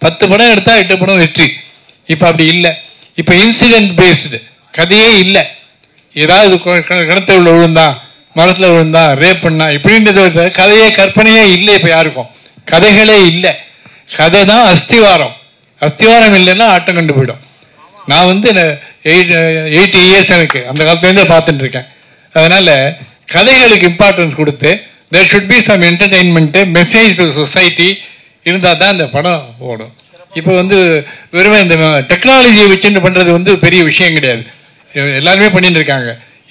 10 படம் எடுத்தா 8 படம் வெற்றி. இப்ப அப்படி இல்லை. இப்ப இன்சிடென்ட் பேஸ்டு கதையே இல்லை. ஏதாவது கிணத்துல விழுந்தா, மரத்துல விழுந்தா, ரேப் பண்ணா இப்படின்றது கதையே கற்பனையே இல்லை. இப்ப யாருக்கும் கதைகளே இல்லை. கதை தான் அஸ்திவாரம். அஸ்திவாரம் இல்லைன்னா ஆட்டம் கண்டு போயிடும். நான் 80 இயர்ஸ் எனக்கு அந்த காலத்துலேருந்தே பார்த்துட்டு இருக்கேன். அதனால கதைகளுக்கு இம்பார்ட்டன்ஸ் கொடுத்து there should be some entertainment, message to society இருந்தால் தான் இந்த படம் ஓடும். இப்போ வெறும் இந்த டெக்னாலஜியை வச்சுட்டு பண்ணுறது பெரிய விஷயம் கிடையாது. எல்லாருமே பண்ணிட்டு இருக்காங்க.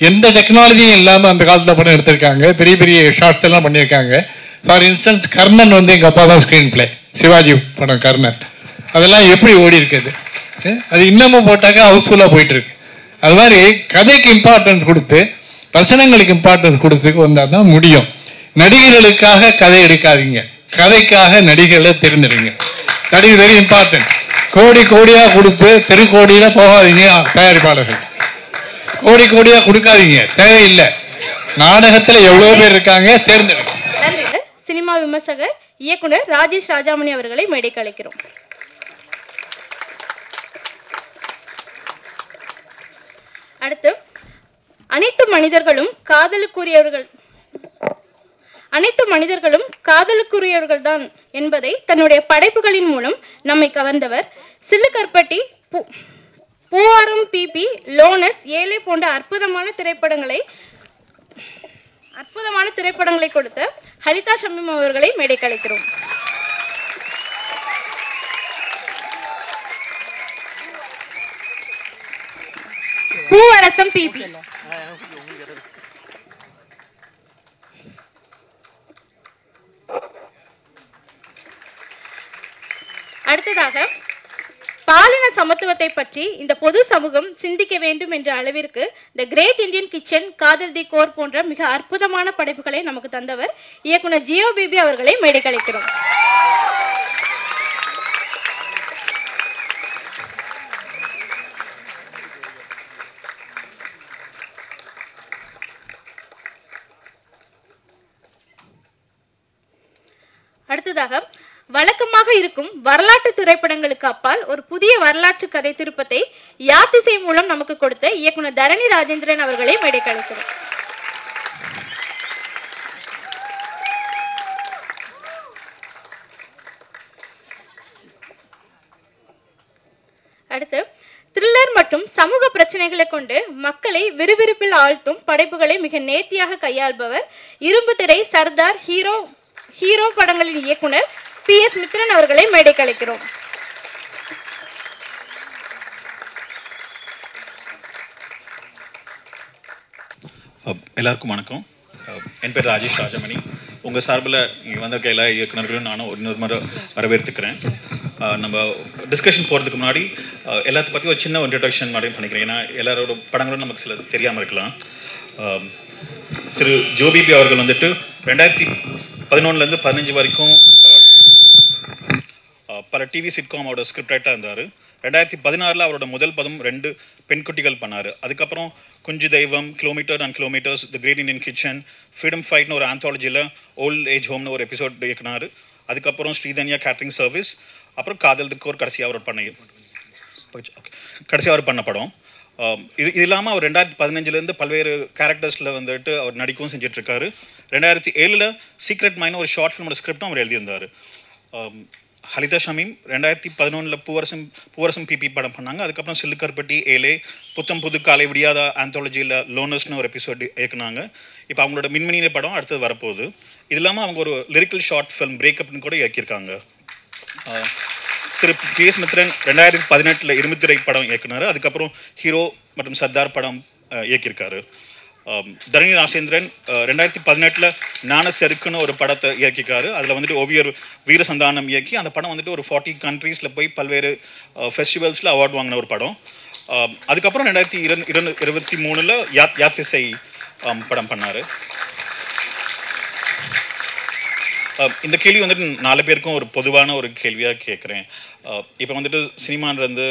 எந்த டெக்னாலஜியும் இல்லாமல் அந்த காலத்தில் படம் எடுத்திருக்காங்க. பெரிய பெரிய ஷார்ட்ஸ் எல்லாம் பண்ணியிருக்காங்க. ஃபார் இன்ஸ்டன்ஸ் கர்ணன் எங்கள் அப்பா தான் ஸ்க்ரீன் பிளே. சிவாஜி படம் கர்ணன் அதெல்லாம் எப்படி ஓடி இருக்குது. அது இன்னமும் போட்டாக்க ஹவுஸ்ஃபுல்லாக போயிட்டு இருக்கு. அது மாதிரி கதைக்கு இம்பார்ட்டன்ஸ் கொடுத்து வசனங்களுக்கு இம்பார்ட்டன்ஸ் கொடுத்துக்கு வந்தால் தான் முடியும். நடிகர்களுக்காக கதை எடுக்காதீங்க, கதைக்காக நடிகர்களை தெரிஞ்சிருங்க. That is very important. கோடி கோடியா கொடுத்து தெருக்கோடியில போகாதீங்க. தயாரிப்பாளர்கள் கோடி கோடியா கொடுக்காதீங்க, தேவையில்லை. நாடகத்துல எவ்வளவு பேர் இருக்காங்க, தேர்ந்தெடுங்க. சினிமா விமர்சகர் இயக்குனர் ராஜேஷ் ராஜாமணி அவர்களை மேடைக்கு அழைக்கிறோம். அடுத்து அனைத்து மனிதர்களும் காதலுக்குரியவர்கள் தான் என்பதை தன்னுடைய படைப்புகளின் மூலம் நம்மை கவர்ந்தவர் சில்லுக்கற்பட்டி, பூவாரம், பிபி, லோனஸ், ஏழை போன்ற அற்புதமான திரைப்படங்களை கொடுத்த ஹரிதா ஷமீம் அவர்களை மேடைக்கு அழைக்கிறோம். பூவரசம், பிபி. அடுத்ததாக பாலின சமத்துவத்தை பற்றி இந்த பொது சமூகம் சிந்திக்க வேண்டும் என்ற அளவிற்கு தி கிரேட் இந்தியன் கிச்சன், காதல் தி கோர் போன்ற மிக அற்புதமான படைப்புகளை நமக்கு தந்தவர் இயக்குனர் ஜியோ பிபி அவர்களை மேடைக்கு அழைக்கிறோம். அடுத்ததாக வழக்கமாக இருக்கும் வரலாற்று திரைப்படங்களுக்கு அப்பால் ஒரு புதிய வரலாற்று கதை திருப்பத்தை யாத்திசை மூலம் நமக்கு கொடுத்த இயக்குனர் தரணி ராஜேந்திரன் அவர்களை மேடைக்கு அழைக்கிறோம். அடுத்து த்ரில்லர் மற்றும் சமூக பிரச்சனைகளை கொண்டு மக்களை விறுவிறுப்பில் ஆழ்த்தும் படைப்புகளை மிக நேர்த்தியாக கையாள்பவர் இரும்பு திரை, சர்தார், ஹீரோ படங்களின் இயக்குனர் PS மித்ரன் அவர்களை மேடைக்கு அழைக்கிறோம். எல்லாருக்கும் வணக்கம். என் பேர் ராஜேஷ் ராஜமணி. உங்கள் சார்பில் இங்கே வந்திருக்க எல்லா இயக்குநர்களும் நானும் இன்னொரு முறை வரவேற்றுக்கிறேன். நம்ம டிஸ்கஷன் போகிறதுக்கு முன்னாடி எல்லாத்த பற்றி ஒரு சின்ன இன்ட்ரடக்ஷன் மாதிரி பண்ணிக்கிறேன். ஏன்னா எல்லாரோட படங்களும் நமக்கு சில தெரியாமல் இருக்கலாம். திரு ஜோபிபி அவர்கள் 2011 15 வரைக்கும் பல டிவி சிட்காமோட ஸ்கிரிப்ட் ரைட்டராக இருந்தார். 2016 அவரோட முதல் படம் 2 பெண்குட்டிகள் பண்ணார். அதுக்கப்புறம் Kunju Daivam, kilometres and kilometres, the great Indian kitchen, freedom ஃபைட்னு ஒரு ஆந்தாலஜியில் ஓல்ட் ஏஜ் ஹோம்னு ஒரு எபிசோட் இயக்குனார். அதுக்கப்புறம் ஸ்ரீதன்யா கேட்டரிங் சர்வீஸ், அப்புறம் காதல் தி கோர் கடைசியாக அவர் பண்ண படம். இது இல்லாமல் அவர் 2015 பல்வேறு கேரக்டர்ஸில் அவர் நடிக்கவும் செஞ்சுட்டு இருக்காரு. 2007 சீக்ரெட் மைண்ட் ஒரு ஷார்ட் ஃபிலிமோட ஸ்கிரிப்டும் அவர் எழுதியிருந்தார். ஹரிதா ஷமீம் 2011 பூவரசம் பிபி படம் பண்ணாங்க. அதுக்கப்புறம் சில்லுக்கற்பட்டி, ஏலே, புத்தம் புது காலை விடியாத ஆந்தாலஜியில் லோனஸ்னு ஒரு எபிசோட் இயக்குனாங்க. இப்போ அவங்களோட மின்மினியில படம் அடுத்தது வரப்போகுது. இது இல்லாமல் அவங்க ஒரு லிரிக்கல் ஷார்ட் ஃபிலிம் பிரேக்கப்னு கூட இயக்கியிருக்காங்க. திரு PS மித்ரன் 2018 இரும்புத்திரை படம் இயக்குனார். அதுக்கப்புறம் ஹீரோ மற்றும் சர்தார் படம் இயக்கியிருக்காரு. தரணி ராஜேந்திரன் 2018 ஞான செருக்குன்னு ஒரு படத்தை இயக்கிக்காரு. அதில் ஓவியர் வீரசந்தானம் இயக்கி அந்த படம் ஒரு 40 கண்ட்ரீஸில் போய் பல்வேறு ஃபெஸ்டிவல்ஸில் அவார்டு வாங்கின ஒரு படம். அதுக்கப்புறம் 2023 யாத்திசை படம் பண்ணார். இந்த கேள்வி 4 பேருக்கும் ஒரு பொதுவான ஒரு கேள்வியாக கேட்குறேன். இப்போ சினிமான்றது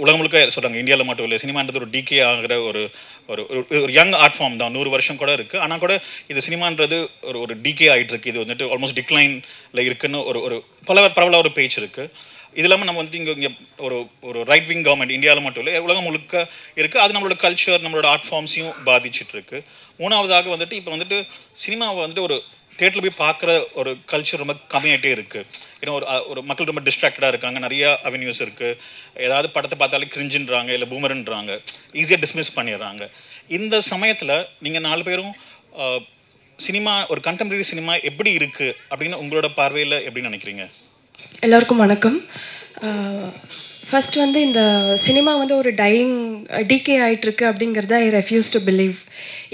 உலகம் முழுக்க சொல்கிறாங்க, இந்தியாவில் மட்டும் இல்லை, சினிமான்றது ஒரு டிகே ஆகிற ஒரு ஒரு ஒரு யங் ஆர்ட் ஃபார்ம் தான். 100 வருஷம் கூட இருக்குது. ஆனால் கூட இது சினிமான்றது ஒரு டிகே ஆகிட்டு இருக்கு. இது வந்துட்டு ஆல்மோஸ்ட் டிக்ளைனில் இருக்குன்னு ஒரு பரவலாக ஒரு பேச்சு இருக்குது. இது இல்லாமல் நம்ம வந்து இங்கே ஒரு ரைட் விங் கவர்மெண்ட் இந்தியாவில் மட்டும் இல்லை, உலகம் முழுக்க இருக்குது. அது நம்மளோட கல்ச்சர், நம்மளோட ஆர்ட் ஃபார்ம்ஸையும் பாதிச்சுட்டு இருக்கு. மூணாவதாக வந்துட்டு இப்போ வந்துட்டு சினிமாவை வந்துட்டு ஒரு தேட்டரில் போய் பார்க்குற ஒரு கல்ச்சர் ரொம்ப கம்மியாகிட்டே இருக்குது. ஏன்னா ஒரு மக்கள் ரொம்ப டிஸ்ட்ராக்டடாக இருக்காங்க, நிறையா அவென்யூஸ் இருக்குது. ஏதாவது படத்தை பார்த்தாலே கிரிஞ்சுன்றாங்க, இல்லை பூமருன்றாங்க, ஈஸியாக டிஸ்மிஸ் பண்ணிடுறாங்க. இந்த சமயத்தில் நீங்கள் 4 பேரும் சினிமா, ஒரு கண்டெம்பரரி சினிமா எப்படி இருக்குது அப்படின்னு உங்களோட பார்வையில் எப்படி நினைக்கிறீங்க? எல்லோருக்கும் வணக்கம். ஃபர்ஸ்ட் வந்து இந்த சினிமா வந்து ஒரு டிகே ஆகிட்டுருக்கு அப்படிங்கிறத ஐ ரெஃப்யூஸ் டு பிலீவ்.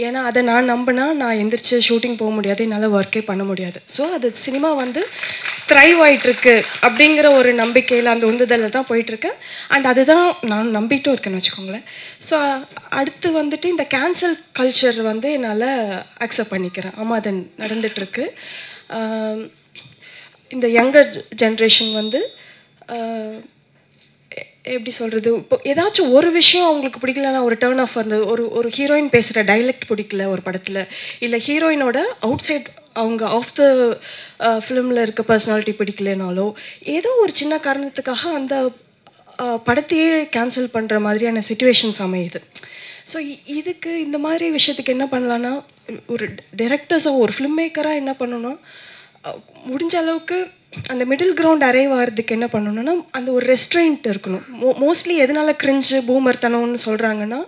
ஏன்னா அதை நான் நம்பினா நான் எந்திரிச்சு ஷூட்டிங் போக முடியாது, என்னால் ஒர்க்கே பண்ண முடியாது. ஸோ அது சினிமா வந்து த்ரைவ் ஆகிட்டுருக்கு அப்படிங்கிற ஒரு நம்பிக்கையில், அந்த உந்துதலில் தான் போயிட்டுருக்கேன். அண்ட் அதுதான் நான் நம்பிட்டும் இருக்கேன்னு வச்சுக்கோங்களேன். ஸோ அடுத்து வந்துட்டு இந்த கேன்சல் கல்ச்சர் வந்து என்னால் அக்செப்ட் பண்ணிக்கிறேன். ஆமாம், அது நடந்துகிட்ருக்கு. இந்த யங்கர் ஜென்ரேஷன் வந்து எப்படி சொல்கிறது, இப்போ ஏதாச்சும் ஒரு விஷயம் அவங்களுக்கு பிடிக்கலன்னா, ஒரு டேர்ன் ஆஃப் அந்த ஒரு ஹீரோயின் பேசுகிற டைலக்ட் பிடிக்கல ஒரு படத்தில், இல்லை ஹீரோயினோட அவுட் சைட் அவங்க ஆஃப் த ஃபிலிமில் இருக்க பர்சனாலிட்டி பிடிக்கலனாலோ, ஏதோ ஒரு சின்ன காரணத்துக்காக அந்த படத்தையே கேன்சல் பண்ணுற மாதிரியான சிச்சுவேஷன்ஸ் அமையுது. ஸோ இதுக்கு இந்த மாதிரி விஷயத்துக்கு என்ன பண்ணலான்னா, ஒரு டைரக்டர்ஸாக ஒரு ஃபிலிம் மேக்கராக என்ன பண்ணணும், முடிஞ்ச அளவுக்கு அந்த மிடில் கிரவுண்ட் அரைவ் ஆகிறதுக்கு என்ன பண்ணணும்னா, அந்த ஒரு ரெஸ்ட்ரெயின்ட் இருக்கணும். மோஸ்ட்லி எதனால கிரிஞ்சு பூமர்த்தனம்னு சொல்கிறாங்கன்னா,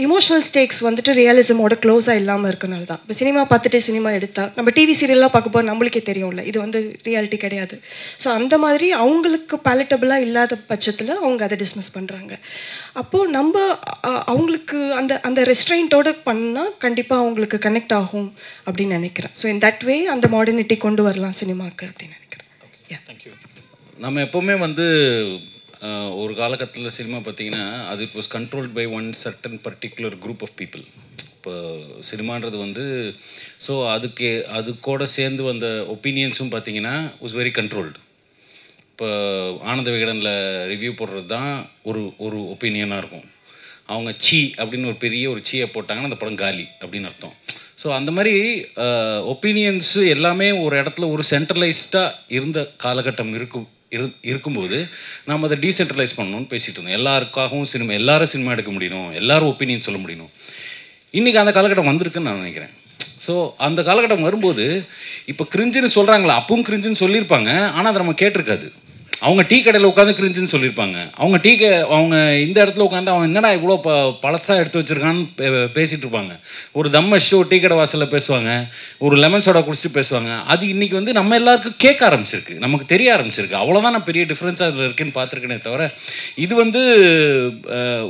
இமோஷனல் ஸ்டேக்ஸ் வந்துட்டு ரியலிசமோட க்ளோஸாக இல்லாமல் இருக்கனால தான். இப்போ சினிமா பார்த்துட்டு சினிமா எடுத்தால், நம்ம டிவி சீரியல்லாம் பார்க்கும்போது நம்மளுக்கே தெரியும்ல, இது வந்து ரியாலிட்டி கிடையாது. ஸோ அந்த மாதிரி அவங்களுக்கு பேலட்டபிளாக இல்லாத பட்சத்தில் அவங்க அதை டிஸ்மிஸ் பண்ணுறாங்க. அப்போது நம்ம அவங்களுக்கு அந்த ரெஸ்ட்ரெயின்ட்டோடு பண்ணால் கண்டிப்பாக அவங்களுக்கு கனெக்ட் ஆகும் அப்படின்னு நினைக்கிறேன். ஸோ இன் தட் வே அந்த மாடர்னிட்டி கொண்டு வரலாம் சினிமாவுக்கு அப்படின்னு நினைக்கிறேன். தேங்க்யூ. நம்ம எப்போவுமே வந்து ஒரு காலகட்டத்தில் சினிமா பார்த்திங்கன்னா, அது it was controlled by one certain particular group of people. இப்போ சினிமான்றது வந்து ஸோ அது கூட சேர்ந்து வந்த ஒப்பீனியன்ஸும் பார்த்திங்கன்னா வாஸ் வெரி கண்ட்ரோல்டு. இப்போ ஆனந்த விகடனில் ரிவ்யூ போடுறது தான் ஒரு ஒப்பீனியனாக இருக்கும். அவங்க அப்படின்னு ஒரு பெரிய ஒரு சீயை போட்டாங்கன்னா அந்த படம் காலி அப்படின்னு அர்த்தம். ஸோ அந்த மாதிரி ஒப்பீனியன்ஸு எல்லாமே ஒரு இடத்துல ஒரு சென்ட்ரலைஸ்டாக இருந்த காலகட்டம் இருக்கும்போது நம்ம அதை டீசென்ட்ரலைஸ் பண்ணணும்னு பேசிகிட்டு இருந்தோம். எல்லாருக்காகவும் எல்லாரும் சினிமா எடுக்க முடியணும், எல்லாரும் ஒப்பீனியன் சொல்ல முடியணும். இன்றைக்கி அந்த காலகட்டம் வந்திருக்குன்னு நான் நினைக்கிறேன். ஸோ அந்த காலகட்டம் வரும்போது இப்போ கிரிஞ்சுன்னு சொல்கிறாங்களா, அப்பவும் கிரிஞ்சுன்னு சொல்லியிருப்பாங்க, ஆனால் அதை நம்ம கேட்டிருக்காது. அவங்க டீ கடையில் உட்காந்து கிரிஞ்சுன்னு சொல்லியிருப்பாங்க. அவங்க இந்த இடத்துல உட்காந்து அவன் என்னடா இவ்வளோ பழசாக எடுத்து வச்சுருக்கான்னு பேசிகிட்டு இருப்பாங்க. ஒரு தம்ம ஷோ டீ கடை வாசலில் பேசுவாங்க, ஒரு லெமன் சோடா குடிச்சிட்டு பேசுவாங்க. அது இன்றைக்கி வந்து நம்ம எல்லாருக்கும் கேட்க ஆரம்பிச்சிருக்கு, நமக்கு தெரிய ஆரம்பிச்சிருக்கு. அவ்வளோதான் நான் பெரிய டிஃப்ரென்ஸாக அதில் இருக்குன்னு பார்த்துருக்கேனே தவிர இது வந்து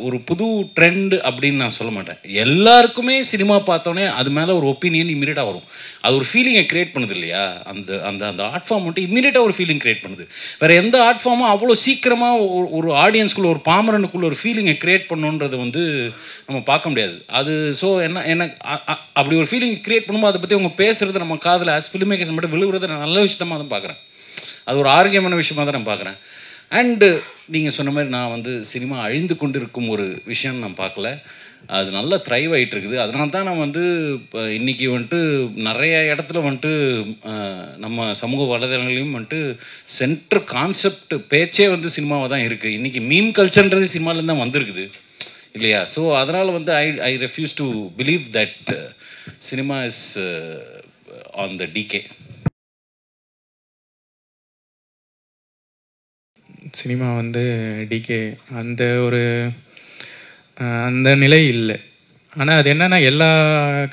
ஒரு புது ட்ரெண்ட் அப்படின்னு நான் சொல்ல மாட்டேன். எல்லாருக்குமே சினிமா பார்த்தோன்னே அது மேலே ஒரு ஒப்பீனியன் இமீடியட்டாக வரும். அது ஒரு ஃபீலிங்கை க்ரியேட் பண்ணுது இல்லையா? அந்த அந்த அந்த ஆர்ட் ஃபார்ம் மட்டும் இமீடியட்டாக ஒரு ஃபீலிங் க்ரியேட் பண்ணுது. வேறு எந்த ஆர்ட் ஃபார்மும் அவ்வளோ சீக்கிரமாக ஒரு ஆடியன்ஸ்குள்ளே, ஒரு பாமரனுக்குள்ளே ஒரு ஃபீலிங்கை க்ரியேட் பண்ணணுன்றது வந்து நம்ம பார்க்க முடியாது. அது ஸோ என்ன அப்படி ஒரு ஃபீலிங் க்ரியேட் பண்ணும்போது அதை பற்றி அவங்க பேசுகிறது நம்ம காதில் ஆஸ் ஃபிலிம் மேக்கர்ஸ் மட்டும் விழுவுறதை நான் நல்ல விஷயமாக தான் பார்க்குறேன். அது ஒரு ஆரோக்கியமான விஷயமாக தான் நான் பார்க்குறேன். அண்டு நீங்கள் சொன்ன மாதிரி நான் வந்து சினிமா அழிந்து கொண்டு இருக்கும் ஒரு விஷயம் நான் பார்க்கல. அது நல்லா த்ரைவ் ஆகிட்டு இருக்குது. அதனால தான் நான் வந்து இப்போ இன்றைக்கி வந்துட்டு நிறைய இடத்துல வந்துட்டு நம்ம சமூக வலைதளங்களையும் வந்துட்டு சென்ட்ரு கான்செப்ட் பேச்சே வந்து சினிமாவாக தான் இருக்குது. இன்றைக்கி மீம் கல்ச்சர்ன்றது சினிமாவிலேருந்து தான் வந்திருக்குது இல்லையா? ஸோ அதனால் வந்து I refuse to believe that cinema is on the decay. Cinema வந்து டிகே அந்த நிலை இல்லை. ஆனால் அது என்னென்னா, எல்லா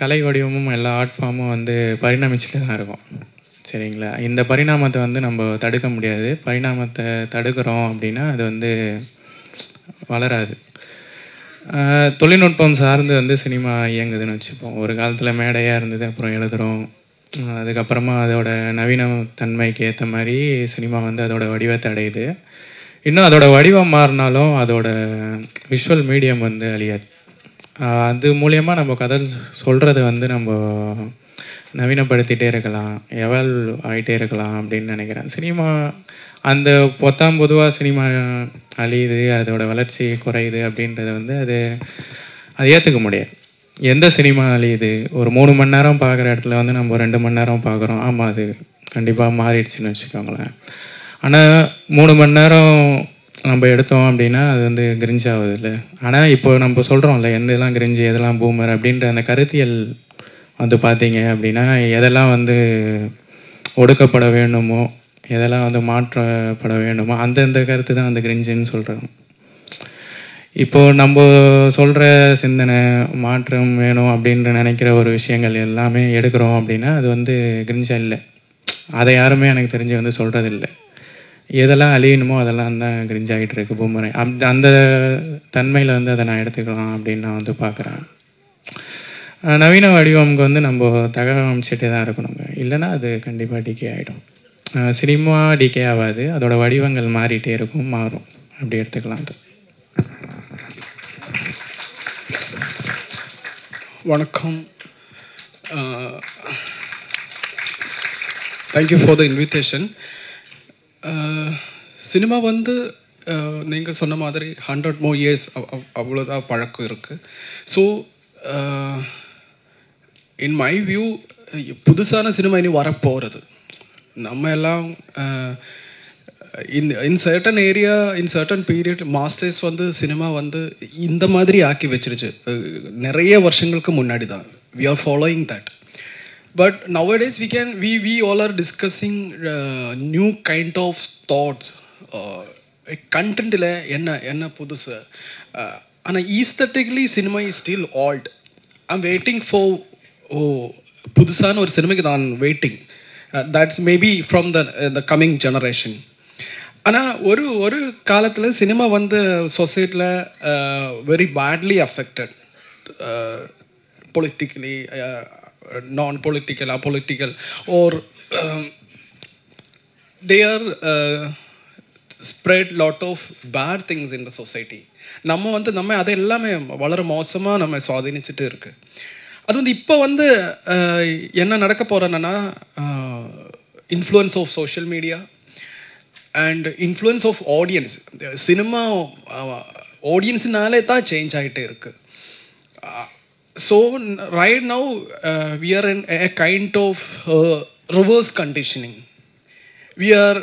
கலை வடிவமும் எல்லா ஆர்ட் ஃபார்மும் வந்து பரிணமிச்சுட்டு தான் இருக்கும். சரிங்களா? இந்த பரிணாமத்தை வந்து நம்ம தடுக்க முடியாது. பரிணாமத்தை தடுக்கிறோம் அப்படின்னா அது வந்து வளராது. தொழில்நுட்பம் சார்ந்து வந்து சினிமா இயங்குதுன்னு வச்சுப்போம். ஒரு காலத்தில் மேடையாக இருந்தது, அப்புறம் எழுதுகிறோம். அதுக்கப்புறமா அதோட நவீன தன்மைக்கு ஏற்ற மாதிரி சினிமா வந்து அதோட வடிவத்தை அடையுது. இன்னும் அதோட வடிவம் மாறினாலும் அதோட விஷுவல் மீடியம் வந்து அழியாது. அது மூலியமாக நம்ம கதை சொல்கிறத வந்து நம்ம நவீனப்படுத்திகிட்டே இருக்கலாம், எவால்வ் ஆகிட்டே இருக்கலாம் அப்படின்னு நினைக்கிறேன். சினிமா அந்த பொதுவாக சினிமா அழியுது, அதோட வளர்ச்சி குறையுது அப்படின்றத வந்து அது ஏற்றுக்க முடியாது. எந்த சினிமா அழியுது, ஒரு 3 மணி நேரம் பார்க்குற இடத்துல வந்து நம்ம 2 மணி நேரம் பார்க்குறோம். ஆமாம், அது கண்டிப்பாக மாறிடுச்சுன்னு வச்சுக்கோங்களேன். ஆனால் 3 மணி நேரம் நம்ம எடுத்தோம் அப்படின்னா அது வந்து கிரிஞ்ச் ஆகுது இல்லை. ஆனால் இப்போ நம்ம சொல்கிறோம்ல, எதெல்லாம் கிரிஞ்சு எதெல்லாம் பூமர் அப்படின்ற அந்த கருத்தியல் வந்து பார்த்தீங்க அப்படின்னா, எதெல்லாம் வந்து ஒடுக்கப்பட வேண்டுமோ, எதெல்லாம் வந்து மாற்றப்பட வேண்டுமோ, அந்தந்த கருத்து தான் வந்து கிரிஞ்சுன்னு சொல்கிறோம். இப்போது நம்ம சொல்கிற சிந்தனை மாற்றம் வேணும் அப்படின்ற நினைக்கிற ஒரு விஷயங்கள் எல்லாமே எடுக்கிறோம் அப்படின்னா அது வந்து கிரிஞ்சா இல்லை. அதை யாருமே எனக்கு தெரிஞ்சு வந்து சொல்கிறதில்லை. எதெல்லாம் அழியணுமோ அதெல்லாம் தான் கிரிஞ்சாகிட்டு இருக்கு பூமரை. அந்த தன்மையில் வந்து அதை நான் எடுத்துக்கலாம் அப்படின்னு நான் வந்து பார்க்குறேன். நவீன வடிவம்க்கு வந்து நம்ம தகவமைச்சிட்டே தான் இருக்கணுங்க, இல்லைன்னா அது கண்டிப்பாக டிகே ஆகிடும். சினிமா டிகே ஆகாது, அதோட வடிவங்கள் மாறிட்டே இருக்கும், மாறும். அப்படி எடுத்துக்கலாம் அது. வணக்கம். Thank you for the invitation. Cinema வந்து நீங்கள் சொன்ன மாதிரி 100 more years அவ்வளோதான் பழக்கம் இருக்குது. ஸோ இன் மை வியூ புதுசான சினிமா இனி வரப்போகிறது. நம்ம எல்லாம் in certain area in certain period masters வந்து சினிமா வந்து இந்த மாதிரி ஆக்கி வச்சிருச்சு நிறைய வருஷங்களுக்கு முன்னாடி தான். We are following that. But nowadays we all are discussing new kind of thoughts. Content la enna pudusa. Ana aesthetically cinema is still old. I'm waiting for pudusana or cinema ku I'm waiting. That's maybe from the coming generation. Ana oru kaalathula cinema vandu society la very badly affected. Politically, non-political, apolitical, or they are spread lot of bad things in the society. நம்ம அதை எல்லாமே வளர மோசமாக நம்ம சுவாதீனிச்சுட்டு இருக்கு. அது வந்து இப்போ வந்து என்ன நடக்க போகிறேன்னா, influence of social media and influence of audience. Cinema ஆடியன்ஸ்னாலே தான் சேஞ்ச் ஆகிட்டே இருக்கு. So right now we are in a kind of reverse conditioning. We are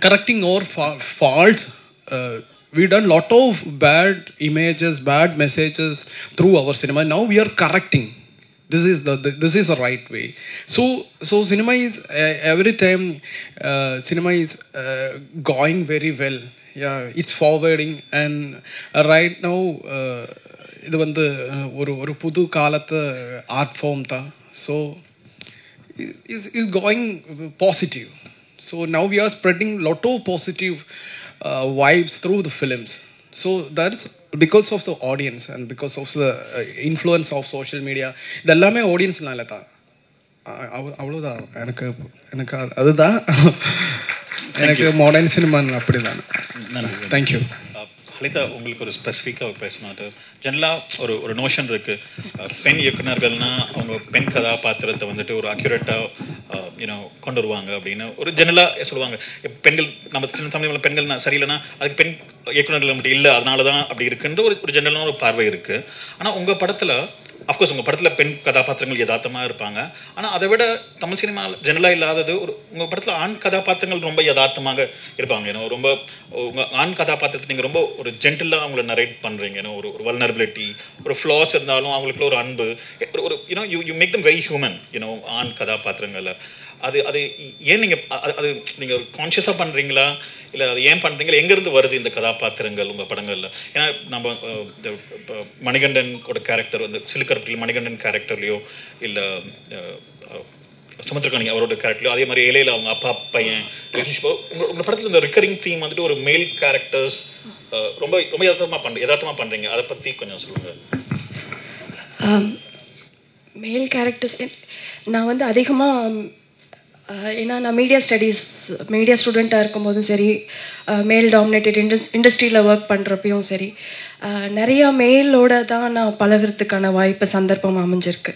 correcting our faults. We done lot of bad images, bad messages through our cinema. Now we are correcting. This is the right way. So cinema is every time cinema is going very well. Yeah, it's forwarding, and right now இது வந்து ஒரு புது காலத்து art form தான். So is going positive. So now we are spreading lot of positive vibes through the films. So that's because of the audience and because of the influence of social media. இது எல்லாமே ஆடியன்ஸ்னால தான். அவ்வளோதான். எனக்கு அதுதான் எனக்கு modern cinema அப்படி தான். Thank you. Lalitha, உங்களுக்கு ஒரு ஸ்பெசிஃபிக்காக பேசணும். ஜென்ரலாக ஒரு நோஷன் இருக்குது, பெண் இயக்குனர்கள்னா அவங்க பெண் கதாபாத்திரத்தை வந்துட்டு ஒரு அக்யூரேட்டாக கொண்டு வருவாங்க அப்படின்னு ஒரு ஜென்ரலாக சொல்லுவாங்க. பெண்கள் நம்ம சில சமயங்களில் பெண்கள் சரியில்லைன்னா அதுக்கு பெண் இயக்குனர்கள் மட்டும் இல்லை, அதனால தான் அப்படி இருக்குன்ற ஒரு ஜென்ரலான ஒரு பார்வை இருக்குது. ஆனால் உங்கள் படத்தில் அஃப்கோர்ஸ் உங்கள் படத்தில் பெண் கதாபாத்திரங்கள் யதார்த்தமாக இருப்பாங்க. ஆனால் அதை விட தமிழ் சினிமா ஜெனரலாக இல்லாதது உங்கள் படத்தில் ஆண் கதாபாத்திரங்கள் ரொம்ப யதார்த்தமாக இருப்பாங்க. ரொம்ப உங்கள் ஆண் கதாபாத்திரத்தை நீங்கள் ரொம்ப ஒரு ஜென்டிலாக அவங்கள நரேட் பண்ணுறீங்க. ஒரு வல்னரபிலிட்டி, ஒரு ஃப்ளாஸ் இருந்தாலும் அவங்களுக்குள்ள ஒரு அன்பு, ஒரு you make them very human ஆண் கதாபாத்திரங்களை. அது ஏன் நீங்கள் அது நீங்கள் ஒரு கான்ஷியஸாக பண்ணுறீங்களா, இல்லை அது ஏன் பண்ணுறீங்களா? எங்கேருந்து வருது இந்த கதாபாத்திரங்கள் உங்கள் படங்களில்? ஏன்னா நம்ம மணிகண்டனோட கேரக்டர் வந்து சிலுக்கரப்பில் மணிகண்டன் கேரக்டர்லையோ இல்லை சமுத்திரகாணி அவரோட கேரக்டர்லையோ, அதே மாதிரி இலையில் அவங்க அப்பா பையன் ரிலேஷன்ஷிப்போ, உங்கள் படத்தில் இந்த ரிக்கரிங் தீம் வந்துட்டு ஒரு மேல் கேரக்டர்ஸ் ரொம்ப ரொம்ப யதார்த்தமாக பண்ணுறீங்க. அதை பற்றி கொஞ்சம் சொல்லுங்கள். மேல் கேரக்டர்ஸ் நான் வந்து அதிகமாக ஏன்னா நான் மீடியா ஸ்டூடெண்ட்டாக இருக்கும்போதும் சரி, மேல் டாமினேட்டட் இண்டஸ்ட்ரியில் ஒர்க் பண்ணுறப்பையும் சரி, நிறையா மேலோட தான் நான் பழகிறதுக்கான வாய்ப்பு சந்தர்ப்பம் அமைஞ்சிருக்கு.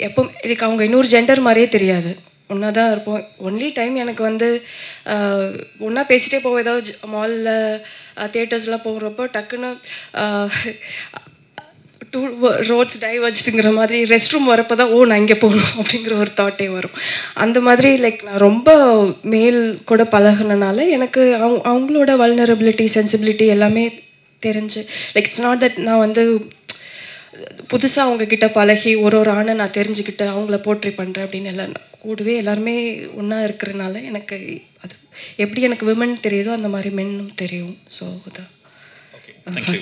எப்போ எனக்கு அவங்க இன்னொரு ஜெண்டர் மாதிரியே தெரியாது. ஒன்றா தான் இருப்போம். ஒன்லி டைம் எனக்கு வந்து ஒன்றா பேசிகிட்டே போவோம். ஏதாவது மாலில் தியேட்டர்ஸ்லாம் போகிறப்போ டக்குன்னு 2 ரோட்ஸ் டைவர்ஜ்டுங்கிற மாதிரி ரெஸ்ட் ரூம் வரப்போ தான் நான் இங்கே போகணும் அப்படிங்கிற ஒரு தாட்டே வரும். அந்த மாதிரி லைக் நான் ரொம்ப மேல் கூட பழகுனனால எனக்கு அவங்களோட வல்னரபிலிட்டி சென்சிபிலிட்டி எல்லாமே தெரிஞ்சு லைக் இட்ஸ் நாட் தட் நான் வந்து புதுசாக அவங்கக்கிட்ட பழகி ஒரு ஆணை நான் தெரிஞ்சுக்கிட்டு அவங்கள போர்ட்ரி பண்ணுறேன் அப்படின்னு எல்லாம் கூடவே எல்லாருமே ஒன்றா இருக்கிறனால எனக்கு அது எப்படி எனக்கு விமன் தெரியுதோ அந்த மாதிரி மென்னும் தெரியும். ஸோ அதான்.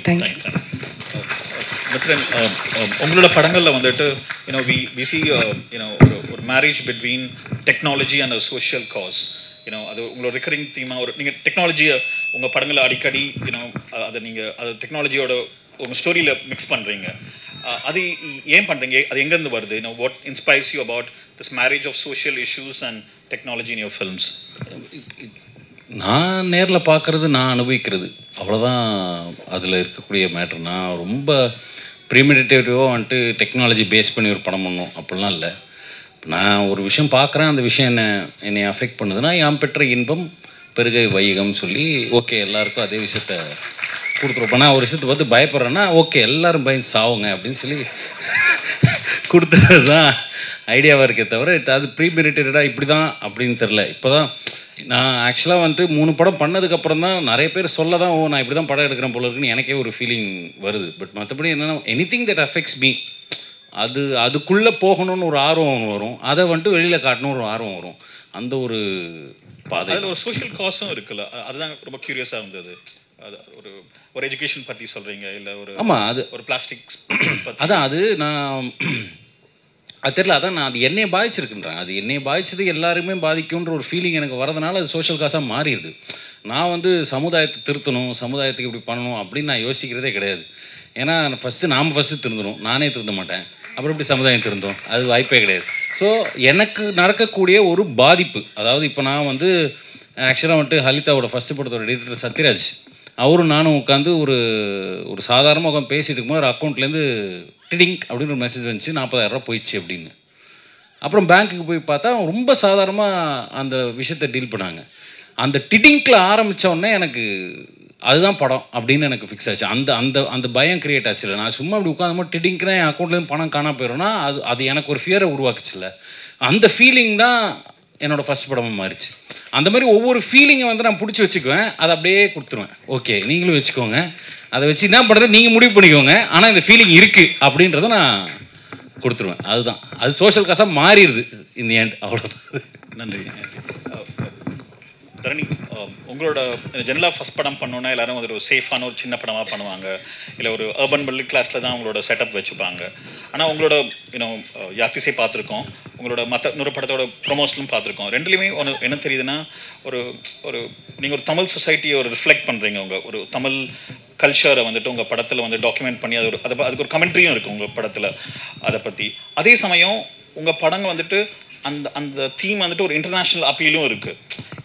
தேங்க்யூ. மித்ரன், உங்களோட படங்களில் வந்துட்டு we see ஒரு marriage between technology and a social cos. அது உங்களோட ரிக்கரிங் தீமாக ஒரு நீங்கள் டெக்னாலஜியை உங்கள் படங்களை அடிக்கடி அதை நீங்கள் அது டெக்னாலஜியோட உங்கள் ஸ்டோரியில் மிக்ஸ் பண்ணுறீங்க. அது ஏன் பண்ணுறீங்க? அது எங்கேருந்து வருது? What inspires you about this marriage of social issues and technology in your films? நான் நேரில் பார்க்குறது, நான் அனுபவிக்கிறது, அவ்வளோதான் அதில் இருக்கக்கூடிய மேட்ரு. நான் ரொம்ப ப்ரீமெடிட்டேட்டிவாக வந்துட்டு டெக்னாலஜி பேஸ் பண்ணி ஒரு படம் பண்ணணும் அப்படிலாம் இல்லை. நான் ஒரு விஷயம் பார்க்குறேன், அந்த விஷயம் என்னை அஃபெக்ட் பண்ணுதுன்னா யாம் பெற்ற இன்பம் பெருகை வைகம் சொல்லி ஓகே எல்லாருக்கும் அதே விஷயத்த கொடுத்துருப்போம். நான் ஒரு விஷயத்தை பார்த்து பயப்படுறேன்னா ஓகே எல்லாரும் பயந்து சாவுங்க அப்படின்னு சொல்லி கொடுத்தது தான் ஐடியாவாக இருக்கே தவிர அது ப்ரீமெடிட்டேட்டடாக இப்படி தான் அப்படின்னு தெரில. இப்போ தான் நான் ஆக்சுவலாக வந்து 3 படம் பண்ணதுக்கப்புறம் தான் நிறைய பேர் சொல்ல தான் நான் இப்படி தான் படம் எடுக்கிறேன் போல இருக்குன்னு எனக்கே ஒரு ஃபீலிங் வருது. பட் மற்றபடி என்னென்னா எனிதிங் தட் அஃபெக்ட்ஸ் மீ அதுக்குள்ளே போகணும்னு ஒரு ஆர்வம் வரும், அதை வந்துட்டு வெளியில் காட்டணும் ஒரு ஆர்வம் வரும். அந்த ஒரு பாதை அதில் ஒரு சோஷியல் காசும் இருக்குல்ல, அதுதான் ரொம்ப க்யூரியஸாக இருந்தது. அது ஒரு எஜுகேஷன் பற்றி சொல்கிறீங்க இல்லை ஒரு ஆமாம் அது ஒரு பிளாஸ்டிக்ஸ் அதான் அது நான் அது தெரியல. அதான் நான் அது என்னையை பாதிச்சிருக்குன்றேன். அது என்னையை பாதிச்சது எல்லாருமே பாதிக்கும்ன்ற ஒரு ஃபீலிங் எனக்கு வரதுனால அது சோஷியல் காசாக மாறிடுது. நான் வந்து சமுதாயத்தை திருத்தணும், சமுதாயத்துக்கு இப்படி பண்ணணும் அப்படின்னு நான் யோசிக்கிறதே கிடையாது. ஏன்னா நாம் ஃபஸ்ட்டு திருந்தணும், நானே திருந்த மாட்டேன், அப்புறம் இப்படி சமுதாயம் திருந்தோம், அது வாய்ப்பே கிடையாது. ஸோ எனக்கு நடக்கக்கூடிய ஒரு பாதிப்பு, அதாவது இப்போ நான் வந்து ஆக்சுவலாக வந்துட்டு ஹலிதாவோட ஃபஸ்ட்டு படத்தோட எடிட்டர் சத்யராஜ் அவரும் நானும் உட்காந்து ஒரு சாதாரணமாக உட்காந்து பேசிட்டு இருக்கும்போது ஒரு அக்கௌண்ட்லேருந்து டிடிங் அப்படின்னு ஒரு மெசேஜ் வந்துச்சு, 40,000 ரூபா போயிடுச்சு அப்படின்னு. அப்புறம் பேங்க்குக்கு போய் பார்த்தா ரொம்ப சாதாரணமாக அந்த விஷயத்தை டீல் பண்ணாங்க. அந்த டிடிங்கில் ஆரம்பித்த உடனே எனக்கு அதுதான் படம் அப்படின்னு எனக்கு ஃபிக்ஸ் ஆச்சு. அந்த பயம் கிரியேட் ஆச்சுல்ல. நான் சும்மா அப்படி உட்காந்து டிடிங்கிறேன் என் அக்கௌண்ட்லேருந்து பணம் காணாம போயிடும்னா அது எனக்கு ஒரு ஃபியரை உருவாக்குச்சுல்ல. அந்த ஃபீலிங் தான் என்னோடய ஃபஸ்ட் படமாக மாறிச்சு. அந்த மாதிரி ஒவ்வொரு ஃபீலிங்கை வந்து நான் பிடிச்சி வச்சுக்குவேன், அதை அப்படியே கொடுத்துருவேன். ஓகே நீங்களும் வச்சுக்கோங்க, அதை வச்சு என்ன பண்ணுறது நீங்கள் முடிவு பண்ணிக்கோங்க, ஆனால் இந்த ஃபீலிங் இருக்குது அப்படின்றத நான் கொடுத்துருவேன். அதுதான் அது சோஷியல் காசாக மாறிடுது இந்த எண்ட். அவ்வளோதான். நன்றி. தரணி, உங்களோட ஜெனரலாக ஃபஸ்ட் படம் பண்ணோன்னா எல்லாரும் ஒரு சேஃபான ஒரு சின்ன படமாக பண்ணுவாங்க, இல்லை ஒரு அர்பன் மிடில் கிளாஸில் தான் உங்களோட செட்டப் வச்சுப்பாங்க. ஆனால் உங்களோட யாத்திசை பார்த்துருக்கோம், உங்களோட இன்னொரு படத்தோட ப்ரொமோஷனும் பார்த்துருக்கோம். ரெண்டுலேயுமே என்ன தெரியுதுன்னா ஒரு நீங்கள் ஒரு தமிழ் சொசைட்டியை ஒரு ரிஃப்ளெக்ட் பண்ணுறீங்க. ஒரு தமிழ் கல்ச்சரை வந்துட்டு உங்கள் படத்தில் வந்து டாக்குமெண்ட் பண்ணி அதுக்கு ஒரு கமெண்ட்ரியும் இருக்குது உங்கள் படத்தில் அதை பற்றி. அதே சமயம் உங்கள் படங்கள் வந்துட்டு அந்த தீம் வந்துட்டு ஒரு இன்டர்நேஷ்னல் அப்பீலும் இருக்குது.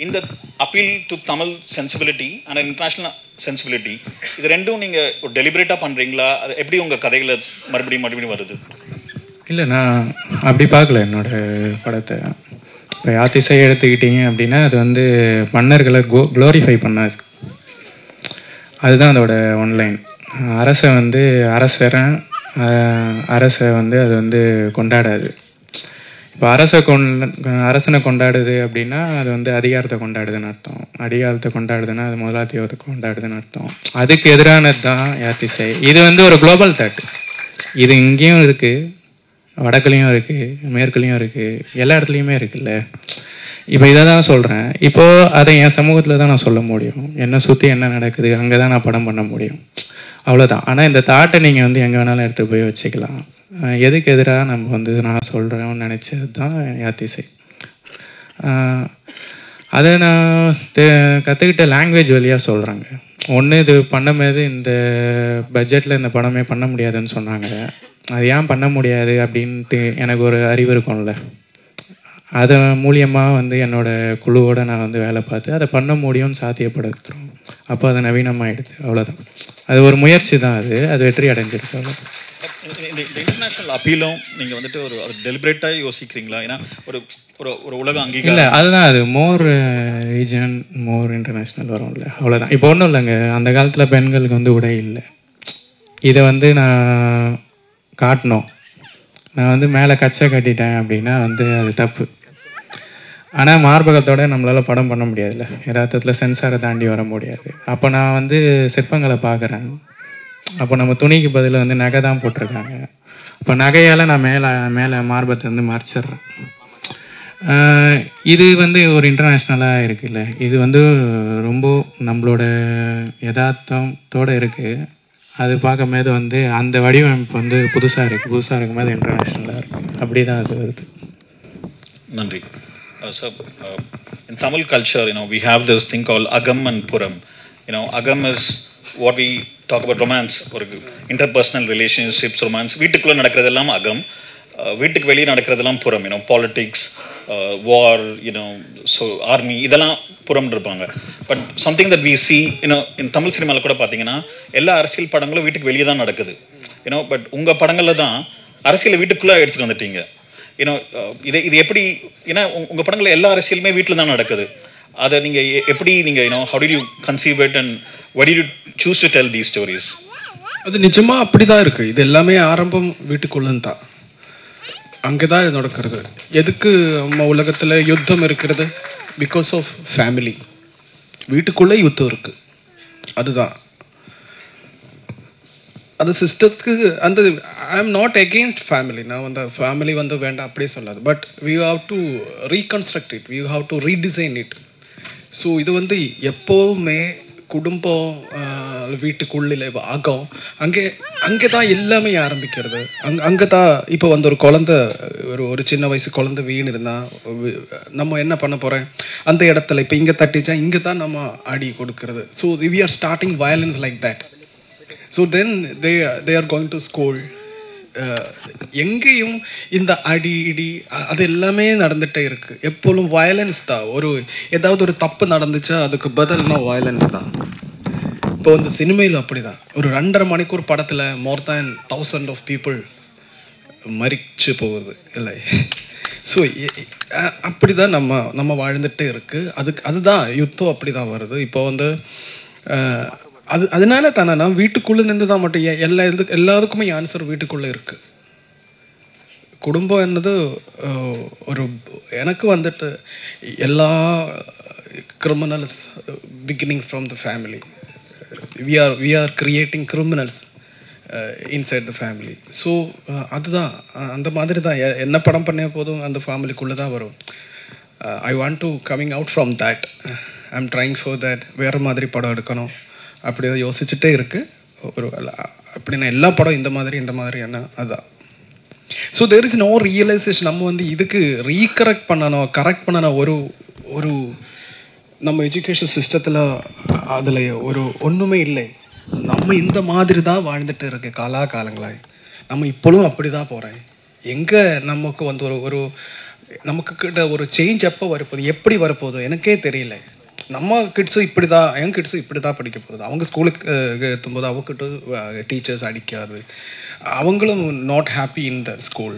இந்த appeal to Tamil sensibility and international sensibility, இது ரெண்டும் நீங்கள் ஒரு டெலிபரேட்டாக பண்ணுறீங்களா? அது எப்படி உங்கள் கதைகளை மறுபடியும் வருது? இல்லை, நான் அப்படி பார்க்கல என்னோட படத்தை. இப்போ யாத்திசை எடுத்துக்கிட்டீங்க அப்படின்னா அது வந்து மன்னர்களை க்ளோரிஃபை பண்ணாது, அதுதான் அதோட ஒன்லைன். அரசை வந்து அரசை வந்து அது வந்து கொண்டாடாது. இப்போ அரசனை கொண்டாடுது அப்படின்னா அது வந்து அதிகாரத்தை கொண்டாடுதுன்னு அர்த்தம். அதிகாரத்தை கொண்டாடுதுன்னா அது முதலாளித்துவத்தை கொண்டாடுதுன்னு அர்த்தம். அதுக்கு எதிரானது தான் யாத்திசை. இது வந்து ஒரு குளோபல் தாட். இது இங்கேயும் இருக்குது, வடக்குலேயும் இருக்குது, மேற்குலேயும் இருக்குது, எல்லா இடத்துலையுமே இருக்குல்ல. இப்போ இதை தான் சொல்கிறேன். இப்போது அதை என் சமூகத்தில் தான் நான் சொல்ல முடியும். என்னை சுற்றி என்ன நடக்குது அங்கே தான் நான் படம் பண்ண முடியும், அவ்வளோதான். ஆனால் இந்த தாட்டை நீங்கள் வந்து எங்கே வேணாலும் எடுத்து போய் வச்சுக்கலாம். எதுக்கு எதிராக நம்ம வந்து நான் சொல்கிறேன்னு நினச்சது தான் யாத்திசை. அதை நான் கற்றுக்கிட்ட லாங்குவேஜ் வழியாக சொல்கிறாங்க. ஒன்று, இது பண்ணும்போது இந்த பட்ஜெட்டில் இந்த படமே பண்ண முடியாதுன்னு சொன்னாங்க. அது ஏன் பண்ண முடியாது அப்படின்ட்டு எனக்கு ஒரு அறிவு இருக்கும்ல. அதை மூலியமாக வந்து என்னோடய குழுவோடு நான் வந்து வேலை பார்த்து அதை பண்ண முடியும்னு சாத்தியப்படுத்துகிறோம். அப்போ அது நவீனமாகிடுது, அவ்வளோதான். அது ஒரு முயற்சி தான், அது வெற்றி அடைஞ்சிருக்கு, அவ்வளோ. இந்த இன்டர்நேஷனல் அப்பீலும் நீங்க வந்துட்டு ஒரு டெலிபரேட்டா யோசிக்கிறீங்களா? ஏன்னா ஒரு ஒரு ஒரு உலக அங்கீகாரம் இல்லை, அதுதான் அது மோர் ரீஜன் மோர் இன்டர்நேஷ்னல் வரும்ல, அவ்வளோதான். இப்போ ஒன்றும் இல்லைங்க, அந்த காலத்தில் பெண்களுக்கு வந்து உடை இல்லை. இதை வந்து நான் காட்டணும், நான் வந்து மேலே கச்சை கட்டிட்டேன் அப்படின்னா வந்து அது தப்பு. ஆனால் மார்பகத்தோட நம்மளால் படம் பண்ண முடியாதுல்ல, யதார்த்தத்தில் சென்சாரை தாண்டி வர முடியாது. அப்போ நான் வந்து சிற்பங்களை பார்க்குறேன், அப்போ நம்ம துணிக்கு பதில் வந்து நகை தான் போட்டிருக்காங்க. இப்போ நகையால் நான் மேலே மார்பத்தை வந்து மறைச்சிட்றேன். இது வந்து ஒரு இன்டர்நேஷ்னலாக இருக்குல்ல, இது வந்து ரொம்ப நம்மளோட யதார்த்தத்தோடு இருக்குது. அது பார்க்கும்போது வந்து அந்த வடிவமைப்பு வந்து புதுசாக இருக்கும்போது இன்டர்நேஷ்னலாக இருக்குது. அப்படி தான் அது வருது. நன்றி. So, in Tamil culture, we have this thing called Agam and Puram. Agam is what we talk about romance, or interpersonal relationships, romance. வீட்டுக்குள்ள நடக்கிறதெல்லாம் அகம், வீட்டுக்கு வெளியே நடக்கிறதெல்லாம் புறம். Politics, war, so army, இதெல்லாம் புறம் இருப்பாங்க. But something that we see, in Tamil cinema கூட பார்த்தீங்கன்னா எல்லா அரசியல் படங்களும் வீட்டுக்கு வெளியே தான் நடக்குது. பட் உங்க படங்கள்ல தான் அரசியலை வீட்டுக்குள்ள எடுத்துட்டு வந்துட்டீங்க. இது எப்படி? ஏன்னா உங்க படங்கள்ல எல்லா அரசியலுமே வீட்டில் தான் நடக்குது. அதை நீங்க எப்படி how did you conceive it and why did you choose to tell these stories? அது நிஜமா அப்படிதான் இருக்கு. இது எல்லாமே ஆரம்பம் வீட்டுக்குள்ளன்னு தான், அங்கதான் இது நடக்கிறது. எதுக்கு நம்ம உலகத்துல யுத்தம் இருக்கிறது? Because of family. வீட்டுக்குள்ள யுத்தம் இருக்கு, அதுதான். அது சிஸ்டத்துக்கு அந்த I am not against family. நான் வந்து ஃபேமிலி வந்து வேண்டாம் அப்படியே சொல்லாது. But we have to reconstruct it, we have to redesign it. So இது வந்து எப்போவுமே குடும்பம் வீட்டுக்குள்ள ஆகும், அங்கே தான் எல்லாமே ஆரம்பிக்கிறது. அங்கே தான் இப்போ வந்து ஒரு குழந்தை, ஒரு சின்ன வயசு குழந்தை வீண் இருந்தால் நம்ம என்ன பண்ண போகிறேன், அந்த இடத்துல இப்போ இங்கே தட்டிச்சா இங்கே தான் நம்ம அடி கொடுக்கறது. So we are starting violence like that. So then they are going to school. எங்கேயும் இந்த அடி இடி அது எல்லாமே நடந்துகிட்டே இருக்கு. எப்போதும் வயலன்ஸ் தான். ஏதாவது ஒரு தப்பு நடந்துச்சா அதுக்கு பதில்னா வயலன்ஸ் தான். இப்போ வந்து சினிமையில் அப்படிதான். ஒரு 2.5 மணிக்கூர் படத்தில் more than 1000 of people மரிச்சு போகுது இல்லை. ஸோ அப்படிதான் நம்ம வாழ்ந்துகிட்டே இருக்கு. அதுதான் யுத்தம் அப்படிதான் வருது. இப்போ வந்து அதனால தானே நான் வீட்டுக்குள்ளே நின்று தான் மட்டும் எல்லாத்துக்குமே ஆன்சர் வீட்டுக்குள்ளே இருக்கு. குடும்பம் என்னது எனக்கு வந்துட்டு எல்லா criminals beginning from the family. We are creating criminals inside the family. So அதுதான் அந்த மாதிரி தான் என்ன படம் பண்ண போதும் அந்த ஃபேமிலிக்குள்ளே தான் வரும். ஐ want to coming out from that. I am trying for that. வேறு மாதிரி படம் எடுக்கணும் அப்படி யோசிச்சுட்டே இருக்கு. அப்படின்னா எல்லா படம் இந்த மாதிரி என்ன அதுதான். So there is no realization. நம்ம வந்து இதுக்கு ரீகரெக்ட் பண்ணணும் ஒரு நம்ம எஜுகேஷன் சிஸ்டத்தில் அதில் ஒன்றுமே இல்லை. நம்ம இந்த மாதிரி தான் வாழ்ந்துட்டு இருக்கு காலங்களாய். நம்ம இப்போவும் அப்படி தான் போகிறேன். எங்கே நமக்கு வந்து நமக்கு கிட்ட ஒரு சேஞ்ச் எப்போ வரப்போகுது, எப்படி வரப்போகுது எனக்கே தெரியல. நம்ம கிட்ஸும் இப்படி தான், என் கிட்ஸும் இப்படி தான் படிக்க போகுது. அவங்க ஸ்கூலுக்கு எத்தும்போது அவங்ககிட்ட டீச்சர்ஸ் அடிக்காது. அவங்களும் not happy in the school.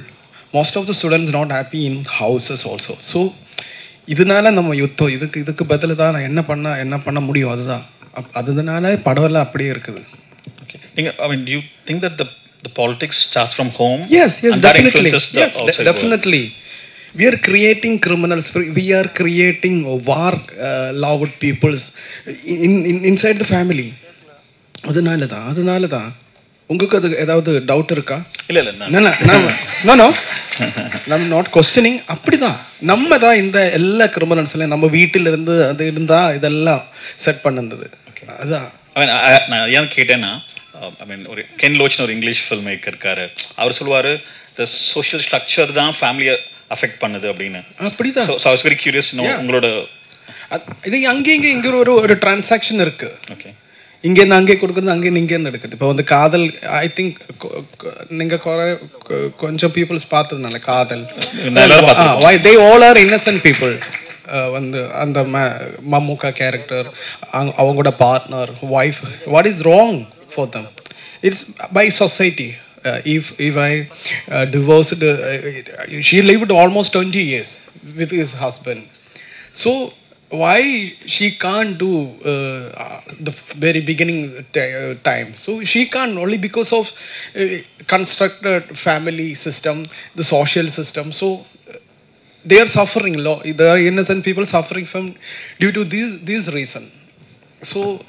Most of the students not happy in houses also. So இதனால நம்ம யுத்தம் இதுக்கு பதில் தான் நான் என்ன பண்ண முடியும், அதுதான். அதனால படம்லாம் அப்படியே இருக்குது. Do you think that the politics starts from home? Yes, and definitely. that influences the outside definitely. world? We are creating criminals. We are creating war-loved peoples inside the family. அதனால தான் உங்களுக்கு அது ஏதாவது டவுட் இருக்கா? இல்ல நம்ம not questioning. அப்படிதான் நம்ம தான் இந்த எல்லா கிரிமினல்ஸ்லையும் நம்ம வீட்டில் இருந்து அது இருந்தா இதெல்லாம் செட் பண்ணது. அதான் நான் ஏன் கேட்டேன்னா, ஒரு கென் லோச்னு ஒரு இங்கிலீஷ் ஃபில்ம் மேக்கர் இருக்காரு. அவர் சொல்லுவாரு the social structure தான் ஃபேமிலியை அஃபெக்ட் பண்ணுது அப்படின்னு. அப்படிதான். So I was very curious to know உங்களோட இது இங்க ஒரு டிரான்சாக்ஷன் இருக்கு. ஓகே, இங்கேருந்து அங்கே கொடுக்குறது, அங்கேருந்து இங்கேருந்து எடுக்குது. இப்போ வந்து காதல், ஐ திங்க் நீங்கள் கொஞ்சம் பீப்புள்ஸ் பார்த்ததுனால காதல், they all are innocent people. வந்து அந்த மம்முக்கா கேரக்டர், அவங்களோட partner, wife, what is wrong for them? It's by society. If I divorced, she lived almost 20 years with his husband. So why she can't do the very beginning time? So she can't, only because of constructed family system, the social system. So they are suffering. There are innocent people suffering from due to this reason. So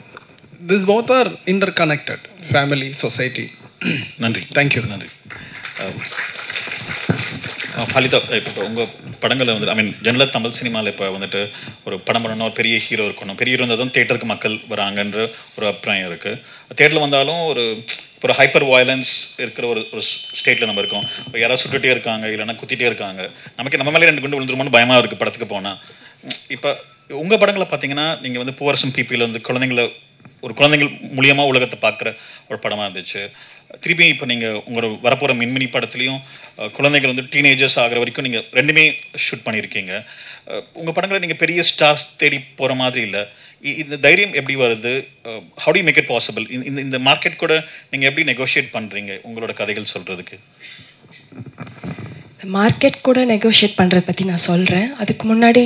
these both are interconnected, family, society. நன்றி. Thank you. நன்றி. ஹலிதா, இப்போ உங்கள் படங்களில் வந்து ஐ மீன் ஜென்ரலாக தமிழ் சினிமாவில் இப்போ வந்துட்டு ஒரு படம் பண்ணணும், ஒரு பெரிய ஹீரோ இருக்கணும், பெரிய ஹீரோ இருந்தால் தான் தேட்டருக்கு மக்கள் வராங்கன்ற ஒரு அபிப்பிராயம் இருக்குது. தேட்டரில் வந்தாலும் ஒரு ஹைப்பர் வயலன்ஸ் இருக்கிற ஒரு ஸ்டேட்டில் நம்ம இருக்கோம். யாராவது சுட்டுகிட்டே இருக்காங்க, இல்லைன்னா குத்திட்டே இருக்காங்க, நம்ம மேலே 2 குண்டு விழுந்துருமோன்னு பயமாக இருக்குது படத்துக்கு போனால். இப்போ உங்கள் படங்களை பார்த்தீங்கன்னா நீங்கள் வந்து பூவரசம் பிபியில் வந்து குழந்தைங்கள் மூலியமாக உலகத்தை பார்க்குற ஒரு படமாக இருந்துச்சு. திருப்பி இப்போ நீங்கள் உங்களோட வரப்போகிற மின்மினி படத்துலையும் குழந்தைகள் வந்து டீனேஜர்ஸ் ஆகிற வரைக்கும் நீங்கள் 2மே ஷூட் பண்ணியிருக்கீங்க. உங்கள் படங்களை நீங்கள் பெரிய ஸ்டார்ஸ் தேடி போகிற மாதிரி இல்லை. இந்த தைரியம் எப்படி வருது? How to make it possible? இந்த மார்க்கெட் கூட நீங்கள் எப்படி நெகோஷியேட் பண்ணுறீங்க உங்களோட கதைகள் சொல்கிறதுக்கு? மார்க்கெட் கூட நெகோஷியேட் பண்ணுறதை பற்றி நான் சொல்கிறேன். அதுக்கு முன்னாடி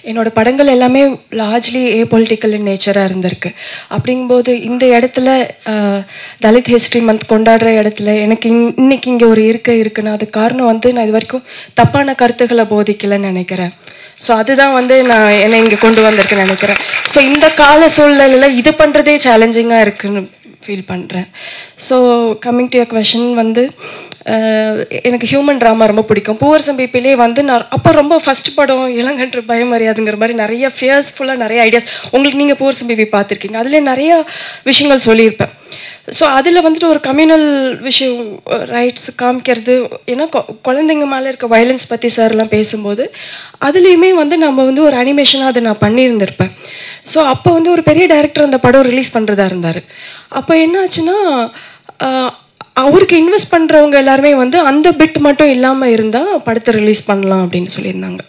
என்னோடய படங்கள் எல்லாமே லார்ஜ்லி ஏபொலிட்டிக்கல் இன் நேச்சராக இருந்திருக்கு. அப்படிங்கும்போது இந்த இடத்துல தலித் ஹிஸ்ட்ரி மந்த் கொண்டாடுற இடத்துல எனக்கு இன்னைக்கு இங்கே ஒரு இருக்குன்னா அதுக்கு காரணம் வந்து நான் இது வரைக்கும் தப்பான கருத்துக்களை போதிக்கலைன்னு நினைக்கிறேன். ஸோ அதுதான் வந்து நான் என்னை இங்கே கொண்டு வந்திருக்கேன்னு நினைக்கிறேன். ஸோ இந்த கால சூழ்நிலையில் இது பண்ணுறதே சேலஞ்சிங்காக இருக்குன்னு ஃபீல் பண்ணுறேன். So coming to your question வந்து எனக்கு ஹியூமன் ட்ராமா ரொம்ப பிடிக்கும். பூவரசம் பிபிலே வந்து நான் அப்போ ரொம்ப ஃபர்ஸ்ட் படம் இளங்கன்று பயமறியாதுங்கிற மாதிரி நிறைய ஃபியர்ஸ்ஃபுல்லாக நிறைய ஐடியாஸ். உங்களுக்கு நீங்கள் பூவரசம் பிபி பார்த்துருக்கீங்க, அதிலே நிறைய விஷயங்கள் சொல்லியிருப்பேன். ஸோ அதில் வந்துட்டு ஒரு கம்யூனல் விஷயம் ரைட்ஸ் காமிக்கிறது, ஏன்னா குழந்தைங்க மேலே இருக்க வயலன்ஸ் பற்றி சார்லாம் பேசும்போது அதுலேயுமே வந்து நம்ம வந்து ஒரு அனிமேஷனாக அதை நான் பண்ணியிருந்திருப்பேன். ஸோ அப்போ வந்து ஒரு பெரிய டைரக்டர் அந்த படம் ரிலீஸ் பண்ணுறதா இருந்தார். அப்போ என்ன ஆச்சுன்னா அவருக்கு இன்வெஸ்ட் பண்ணுறவங்க எல்லாருமே வந்து அந்த பிட் மட்டும் இல்லாமல் இருந்தால் படத்தை ரிலீஸ் பண்ணலாம் அப்படின்னு சொல்லியிருந்தாங்க.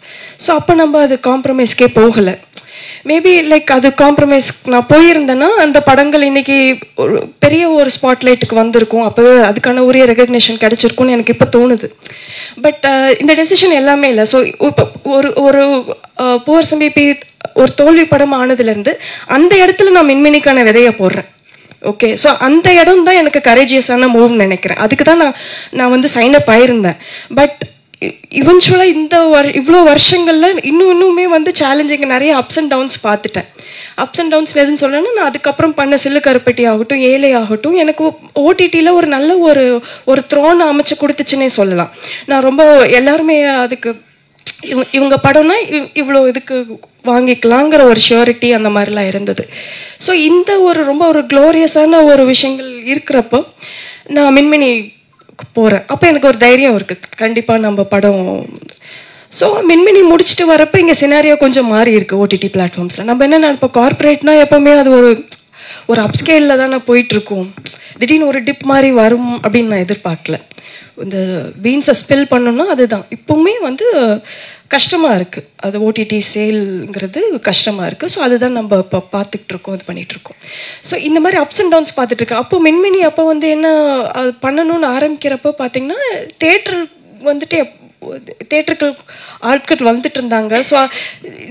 ஸோ அப்போ நம்ம அது காம்ப்ரமைஸ்க்கே போகலை. மேபி லைக் அது காம்ப்ரமைஸ் நான் போயிருந்தேன்னா அந்த படங்கள் இன்னைக்கு ஒரு பெரிய ஒரு ஸ்பாட்லைட்டுக்கு வந்திருக்கும், அப்போவே அதுக்கான உரிய ரெகக்னேஷன் கிடைச்சிருக்கும்னு எனக்கு இப்போ தோணுது. பட் இந்த டெசிஷன் எல்லாமே இல்லை. ஸோ இப்போ ஒரு பூவரசம் பிபி ஒரு தோல்வி படம் ஆனதுலேருந்து அந்த இடத்துல நான் மின்மினிக்கான விதையை போடுறேன். ஓகே, ஸோ அந்த இடம் தான் எனக்கு கரேஜியஸான மூவ்னு நினைக்கிறேன். அதுக்கு தான் நான் வந்து சைன் அப் ஆயிருந்தேன். பட் இவென்ச்சுவலாக இவ்வளோ வருஷங்களில் இன்னுமே வந்து சேலஞ்சிங் நிறைய அப்ஸ் அண்ட் டவுன்ஸ் பார்த்துட்டேன். அப்ஸ் அண்ட் டவுன்ஸ் எதுன்னு சொல்லணும்னா நான் அதுக்கப்புறம் பண்ண சில்லு கருப்பட்டி ஆகட்டும், ஏழை ஆகட்டும், எனக்கு ஓடிடியில் ஒரு நல்ல ஒரு த்ரோன் அமைச்சு கொடுத்துச்சுன்னே சொல்லலாம். நான் ரொம்ப எல்லாருமே அதுக்கு இவங்க படம்னா இவ்வளோ இதுக்கு வாங்கிக்கலாங்கிற ஒரு ஷியோரிட்டி அந்த மாதிரிலாம் இருந்தது. ஸோ இந்த ரொம்ப ஒரு க்ளோரியஸான ஒரு விஷயங்கள் இருக்கிறப்போ நான் மின்மினி போகிறேன். அப்போ எனக்கு ஒரு தைரியம் இருக்குது, கண்டிப்பாக நம்ம படம். ஸோ மின்மினி முடிச்சுட்டு வரப்போ இங்கே சினாரியோ கொஞ்சம் மாறி இருக்குது ஓடிடி பிளாட்ஃபார்ம்ஸில். நம்ம என்ன இப்போ கார்பரேட்னா எப்போவுமே அது ஒரு அப்ஸ்கேலில் தானே போயிட்டுருக்கோம். திடீர்னு ஒரு டிப் மாதிரி வரும் அப்படின்னு நான் எதிர்பார்க்கல. இந்த பீன்ஸை ஸ்பெல் பண்ணணும்னா அதுதான் இப்போவுமே வந்து கஷ்டமாக இருக்குது. அது ஓடிடி சேல்ங்கிறது கஷ்டமாக இருக்குது. ஸோ அதுதான் நம்ம இப்போ பார்த்துக்கிட்டு இருக்கோம், இது பண்ணிகிட்ருக்கோம். ஸோ இந்த மாதிரி அப்ஸ் அண்ட் டவுன்ஸ் பார்த்துட்ருக்கேன். அப்போ மின்மினி அப்போ வந்து என்ன அது பண்ணணும்னு ஆரம்பிக்கிறப்போ பார்த்தீங்கன்னா தேட்டர் வந்துட்டு தேட்டருக்கு ஆட்கள் வந்துட்டு இருந்தாங்க. ஸோ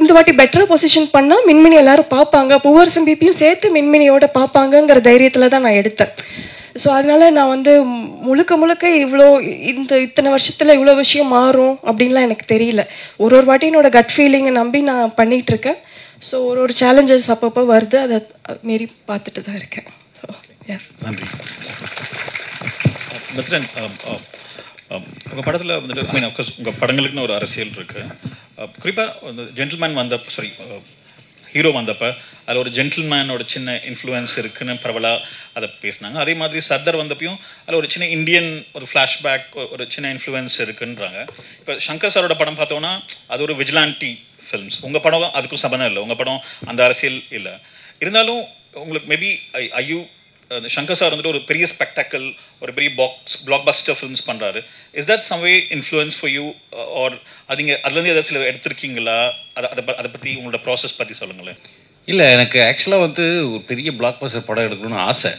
இந்த வாட்டி பெட்டராக பொசிஷன் பண்ணால் மின்மினி எல்லாரும் பார்ப்பாங்க, பூவரசம் பிபியும் சேர்த்து மின்மினியோட பார்ப்பாங்கங்கிற தைரியத்தில் தான் நான் எடுத்தேன். ஸோ அதனால நான் வந்து முழுக்க இத்தனை வருஷத்தில் இவ்வளோ விஷயம் மாறும் அப்படின்லாம் எனக்கு தெரியல. ஒரு வாட்டி என்னோட கட் ஃபீலிங்கை நம்பி நான் பண்ணிகிட்டு இருக்கேன். ஸோ ஒரு சேலஞ்சஸ் அப்பப்போ வருது, அதை மீறி பார்த்துட்டு தான் இருக்கேன். ஸோ நன்றி. மித்ரன், உங்கள் படத்தில் வந்துட்டு ஐ மீன் அஃப்கோர்ஸ் உங்கள் படங்களுக்குன்னு ஒரு அரசியல் இருக்குது. குறிப்பாக அந்த ஜென்டில்மேன் ஹீரோ வந்தப்போ அதில் ஒரு ஜென்டில்மேனோட சின்ன இன்ஃப்ளூயன்ஸ் இருக்குன்னு பரவலாக அதை பேசினாங்க. அதே மாதிரி சர்தார் வந்தப்பையும் அதில் ஒரு சின்ன இந்தியன் ஒரு ஃப்ளாஷ்பேக் ஒரு சின்ன இன்ஃப்ளூயன்ஸ் இருக்குன்றாங்க. இப்போ சங்கர் சாரோட படம் பார்த்தோன்னா அது ஒரு விஜிலாண்டி ஃபில்ம்ஸ். உங்கள் படம் அதுக்கும் சம்பந்தம் இல்லை, உங்கள் படம் அந்த அரசியல் இல்லை. இருந்தாலும் உங்களுக்கு மேபி சங்கர் சார் வந்துட்டு ஒரு பெரிய ஸ்பெக்டாக்கிள், ஒரு பெரிய பிளாக் பஸ்டர் ஃபிலிம்ஸ் பண்ணுறாரு. Is that some way influence for you or அதுலேருந்து ஏதாச்சும் எடுத்திருக்கீங்களா? அதை பற்றி உங்களோட ப்ராசஸ் பற்றி சொல்லுங்களேன். இல்லை, எனக்கு ஆக்சுவலாக வந்து ஒரு பெரிய பிளாக் பஸ்டர் படம் எடுக்கணும்னு ஆசை.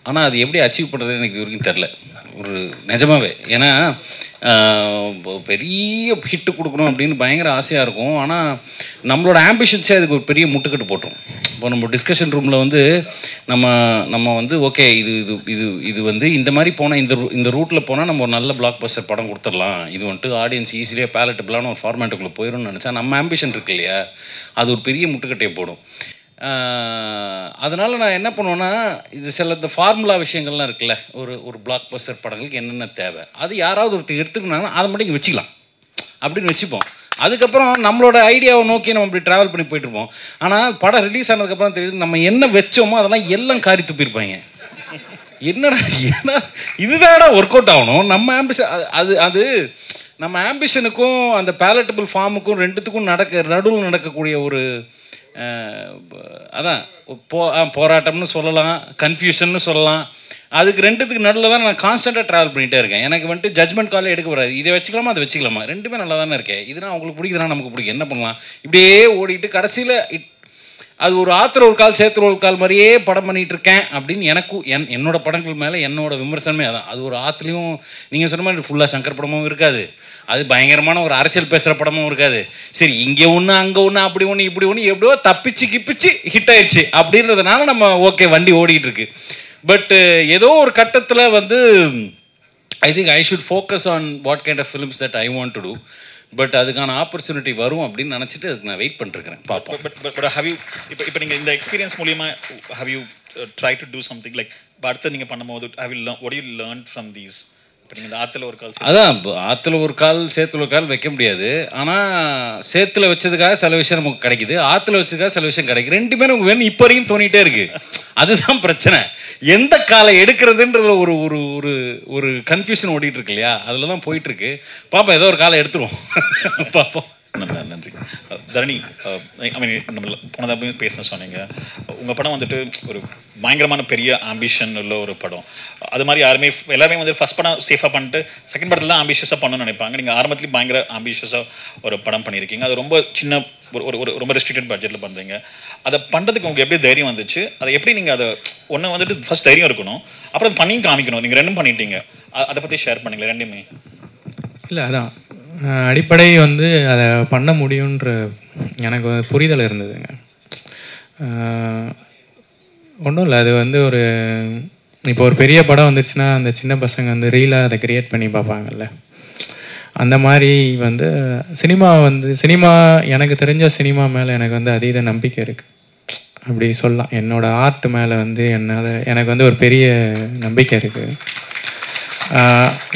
ஆனால் அது எப்படி அச்சீவ் பண்ணுறதுன்னு எனக்கு இது வரைக்கும் தெரில. ஒரு நிஜமாவே. ஏன்னா பெரிய ஹிட்டு கொடுக்கணும் அப்படின்னு பயங்கர ஆசையாக இருக்கும். ஆனால் நம்மளோட ஆம்பிஷன்ஸே அதுக்கு ஒரு பெரிய முட்டுக்கட்டு போட்டுரும். இப்போ நம்ம டிஸ்கஷன் ரூமில் வந்து நம்ம வந்து ஓகே இது இது இது இது வந்து இந்த மாதிரி போனால் இந்த ரூட்டில் போனால் நம்ம ஒரு நல்ல பிளாக் பஸ்டர் படம் கொடுத்துடலாம், இது வந்துட்டு ஆடியன்ஸ் ஈஸியாக பேலட்டபிளான ஒரு ஃபார்மேட்டுக்குள்ளே போயிடும்னு நினச்சா நம்ம ஆம்பிஷன் இருக்கு இல்லையா, அது ஒரு பெரிய முட்டுக்கட்டையை போடும். அதனால் நான் என்ன பண்ணுவேன்னா, இது சில இந்த ஃபார்முலா விஷயங்கள்லாம் இருக்குல்ல, ஒரு பிளாக் பஸ்டர் படங்களுக்கு என்னென்ன தேவை அது யாராவது ஒருத்தர் எடுத்துக்கினாங்கன்னா அதை மட்டும் இங்கே வச்சுக்கலாம் அப்படின்னு வச்சுப்போம். அதுக்கப்புறம் நம்மளோட ஐடியாவை நோக்கி நம்ம இப்படி ட்ராவல் பண்ணி போயிட்டுருப்போம். ஆனால் படம் ரிலீஸ் ஆனதுக்கப்புறம் தெரியுது நம்ம என்ன வச்சோமோ அதெல்லாம் எல்லாம் காரி துப்பியிருப்பாங்க. என்னடா இதுதான்டா ஒர்க் அவுட் ஆகணும். நம்ம ஆம்பிஷன் அது நம்ம ஆம்பிஷனுக்கும் அந்த பேலட்டபிள் ஃபார்முக்கும் ரெண்டுத்துக்கும் நடுவில் நடக்கக்கூடிய ஒரு அதான் போராட்டம்னு சொல்லலாம், கன்ஃபியூஷன்னு சொல்லலாம். அதுக்கு ரெண்டுத்துக்கு நடுவில் தான் நான் கான்ஸ்டண்ட்டாக ட்ராவல் பண்ணிகிட்டே இருக்கேன். எனக்கு வந்துட்டு ஜட்மெண்ட் காலே எடுக்க கூடாது, இதை வச்சுக்கலாமா அதை வச்சுக்கலாமா, ரெண்டுமே நல்லா தானே இருக்கேன், இதுனா அவங்களுக்கு பிடிக்குதுனா நமக்கு பிடிக்கும், என்ன பண்ணலாம், இப்படியே ஓடிட்டு கடைசியில் அது ஒரு ஆத்திர ஒரு கால் சேத்திர ஒரு கால் மாதிரியே படம் பண்ணிகிட்டு இருக்கேன் அப்படின்னு எனக்கும் என்னோட படங்கள் மேலே என்னோட விமர்சனமே அதான். அது ஒரு ஆற்றுலையும் நீங்கள் சொன்ன மாதிரி ஃபுல்லாக சங்கர் படமும் இருக்காது, அது பயங்கரமான ஒரு அரசியல் பேசுகிற படமும் இருக்காது. சரி இங்கே ஒன்று அங்கே ஒன்று அப்படி ஒன்று இப்படி ஒன்று எப்படியோ தப்பிச்சு கிப்பிச்சு ஹிட் ஆயிடுச்சு அப்படின்றதுனால நம்ம ஓகே வண்டி ஓடிட்டு இருக்கு. பட் ஏதோ ஒரு கட்டத்தில் வந்து I think I should focus on what kind of films that I want to do. But அதுக்கான ஆப்பர்ச்சுனிட்டி வரும் அப்படின்னு நினச்சிட்டு அதுக்கு நான் வெயிட் பண்ணிருக்கிறேன், பார்ப்போம். பட் ஹவ் யூ இப்போ நீங்கள் இந்த எக்ஸ்பீரியன்ஸ் மூலியமா how you try to do something like அடுத்து நீங்கள் பண்ணும்போது how you what you learn from these? ஆத்துல ஒரு கால் அதான் ஆற்றுல ஒரு கால் சேத்துல ஒரு கால் வைக்க முடியாது. ஆனால் சேத்துல வச்சதுக்காக சில விஷயம் நமக்கு கிடைக்குது, ஆற்றுல வச்சதுக்காக சில விஷயம் கிடைக்குது. ரெண்டுமே நமக்கு வேணும் இப்போ வரைக்கும் தோணிட்டே இருக்கு. அதுதான் பிரச்சனை, எந்த காலை எடுக்கிறதுன்ற ஒரு ஒரு ஒரு ஒரு கன்ஃபியூஷன் ஓடிட்டு இருக்கு இல்லையா, அதில் தான் போயிட்டு இருக்கு. பாப்பா ஏதோ ஒரு காலை எடுத்துருவோம், பார்ப்போம். நன்றி தரணி. ஐ மீன் நம்ம போனதாக பேச சொன்னீங்க, உங்கள் படம் வந்துட்டு ஒரு பயங்கரமான பெரிய ஆம்பிஷன் உள்ள ஒரு படம். அது மாதிரி எல்லாருமே வந்து ஃபர்ஸ்ட் படம் சேஃபாக பண்ணிட்டு செகண்ட் படத்தில் தான் ஆம்பிஷியஸாக பண்ணணும்னு நினைப்பாங்க. நீங்கள் ஆரம்பத்துலேயும் பயங்கர ஆம்பிஷியஸாக ஒரு படம் பண்ணியிருக்கீங்க. அது ரொம்ப சின்ன ஒரு ரொம்ப ரெஸ்ட்ரிக்டட் பட்ஜெட்டில் பண்ணுறீங்க. அதை பண்ணுறதுக்கு உங்களுக்கு எப்படி தைரியம் வந்துச்சு? அதை எப்படி நீங்கள் அதை ஒன்று வந்துட்டு ஃபர்ஸ்ட் தைரியம் இருக்கணும், அப்புறம் பண்ணியும் காமிக்கணும். நீங்கள் ரெண்டும் பண்ணிட்டீங்க, அதை பற்றி ஷேர் பண்ணுங்களேன் ரெண்டுமே. இல்லை அதான் அடிப்படை வந்து அதை பண்ண முடியுன்ற எனக்கு புரிதல் இருந்ததுங்க. ஒன்றும் இல்லை, அது வந்து ஒரு இப்போ ஒரு பெரிய படம் வந்துச்சுன்னா அந்த சின்ன பசங்க வந்து ரீலாக அதை கிரியேட் பண்ணி பார்ப்பாங்கல்ல, அந்த மாதிரி வந்து சினிமா எனக்கு தெரிஞ்ச சினிமா மேலே எனக்கு வந்து அதீத நம்பிக்கை இருக்குது அப்படி சொல்லலாம். என்னோட ஆர்ட் மேலே வந்து எனக்கு வந்து ஒரு பெரிய நம்பிக்கை இருக்குது.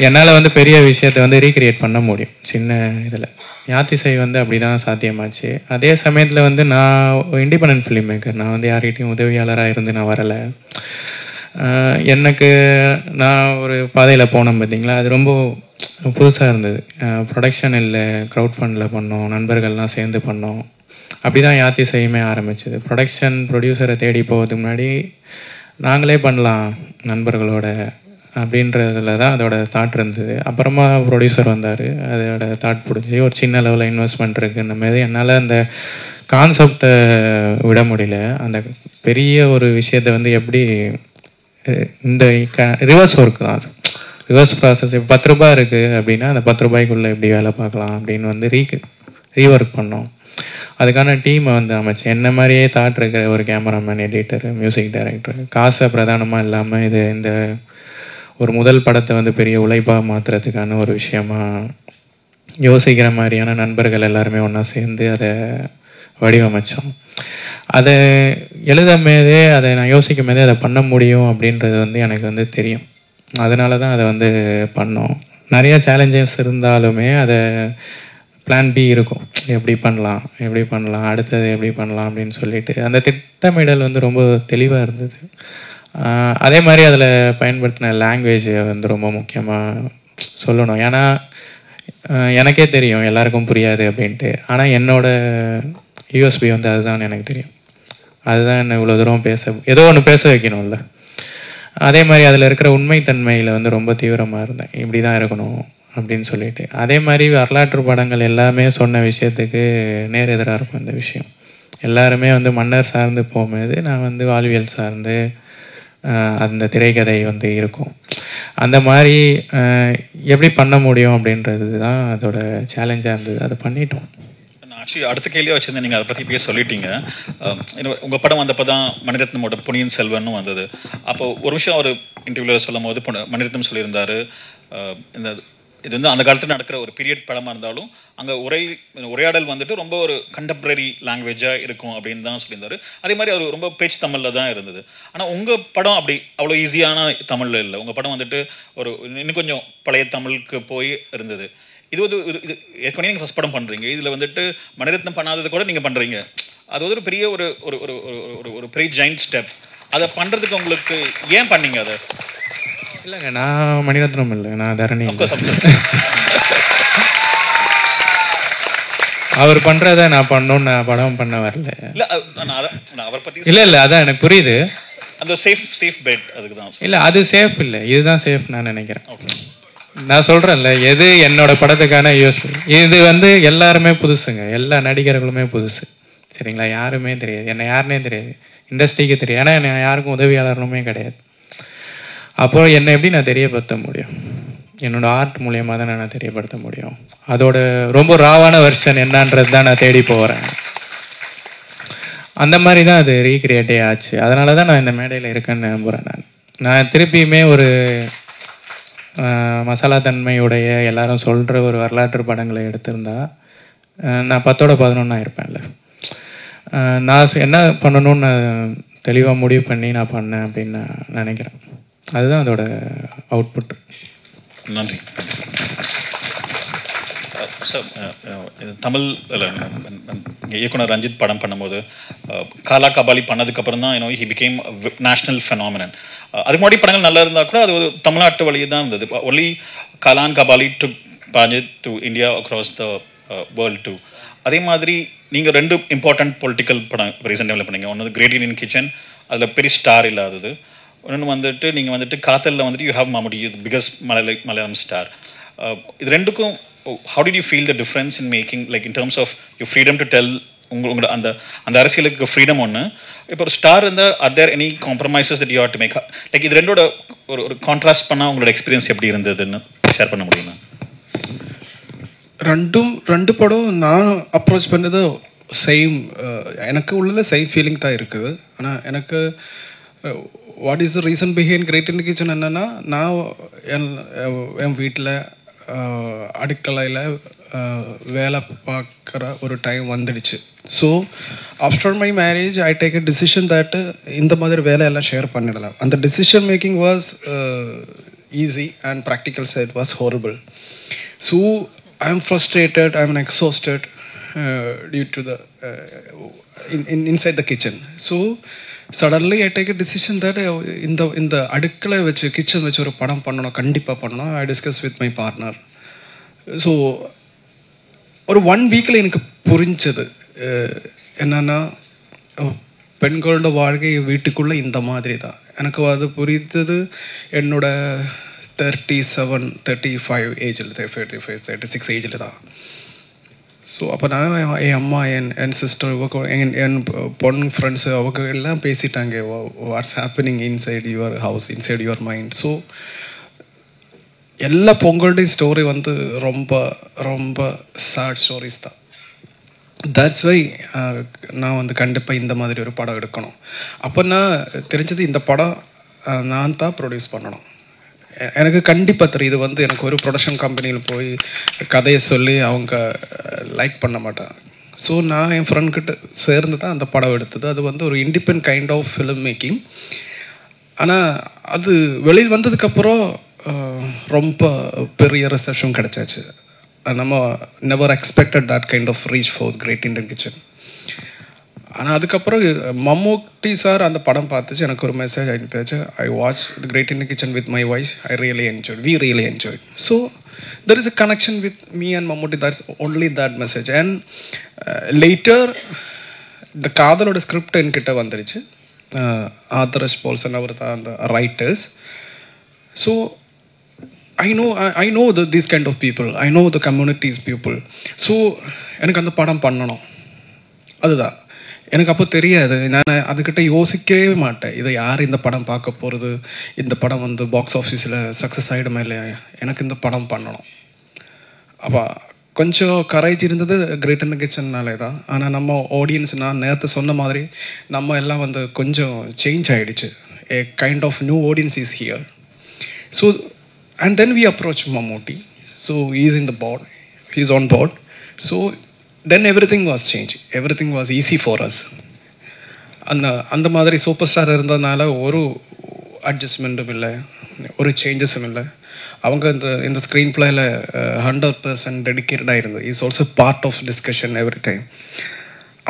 என்னால் வந்து பெரிய விஷயத்தை வந்து ரீக்ரியேட் பண்ண முடியும் சின்ன இதில். யாத்திசை வந்து அப்படி தான் சாத்தியமாச்சு. அதே சமயத்தில் வந்து நான் இண்டிபெண்டன்ட் ஃபிலிம் மேக்கர், நான் வந்து யார்கிட்டையும் உதவியாளராக இருந்து நான் வரலை. எனக்கு நான் ஒரு பாதையில் போனேன் பார்த்தீங்களா, அது ரொம்ப புதுசாக இருந்தது. ப்ரொடக்ஷன் இல்லை, க்ரௌட் ஃபண்டில் பண்ணோம், நண்பர்கள்லாம் சேர்ந்து பண்ணோம். அப்படி தான் யாத்திசையுமே ஆரம்பிச்சது. ப்ரொடக்ஷன் ப்ரொடியூசரை தேடி போகிறதுக்கு முன்னாடி நாங்களே பண்ணலாம் நண்பர்களோட அப்படின்றதுல தான் அதோட தாட் இருந்தது. அப்புறமா ப்ரொடியூசர் வந்தார், அதோட தாட் பிடிச்சி ஒரு சின்ன லெவலில் இன்வெஸ்ட்மெண்ட் இருக்குன்ற மாதிரி என்னால் அந்த கான்செப்டை விட முடியல. அந்த பெரிய ஒரு விஷயத்தை வந்து எப்படி இந்த ரிவர்ஸ் ஒர்க் தான், அது ரிவர்ஸ் ப்ராசஸ். இப்போ 10 ரூபாய் இருக்குது அப்படின்னா அந்த 10 ரூபாய்க்குள்ளே எப்படி வேலை பார்க்கலாம் அப்படின்னு வந்து ரீஒர்க் பண்ணோம். அதுக்கான டீமை வந்து அமைச்சு என்ன மாதிரியே தாட் இருக்கிற ஒரு கேமராமேன், எடிட்டர், மியூசிக் டைரக்டர், காசை பிரதானமாக இல்லாமல் இது இந்த ஒரு முதல் படத்தை வந்து பெரிய உழைப்பாக மாற்றுறதுக்கான ஒரு விஷயமா யோசிக்கிற மாதிரியான நண்பர்கள் எல்லாருமே ஒன்றா சேர்ந்து அதை வடிவமைச்சோம். அதை எழுதமேதே அதை நான் யோசிக்கும் போதே அதை பண்ண முடியும் அப்படின்றது வந்து எனக்கு வந்து தெரியும். அதனால தான் அதை வந்து பண்ணோம். நிறைய சேலஞ்சஸ் இருந்தாலுமே அதை பிளான் பி இருக்கும், எப்படி பண்ணலாம் அடுத்தது எப்படி பண்ணலாம் அப்படின்னு சொல்லிட்டு அந்த திட்டமிடல் வந்து ரொம்ப தெளிவாக இருந்தது. அதே மாதிரி அதில் பயன்படுத்தின லாங்குவேஜை வந்து ரொம்ப முக்கியமாக சொல்லணும். ஏன்னா எனக்கே தெரியும் எல்லாருக்கும் புரியாது அப்படின்ட்டு, ஆனால் என்னோட யூஎஸ்பி வந்து அதுதான் எனக்கு தெரியும். அதுதான் என்ன இவ்வளோ தூரம் ஏதோ ஒன்று பேச வைக்கணும்ல. அதே மாதிரி அதில் இருக்கிற உண்மைத்தன்மையில் வந்து ரொம்ப தீவிரமாக இருந்தேன், இப்படி தான் இருக்கணும் அப்படின்னு சொல்லிட்டு. அதே மாதிரி வரலாற்று படங்கள் எல்லாமே சொன்ன விஷயத்துக்கு நேர் எதிராக இருக்கும் இந்த விஷயம். எல்லாருமே வந்து மன்னர் சார்ந்து போகும்போது நான் வந்து வாழ்வியல் சார்ந்து அந்த திரைக்கதை வந்து இருக்கும். அந்த மாதிரி எப்படி பண்ண முடியும் அப்படின்றது தான் அதோட சேலஞ்சாக இருந்தது. அதை பண்ணிட்டோம். ஆக்சுவலி அடுத்த கேள்வியாக வச்சுருந்தேன், நீங்கள் அதை பற்றி பேச சொல்லிட்டீங்க. உங்கள் படம் வந்தப்போ தான் மணிரத்னமோட பொன்னியின் செல்வன் வந்தது. அப்போ ஒரு விஷயம் அவர் இன்டர்வியூவில் சொல்லும் போது மணிரத்னம் சொல்லியிருந்தார், இந்த இது வந்து அந்த காலத்தில் நடக்கிற ஒரு பீரியட் படமாக இருந்தாலும் அங்கே உரையாடல் வந்துட்டு ரொம்ப ஒரு கண்டெம்பரரி லாங்குவேஜாக இருக்கும் அப்படின்னு தான் சொல்லியிருந்தாரு. அதே மாதிரி அவர் ரொம்ப பேச்சு தமிழில் தான் இருந்தது. ஆனால் உங்கள் படம் அப்படி அவ்வளோ ஈஸியான தமிழில் இல்லை. உங்கள் படம் வந்துட்டு ஒரு இன்னும் கொஞ்சம் பழைய தமிழுக்கு போய் இருந்தது. இது வந்து இது ஏற்கனவே நீங்கள் ஃபஸ்ட் படம் பண்ணுறீங்க, இதில் வந்துட்டு மணிரத்னம் பண்ணாதது கூட நீங்கள் பண்ணுறீங்க. அது வந்து ஒரு பெரிய ஒரு ஒரு ஒரு பெரிய ஜெயிண்ட் ஸ்டெப். அதை பண்ணுறதுக்கு உங்களுக்கு ஏன் பண்ணீங்க அதை? இல்லைங்க, நான் மணிரத்னம் இல்லை, நான் தரணி. அவர் பண்றத நான் பண்ணணும்னு நான் படம் பண்ண வரல. இல்ல அதான் எனக்கு புரியுது. அந்த சேஃப் பெட் அதுக்கு தான். இல்ல அது சேஃப் இல்லை, இதுதான் சேஃப் நான் நினைக்கிறேன். நான் சொல்றேன்ல, எது என்னோட படத்துக்கான யூஸ்ஃபுல். இது வந்து எல்லாருமே புதுசுங்க, எல்லா நடிகர்களுமே புதுசு, சரிங்களா? யாருமே தெரியாது, என்ன யாருன்னே தெரியாது, இண்டஸ்ட்ரிக்கு தெரியாது, ஏன்னா என்ன யாருக்கும் உதவியாளருமே கிடையாது. அப்போ என்னை எப்படி நான் தெரியப்படுத்த முடியும்? என்னோட ஆர்ட் மூலியமாக தான் நான் தெரியப்படுத்த முடியும். அதோட ரொம்ப ராவான வெர்ஷன் என்னன்றது தான் நான் தேடி போகிறேன். அந்த மாதிரி தான் அது ரீக்ரியேட்டே ஆச்சு. அதனால தான் நான் இந்த மேடையில் இருக்கேன்னு நம்புகிறேன். நான் திருப்பியுமே ஒரு மசாலா தன்மையுடைய எல்லாரும் சொல்கிற ஒரு வரலாற்று படங்களை எடுத்திருந்தா நான் 10/11 இருப்பேன்ல. நான் என்ன பண்ணணும்னு தெளிவாக முடிவு பண்ணி நான் பண்ணேன் அப்படின்னு நான் நினைக்கிறேன். அதுதான் அதோட அவுட்புட். நன்றி சார். தமிழ் இயக்குனர் ரஞ்சித் படம் பண்ணும்போது காலா கபாலி பண்ணதுக்கப்புறம் தான் ஹி பிகேம் நேஷனல் ஃபெனாமினன். அதுக்கு முன்னாடி படங்கள் நல்லா இருந்தால் கூட அது ஒரு தமிழ்நாட்டு வழியே தான் இருந்தது. ஒன்லி காலான் கபாலி டு பாஜித் to India across the world too. அதே மாதிரி நீங்கள் 2 இம்பார்ட்டன்ட் பொலிட்டிக்கல் படம் ரீசெண்ட் டைமில் பண்ணீங்க. ஒன்று கிரேட் இண்டியன் கிச்சன், அதில் பெரிய ஸ்டார் இல்லாதது. இன்னொன்று வந்துட்டு நீங்கள் வந்துட்டு காத்தலில் வந்துட்டு you have Mammootty, biggest Malayalam star. இது ரெண்டுக்கும் how did you feel the difference in making, like in terms of your freedom to tell உங்களோட அந்த அரசியலுக்கு ஃப்ரீடம் ஒன்று, இப்போ ஒரு ஸ்டார் இருந்தால் are there any compromises that you have to make? Like இது ரெண்டோட ஒரு கான்ட்ராஸ்ட் பண்ணால் உங்களோட எக்ஸ்பீரியன்ஸ் எப்படி இருந்ததுன்னு ஷேர் பண்ண முடியுமா? ரெண்டு படம் நான் அப்ரோச் பண்ணது சேம், எனக்கு உள்ள சேம் ஃபீலிங் தான் இருக்குது. ஆனால் எனக்கு what is the reason behind Great Indian Kitchen என்னென்னா, நான் என் வீட்டில் அடுக்கலையில் வேலை பார்க்குற ஒரு டைம் வந்துடுச்சு. So after my marriage I take a decision that இந்த மாதிரி வேலையெல்லாம் ஷேர் பண்ணிடலாம். அந்த decision making was easy and practical side was horrible. So I am frustrated, I am exhausted due to the inside the kitchen. So suddenly I take a decision that இந்த அடுக்களை வச்சு kitchen வச்சு ஒரு படம் பண்ணணும், கண்டிப்பாக பண்ணணும். I discuss with my partner. So ஒரு 1 வீக்கில் எனக்கு புரிஞ்சது என்னன்னா, பெண்களோட வாழ்க்கை வீட்டுக்குள்ளே இந்த மாதிரி தான். எனக்கு அது புரிந்தது என்னோட 37, 35 ஏஜில், 35, 36 ஏஜில் தான். ஸோ அப்போ நான் என் அம்மா, என் சிஸ்டர், என் பொண்ணு ஃப்ரெண்ட்ஸு அவங்க எல்லாம் பேசிட்டாங்க, what's happening inside your house, inside your mind. So எல்லா பொங்கலுடைய ஸ்டோரி வந்து ரொம்ப ரொம்ப சேட் ஸ்டோரிஸ் தான். தட்ஸ் வை நான் வந்து கண்டிப்பாக இந்த மாதிரி ஒரு படம் எடுக்கணும். அப்போ நான் தெரிஞ்சது இந்த படம் நான் தான் ப்ரொடியூஸ் பண்ணணும். எனக்கு கண்டிப்பாக தெரியும், இது வந்து எனக்கு ஒரு ப்ரொடக்ஷன் கம்பெனியில் போய் கதையை சொல்லி அவங்க லைக் பண்ண மாட்டாங்க. ஸோ நான் என் ஃப்ரெண்ட்கிட்ட சேர்ந்து தான் அந்த படம் எடுத்தது. அது வந்து ஒரு independent kind of film making. ஆனால் அது வெளியில் வந்ததுக்கப்புறம் ரொம்ப பெரிய ரிசப்ஷன் கிடைச்சாச்சு. நம்ம never expected that kind of reach for Great Indian Kitchen. ஆனால் அதுக்கப்புறம் மம்முட்டி சார் அந்த படம் பார்த்துச்சு, எனக்கு ஒரு மெசேஜ் அனுப்பிச்சு, I watch the great Indian kitchen with my voice, I really enjoyed, we really enjoyed. So there is a connection with me and Mammootty, that's only that message. And later இந்த காதலோட script என்கிட்ட வந்துடுச்சு. ஆதரஷ் Paulson அவர் தான் அந்த writers. So I know these kind of people, I know the communities people. So எனக்கு அந்த படம் பண்ணணும், அதுதான் எனக்கு அப்போ தெரியாது. நான் அதுக்கிட்ட யோசிக்கவே மாட்டேன், இதை யார் இந்த படம் பார்க்க போகிறது, இந்த படம் வந்து பாக்ஸ் ஆஃபீஸில் சக்ஸஸ் ஆகிடுமா இல்லையா, எனக்கு இந்த படம் பண்ணணும். அப்போ கொஞ்சம் கரேஜ் இருந்தது கிரேட் இண்டியன் கிச்சன்னாலே தான். ஆனால் நம்ம ஆடியன்ஸ், நான் நேரத்தை சொன்ன மாதிரி நம்ம எல்லாம் வந்து கொஞ்சம் சேஞ்ச் ஆகிடுச்சு. a kind of new audience is here. So, and then we approach Mammootty. So he's in the board, he's on board. So then everything was changed. Everything was easy for us. அந்த மாதிரி super star இருந்ததுனால ஒரு அட்ஜஸ்ட்மெண்ட்டும் இல்லை, ஒரு சேஞ்சஸும் இல்லை. அவங்க இந்த screen பிளேயில் 100% டெடிக்கேட்டடாக இருந்தது. Is also part of discussion every time.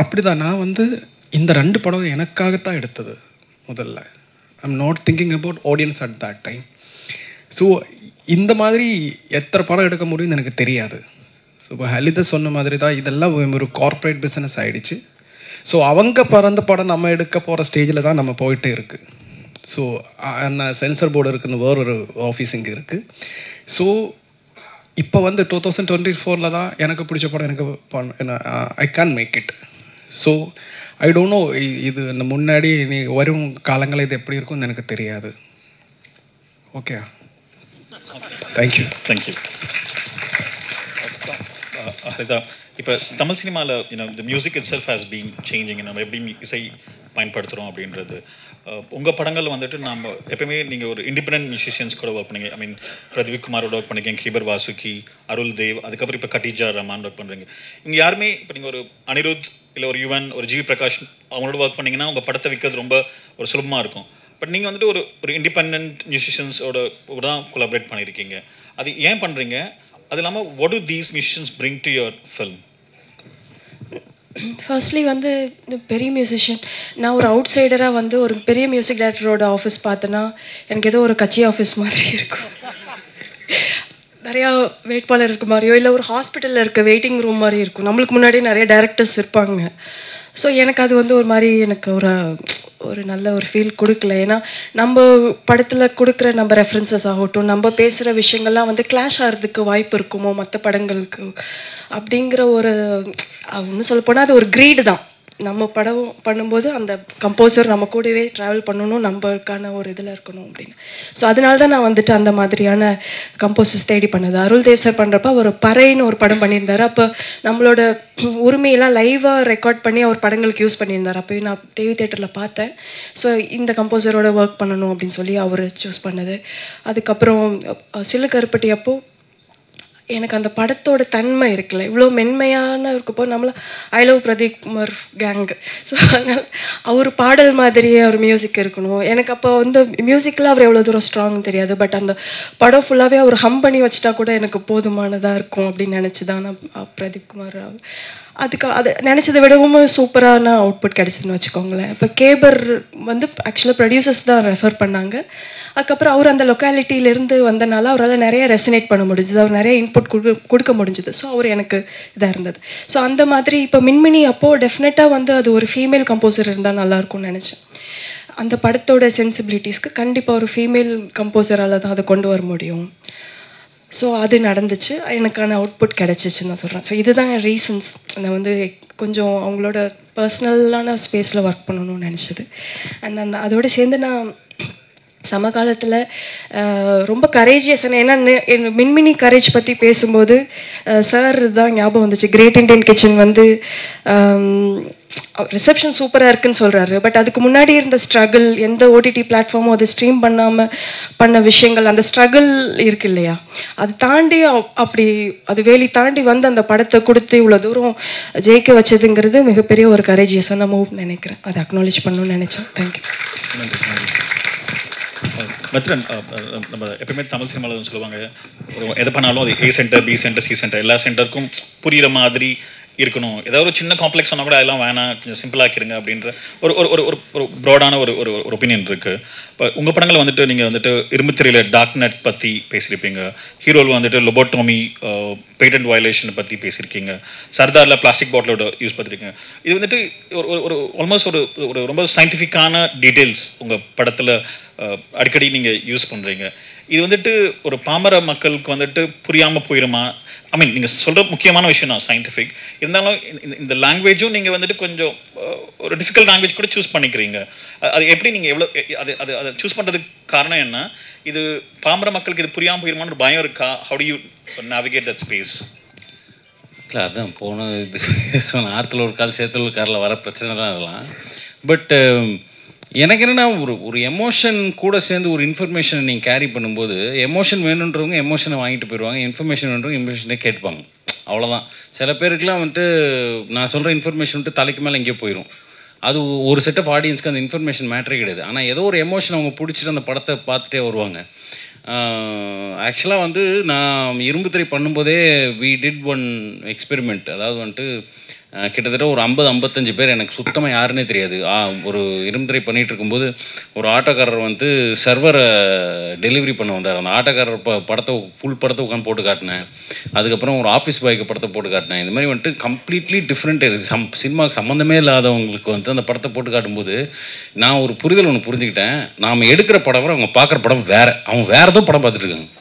அப்படி தான் நான் வந்து இந்த 2 படம் எனக்காகத்தான் எடுத்தது முதல்ல. I'm not thinking about audience at that time. So இந்த மாதிரி எத்தனை படம் எடுக்க முடியும்னு எனக்கு தெரியாது. ஸோ இப்போ ஹலிதா சொன்ன மாதிரி தான் இதெல்லாம் ஒரு கார்ப்பரேட் பிஸ்னஸ் ஆகிடுச்சு. ஸோ அவங்க பறந்த படம் நம்ம எடுக்க போகிற ஸ்டேஜில் தான் நம்ம போயிட்டே இருக்குது. ஸோ அந்த சென்சர் போர்டு இருக்குன்னு வேறொரு ஆஃபீஸ் இங்கே இருக்குது. ஸோ இப்போ வந்து 2024 தான் எனக்கு பிடிச்ச படம் எனக்கு I can make it. So I don't know இது இந்த முன்னாடி நீ வரும் காலங்களில் இது எப்படி இருக்கும்னு எனக்கு தெரியாது. Okay, thank you. தேங்க்யூ. அதுதான் இப்போ தமிழ் சினிமாவில் இந்த music it self has been changing. நம்ம எப்படி இசை பயன்படுத்துகிறோம் அப்படின்றது. உங்கள் படங்கள் வந்துட்டு நம்ம எப்பயுமே நீங்கள் ஒரு இண்டிபெண்டன்ட் மியூசிஷியன்ஸ் கூட ஒர்க் பண்ணீங்க. ஐ மீன் பிரதீப் குமாரோட ஒர்க் பண்ணிருக்கீங்க, கீபர் வாசுகி, அருள் தேவ், அதுக்கப்புறம் இப்போ கட்டிஜா ரஹ்மான் ஒர்க் பண்ணுறீங்க. இங்கே யாருமே இப்போ நீங்கள் ஒரு அனிருத் இல்லை ஒரு யுவன், ஒரு ஜிவி பிரகாஷ் அவங்களோட ஒர்க் பண்ணிங்கன்னா உங்கள் படத்தை விற்கிறது ரொம்ப ஒரு சுலபமாக இருக்கும். பட் நீங்கள் வந்துட்டு ஒரு இண்டிபெண்ட் மியூசிஷியன்ஸோட தான் கொலாபரேட் பண்ணியிருக்கீங்க. அது ஏன் பண்ணுறீங்க? அது இல்லாமல் what do these musicians bring to your film? Firstly வந்து பெரிய மியூசிஷியன், நான் ஒரு அவுட் சைடராக வந்து ஒரு பெரிய மியூசிக் டைரக்டரோட ஆஃபீஸ் பார்த்தேன்னா எனக்கு ஏதோ ஒரு கட்சி ஆஃபீஸ் மாதிரி இருக்கும். நிறையா வேட்பாளர் இருக்க மாதிரியோ இல்லை ஒரு ஹாஸ்பிட்டலில் இருக்க வெயிட்டிங் ரூம் மாதிரி இருக்கும். நம்மளுக்கு முன்னாடி நிறைய டைரக்டர்ஸ் இருப்பாங்க. ஸோ எனக்கு அது வந்து ஒரு மாதிரி எனக்கு ஒரு நல்ல ஒரு ஃபீல் கொடுக்கல. ஏன்னா நம்ம படத்தில் கொடுக்குற நம்ம ரெஃபரன்சஸ் ஆகட்டும், நம்ம பேசுகிற விஷயங்கள்லாம் வந்து கிளாஷ் ஆகிறதுக்கு வாய்ப்பு இருக்குமோ மற்ற படங்களுக்கு அப்படிங்கிற ஒரு ஒன்றும் சொல்ல போனால் அது ஒரு க்ரீடு தான். நம்ம படம் பண்ணும்போது அந்த கம்போசர் நம்ம கூடவே ட்ராவல் பண்ணணும், நம்மளுக்கான ஒரு இதில் இருக்கணும் அப்படின்னு. ஸோ அதனால தான் நான் வந்துட்டு அந்த மாதிரியான கம்போசர்ஸ் தேடி பண்ணது. அருள் தேவ் சார் பண்ணுறப்ப ஒரு பறைன்னு ஒரு படம் பண்ணியிருந்தார். அப்போ நம்மளோட உரிமையெல்லாம் லைவாக ரெக்கார்ட் பண்ணி அவர் படங்களுக்கு யூஸ் பண்ணியிருந்தார். அப்போ நான் டிவி தேட்டரில் பார்த்தேன். ஸோ இந்த கம்போசரோட ஒர்க் பண்ணணும் அப்படின்னு சொல்லி அவர் சூஸ் பண்ணது. அதுக்கப்புறம் சிலு கருப்பட்டி அப்போ எனக்கு அந்த படத்தோட தன்மை இருக்குல்ல, இவ்வளோ மென்மையான இருக்கப்போ நம்மள I love Pradeep Kumar gang. So அதனால் அவர் பாடல் மாதிரியே அவர் மியூசிக் இருக்கணும். எனக்கு அப்போ வந்து மியூசிக்கில் அவர் எவ்வளோ தூரம் ஸ்ட்ராங்னு தெரியாது. பட் அந்த படம் ஃபுல்லாகவே அவர் ஹம் பண்ணி வச்சுட்டா கூட எனக்கு போதுமானதாக இருக்கும் அப்படின்னு நினச்சி தான் நான் பிரதீப் குமார் அதுக்கு அது நினச்சதை விடவும் சூப்பரான அவுட்புட் கிடச்சிதுன்னு வச்சுக்கோங்களேன். இப்போ கேபர் வந்து ஆக்சுவலாக ப்ரொடியூசர்ஸ் தான் ரெஃபர் பண்ணாங்க. அதுக்கப்புறம் அவர் அந்த லொக்காலிட்டியிலேருந்து வந்தனால அவரால் நிறைய ரெசனேட் பண்ண முடிஞ்சுது, அவர் நிறைய இன்புட் கொடுக்க முடிஞ்சுது. ஸோ அவர் எனக்கு இதாக இருந்தது. ஸோ அந்த மாதிரி இப்போ மின்மினி அப்போது டெஃபினட்டாக வந்து அது ஒரு ஃபீமேல் கம்போசர் இருந்தால் நல்லாயிருக்கும்னு நினச்சேன். அந்த படத்தோட சென்சிபிலிட்டிஸ்க்கு கண்டிப்பாக ஒரு ஃபீமேல் கம்போசரால் தான் அதை கொண்டு வர முடியும். ஸோ அது நடந்துச்சு, எனக்கான அவுட்புட் கிடச்சிச்சுன்னு நான் சொல்கிறேன். ஸோ இதுதான் ரீசன்ஸ் நான் வந்து கொஞ்சம் அவங்களோட பர்சனலான ஸ்பேஸில் ஒர்க் பண்ணணும்னு நினச்சது. அண்ட் நான் அதோடு சேர்ந்து நான் சமகாலத்தில் ரொம்ப கரேஜியஸான, ஏன்னா மின்மினி கரேஜ் பற்றி பேசும்போது சார் தான் ஞாபகம் வந்துச்சு. கிரேட் இண்டியன் கிச்சன் வந்து ரிசப்ஷன் சூப்பராக இருக்குன்னு சொல்கிறாரு. பட் அதுக்கு முன்னாடி இருந்த ஸ்ட்ரகிள், எந்த ஓடிடி பிளாட்ஃபார்மும் அதை ஸ்ட்ரீம் பண்ணாமல் பண்ண விஷயங்கள், அந்த ஸ்ட்ரகிள் இருக்கு இல்லையா, அது தாண்டி அப்படி அது வேலி தாண்டி வந்து அந்த படத்தை கொடுத்து இவ்வளோ தூரம் ஜெயிக்க வச்சதுங்கிறது மிகப்பெரிய ஒரு கரேஜியஸான மூவ் நினைக்கிறேன். அதை அக்னாலேஜ் பண்ணணும்னு நினச்சேன். தேங்க்யூ. மித்ரன், நம்ம எப்பயுமே தமிழ் சினிமாவில் சொல்லுவாங்க, எதை பண்ணாலும் அது A centre, B centre, C centre, எல்லா சென்டருக்கும் புரிகிற மாதிரி இருக்கணும். ஏதாவது ஒரு சின்ன காம்ப்ளெக்ஸ் சொன்னால் கூட அதெல்லாம் வேணாம், கொஞ்சம் சிம்பிளாக்கிருங்க அப்படின்ற ஒரு ஒரு ஒரு ப்ராடான ஒரு ஒரு ஒப்பீனியன் இருக்குது. இப்போ உங்கள் படங்கள் வந்துட்டு நீங்கள் வந்துட்டு இரும்புத்திரையில் டார்க் நெட் பற்றி பேசியிருப்பீங்க, ஹீரோவில் வந்துட்டு லொபோட்டோமி, பேட்டன்ட் வயலேஷனை பற்றி பேசியிருக்கீங்க, சர்தாரில் பிளாஸ்டிக் பாட்டிலோட யூஸ் பண்ணிருக்கீங்க. இது வந்துட்டு ஒரு ஆல்மோஸ்ட் ஒரு ரொம்ப சயின்டிஃபிக்கான டீட்டெயில்ஸ் உங்கள் படத்தில் அடிக்கடி நீங்கள் யூஸ் பண்ணுறீங்க. இது வந்துட்டு ஒரு பாமர மக்களுக்கு வந்துட்டு புரியாமல் போயிருமா? ஐ மீன் நீங்கள் சொல்கிற முக்கியமான விஷயம் தான் சயின்டிஃபிக். இருந்தாலும் இந்த லாங்குவேஜும் நீங்கள் வந்துட்டு கொஞ்சம் ஒரு டிஃபிகல்ட் லாங்குவேஜ் கூட சூஸ் பண்ணிக்கிறீங்க. அது எப்படி நீங்கள் எவ்வளோ அதை சூஸ் பண்ணுறதுக்கு காரணம் என்ன? இது பாமர மக்களுக்கு இது புரியாமல் போயிருமான்னு ஒரு பயம் இருக்கா? How to you navigate that space? இல்லை, அதான் போன இது ஆற்றுல ஒரு கால் சேத்துல ஒரு காரில் வர பிரச்சனை தான் அதெல்லாம். பட் எனக்கு என்னென்னா ஒரு எமோஷன் கூட சேர்ந்து ஒரு இன்ஃபர்மேஷனை நீங்கள் கேரி பண்ணும்போது, எமோஷன் வேணுன்றவங்க எமோஷனை வாங்கிட்டு போயிடுவாங்க, இன்ஃபர்மேஷன் வேணுன்றவங்க இன்ஃபர்மேஷனே கேட்பாங்க. அவ்வளோதான். சில பேருக்குலாம் வந்துட்டு நான் சொல்கிற இன்ஃபர்மேஷன் வந்துட்டு தலைக்கு மேலே எங்கேயோ போயிடும். அது ஒரு செட் ஆஃப் ஆடியன்ஸ்க்கு அந்த இன்ஃபர்மேஷன் மேட்டரே கிடையாது. ஆனால் ஏதோ ஒரு எமோஷன் அவங்க பிடிச்சிட்டு அந்த படத்தை பார்த்துட்டே வருவாங்க. ஆக்சுவலாக வந்து நான் இரும்புத்திரை பண்ணும்போதே வி டிட் ஒன் எக்ஸ்பெரிமெண்ட். அதாவது வந்துட்டு கிட்டத்தட்ட ஒரு 50-55 பேர் எனக்கு சுத்தமாக யாருன்னே தெரியாது. ஒரு இரும்புத்திரை பண்ணிகிட்டு இருக்கும்போது ஒரு ஆட்டோக்காரர் வந்து சர்வரை டெலிவரி பண்ண வந்தார். அந்த ஆட்டோக்காரர் படத்தை ஃபுல் படத்தை உட்காந்து போட்டு காட்டினேன். அதுக்கப்புறம் ஒரு ஆஃபீஸ் பாய்க்கு படத்தை போட்டு காட்டினேன். இந்த மாதிரி வந்துட்டு கம்ப்ளீட்லி டிஃப்ரெண்ட் சினிமாவுக்கு சம்மந்தமே இல்லாதவங்களுக்கு வந்து அந்த படத்தை போட்டு காட்டும்போது நான் ஒரு புரிதல் ஒன்று புரிஞ்சுக்கிட்டேன். நாம் எடுக்கிற படம் அவங்க பார்க்குற படம் வேறு. அவங்க வேறு எதுவும் படம் பார்த்துட்டு இருக்காங்க.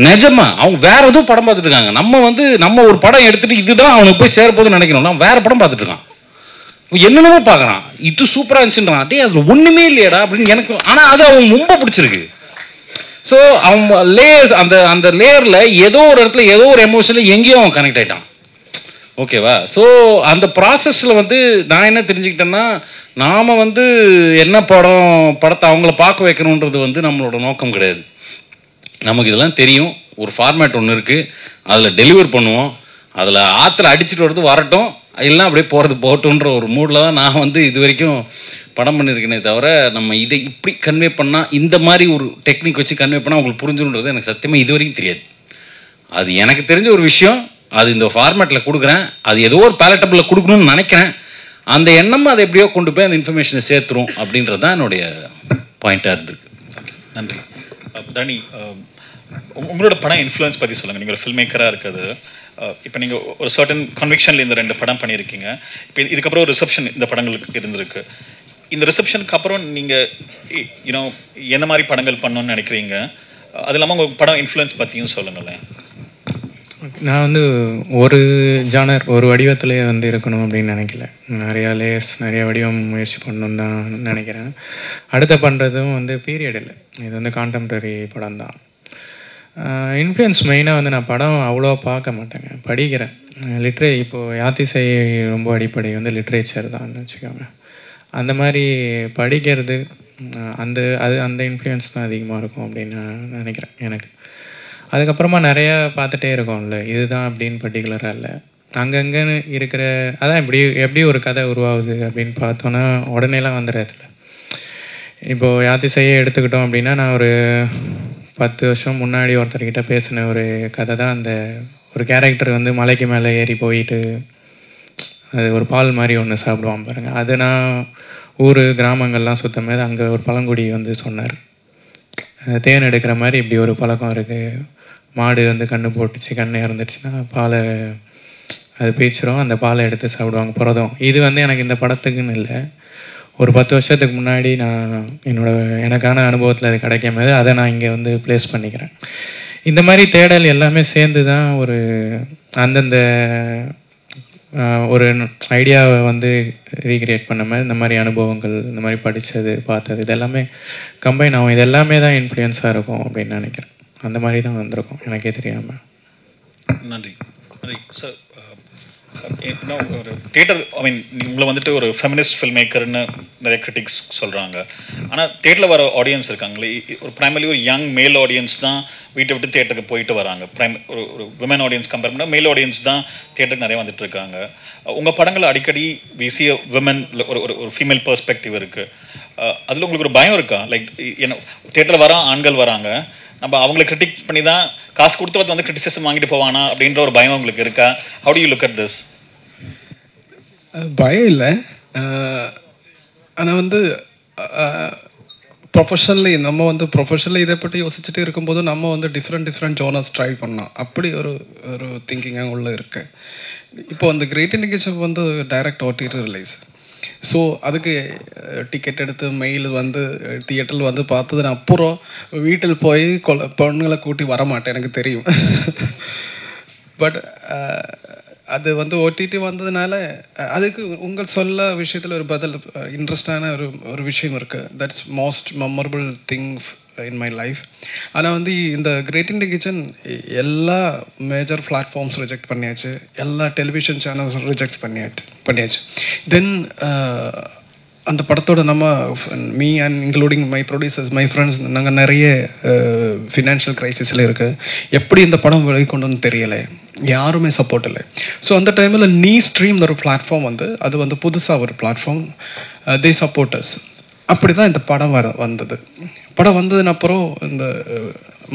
நிஜமா அவங்க வேற எதுவும் படம் பார்த்துட்டு இருக்காங்க. நம்ம ஒரு படம் எடுத்துட்டு இதுதான் அவனுக்கு போய் சேரப்போதுன்னு நினைக்கணும். நான் வேற படம் பார்த்துட்டு இருக்கான். என்னென்னமோ பார்க்குறான். இது சூப்பராக இருந்துச்சுன்றான். டே அது ஒன்றுமே இல்லையடா அப்படின்னு எனக்கு. ஆனால் அது அவன் ரொம்ப பிடிச்சிருக்கு. ஸோ அவன் லேயர்ஸ் அந்த லேயரில் ஏதோ ஒரு இடத்துல ஏதோ ஒரு எமோஷனில் எங்கேயோ அவன் கனெக்ட் ஆகிட்டான். ஓகேவா? ஸோ அந்த ப்ராசஸில் வந்து நான் என்ன தெரிஞ்சுக்கிட்டேன்னா, நாம் வந்து என்ன படத்தை அவங்கள பார்க்க வைக்கணுன்றது வந்து நம்மளோட நோக்கம் கிடையாது. நமக்கு இதெல்லாம் தெரியும். ஒரு ஃபார்மேட் ஒன்று இருக்குது, அதில் டெலிவர் பண்ணுவோம். அதில் ஆற்றுல அடிச்சுட்டு வரது வரட்டும், எல்லாம் அப்படியே போகிறது போகட்டுன்ற ஒரு மூடில் தான் நான் வந்து இது வரைக்கும் படம் பண்ணியிருக்கேனே தவிர, நம்ம இதை இப்படி கன்வே பண்ணால், இந்த மாதிரி ஒரு டெக்னிக் வச்சு கன்வே பண்ணால் அவங்களுக்கு புரிஞ்சுன்றது எனக்கு சத்தியமாக இது வரைக்கும் தெரியாது. அது எனக்கு தெரிஞ்ச ஒரு விஷயம். அது இந்த ஃபார்மேட்டில் கொடுக்குறேன். அது ஏதோ ஒரு பேலட்டபிளில் கொடுக்கணும்னு நினைக்கிறேன். அந்த எண்ணம் அதை எப்படியோ கொண்டு போய் அந்த இன்ஃபர்மேஷனை சேர்த்துரும் அப்படின்றது தான் என்னுடைய பாயிண்டாக இருந்திருக்கு. நன்றி. தனி, உங்களோட படம் இன்ஃப்ளூயன்ஸ் பற்றி சொல்லுங்கள். நீங்கள் ஒரு ஃபில்ம் மேக்கராக இருக்குது. இப்போ நீங்கள் ஒரு சர்டன் கன்விக்ஷனில் இந்த 2 படம் பண்ணியிருக்கீங்க. இப்போ இதுக்கப்புறம் ஒரு ரிசப்ஷன் இந்த படங்களுக்கு இருந்திருக்கு. இந்த ரிசப்ஷனுக்கு அப்புறம் நீங்கள் யூனோ எந்த மாதிரி படங்கள் பண்ணணும்னு நினைக்கிறீங்க? அது இல்லாமல் உங்கள் படம் இன்ஃப்ளூயன்ஸ் பற்றியும் சொல்லுங்களேன். நான் வந்து ஒரு ஜானர் ஒரு வடிவத்திலே வந்து இருக்கணும் அப்படின்னு நினைக்கல. நிறையா லேயர்ஸ் நிறையா வடிவம் முயற்சி பண்ணணுன்னு தான் நினைக்கிறேன். அடுத்த பண்ணுறதும் வந்து பீரியட் இல்லை, இது வந்து கான்டெம்பரரி படம் தான். இன்ஃப்ளூயன்ஸ் மெயினாக வந்து நான் படம் அவ்வளோவா பார்க்க மாட்டேங்க, படிக்கிறேன். இப்போது யாத்திசை ரொம்ப அடிப்படை வந்து லிட்ரேச்சர் தான் வச்சுக்கோங்க. அந்த மாதிரி படிக்கிறது அந்த இன்ஃப்ளூயன்ஸ் தான் அதிகமாக இருக்கும் அப்படின்னு நான் நினைக்கிறேன் எனக்கு. அதுக்கப்புறமா நிறையா பார்த்துட்டே இருக்கோம்ல, இதுதான் அப்படின்னு பர்டிகுலராக இல்லை, அங்கங்கன்னு இருக்கிற அதான் எப்படி ஒரு கதை உருவாகுது அப்படின்னு பார்த்தோன்னா உடனேலாம் வந்துடுறதில்ல. இப்போது யாத்திசையே எடுத்துக்கிட்டோம் அப்படின்னா, நான் ஒரு 10 வருஷம் முன்னாடி ஒருத்தர்கிட்ட பேசின ஒரு கதை தான். அந்த ஒரு கேரக்டர் வந்து மலைக்கு மேலே ஏறி போயிட்டு அது ஒரு பால் மாதிரி ஒன்று சாப்பிடுவான் பாருங்கள். அது நான் கிராமங்கள்லாம் சுத்தம் போது அங்கே ஒரு பழங்குடி வந்து சொன்னார், தேன் எடுக்கிற மாதிரி இப்படி ஒரு பழக்கம் இருக்குது. மாடு வந்து கண்ணு இறந்துடுச்சுன்னா பாலை அது பீச்சிரும், அந்த பாலை எடுத்து சாப்பிடுவாங்க புரதம். இது வந்து எனக்கு இந்த படத்துக்குன்னு இல்லை, ஒரு 10 வருஷத்துக்கு முன்னாடி நான் எனக்கான அனுபவத்தில் அது கிடைக்கும் போது அதை நான் இங்கே வந்து ப்ளேஸ் பண்ணிக்கிறேன். இந்த மாதிரி தேடல் எல்லாமே சேர்ந்து தான் அந்தந்த ஒரு ஐடியாவை வந்து ரீக்ரியேட் பண்ண மாதிரி இந்த மாதிரி அனுபவங்கள், இந்த மாதிரி படித்தது பார்த்தது இதெல்லாமே கம்பைன் ஆகும். இது எல்லாமே தான் இன்ஃப்ளூயன்ஸாக இருக்கும் அப்படின்னு நினைக்கிறேன். அந்த மாதிரி தான் வந்திருக்கும் எனக்கே தெரியாமல். நன்றி. நன்றி சார். ஒரு தியேட்டர், ஐ மீன் உங்களை வந்துட்டு ஒரு ஃபெமினிஸ்ட் ஃபில்ம் மேக்கர்னு நிறைய கிரிட்டிக்ஸ் சொல்கிறாங்க. ஆனால் தியேட்டரில் வர ஆடியன்ஸ் இருக்காங்களே, ஒரு ப்ரைமரிலி ஒரு யங் மேல் ஆடியன்ஸ் தான் வீட்டை விட்டு தியேட்டருக்கு போயிட்டு வராங்க. ஒரு விமன் ஆடியன்ஸ் கம்பேர் பண்ணால் மேல் ஆடியன்ஸ் தான் தியேட்டருக்கு நிறைய வந்துட்டு இருக்காங்க. உங்கள் படங்கள் அடிக்கடி வீசிய விமன் ஒரு ஃபீமேல் பெர்ஸ்பெக்டிவ் இருக்குது. அதில் உங்களுக்கு ஒரு பயம் இருக்கா? லைக் தியேட்டரில் ஆண்கள் வராங்க, நம்ம அவங்களை கிரிட்டிக் பண்ணி தான் காசு கொடுத்து வந்து கிரிட்டிசிசம் வாங்கிட்டு போவானா அப்படின்ற ஒரு பயம் உங்களுக்கு இருக்கா? How to you look at this? பயம் இல்லை, ஆனால் வந்து ப்ரொஃபஷனலி இதை பற்றி யோசிச்சுட்டு இருக்கும்போது நம்ம வந்து டிஃப்ரெண்ட் ஜோனர்ஸ் ட்ரை பண்ணலாம். அப்படி ஒரு திங்கிங்காக உள்ள இருக்கு. இப்போ அந்த கிரேட் இண்டிகேஷன் வந்து டைரக்ட் ஓடிடி ரிலீஸ். ஸோ அதுக்கு டிக்கெட் எடுத்து மெயில் வந்து தியேட்டரில் வந்து பார்த்தது அப்புறம் வீட்டில் போய் பொண்ணுங்களை கூட்டி வர மாட்டேன், எனக்கு தெரியும். பட் அது வந்து ஓடிடி வந்ததுனால அதுக்கு உங்கள் சொல்ல விஷயத்தில் ஒரு பதில் இன்ட்ரெஸ்டான ஒரு விஷயம் இருக்குது. That's most memorable thing in my life. ஆனால் வந்து இந்த கிரேட் இண்டியன் கிச்சன் எல்லா மேஜர் பிளாட்ஃபார்ம்ஸ் ரிஜெக்ட் பண்ணியாச்சு, எல்லா டெலிவிஷன் சேனல்ஸும் ரிஜெக்ட் பண்ணியாச்சு. தென் அந்த படத்தோட நம்ம me and including my producers, my friends, நாங்கள் நிறைய ஃபினான்ஷியல் க்ரைசிஸில் இருக்குது. எப்படி இந்த படம் வெளிக்கொண்டு தெரியலை, யாருமே சப்போர்ட் இல்லை. ஸோ அந்த டைமில் நீ ஸ்ட்ரீம் ஒரு பிளாட்ஃபார்ம் வந்து அது வந்து புதுசாக ஒரு பிளாட்ஃபார்ம், தே சப்போர்ட்டர்ஸ். அப்படி தான் இந்த படம் வந்தது. படம் வந்ததுன்னு அப்புறம் இந்த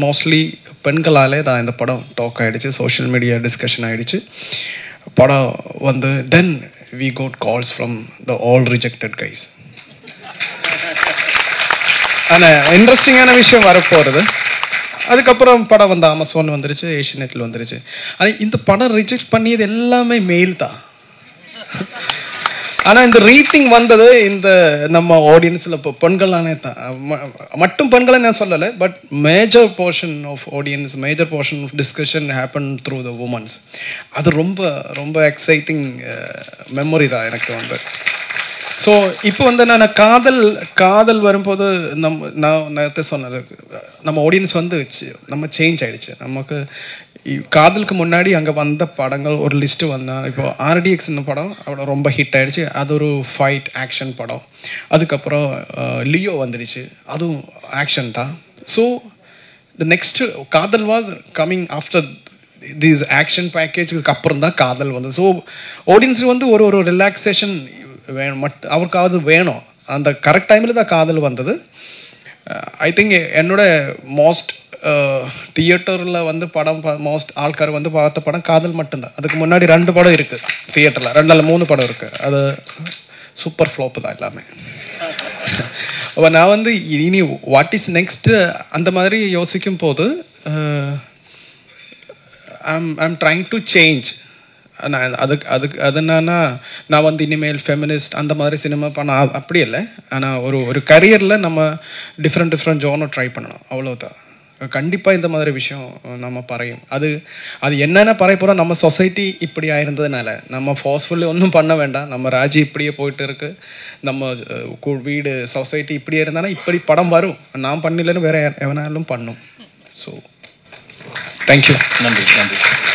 மோஸ்ட்லி பெண்களாலே தான் இந்த படம் டாக் ஆகிடுச்சு, சோஷியல் மீடியா டிஸ்கஷன் ஆகிடுச்சு. படம் வந்து தென் we got calls from the all rejected guys. ஆனால் இன்ட்ரெஸ்டிங்கான விஷயம் வரப்போகிறது. அதுக்கப்புறம் படம் வந்து அமேசான் வந்துருச்சு, ஏஷியநெட்டில் வந்துருச்சு. ஆனால் இந்த படம் ரிஜெக்ட் பண்ணியது எல்லாமே மெயில் தான். ஆனால் இந்த ரீத்திங் வந்தது இந்த நம்ம ஆடியன்ஸில் இப்போ பெண்களானே தான், மட்டும் பெண்களை நான் சொல்லலை, but major portion of audience, major portion of discussion happen through the womens. அது ரொம்ப ரொம்ப எக்ஸைட்டிங் மெமரி தான் எனக்கு வந்து. ஸோ இப்போ வந்து நான் காதல் வரும்போது நான் நேரத்தை சொன்னது, நம்ம ஆடியன்ஸ் வந்து நம்ம சேஞ்ச் ஆகிடுச்சு. நமக்கு காதலுக்கு முன்னாடி அங்கே வந்த படங்கள் ஒரு லிஸ்ட்டு வந்தால், இப்போ RDXன்னு படம் அவ்வளோ ரொம்ப ஹிட் ஆகிடுச்சு, அது ஒரு ஃபைட் ஆக்ஷன் படம். அதுக்கப்புறம் லியோ வந்துடுச்சு, அதுவும் ஆக்ஷன் தான். ஸோ த நெக்ஸ்ட் காதல் was coming after these action பேக்கேஜுக்கு அப்புறம் தான் காதல் வந்து. ஸோ ஆடியன்ஸுக்கு வந்து ஒரு ரிலாக்ஸேஷன் வேணும், அவருக்காவது வேணும். அந்த கரெக்ட் டைமில் தான் காதல் வந்தது. ஐ திங்க் என்னோட மோஸ்ட் தியேட்டரில் வந்து படம் மோஸ்ட் ஆள்கார் வந்து பார்த்த படம் காதல் மட்டும்தான். அதுக்கு முன்னாடி 2 படம் இருக்குது தியேட்டரில், 2 அல்ல 3 படம் இருக்குது. அது சூப்பர் ஃப்ளாப்பு தான் எல்லாமே. அப்போ நான் வந்து இனி வாட் இஸ் நெக்ஸ்ட்டு அந்த மாதிரி யோசிக்கும் போது ஐம் ட்ரைங் டு சேஞ்ச். அது என்னன்னா, நான் வந்து இனிமேல் ஃபெமினிஸ்ட் அந்த மாதிரி சினிமா பண்ண அப்படி இல்லை. ஆனால் ஒரு கரியரில் நம்ம டிஃப்ரெண்ட் ஜோனர் ட்ரை பண்ணணும், அவ்வளோதான். கண்டிப்பாக இந்த மாதிரி விஷயம் நம்ம பறையும். அது என்னென்ன பறைய போகிறோம், நம்ம சொசைட்டி இப்படி ஆயிருந்ததுனால நம்ம ஃபோர்ஸ்ஃபுல்லி ஒன்றும் பண்ண வேண்டாம். நம்ம ராஜி இப்படியே போயிட்டு இருக்கு, நம்ம வீடு சொசைட்டி இப்படியே இருந்தானா இப்படி படம் வரும். நான் பண்ணலன்னு வேற எவனாலும் பண்ணும். So thank you. நன்றி.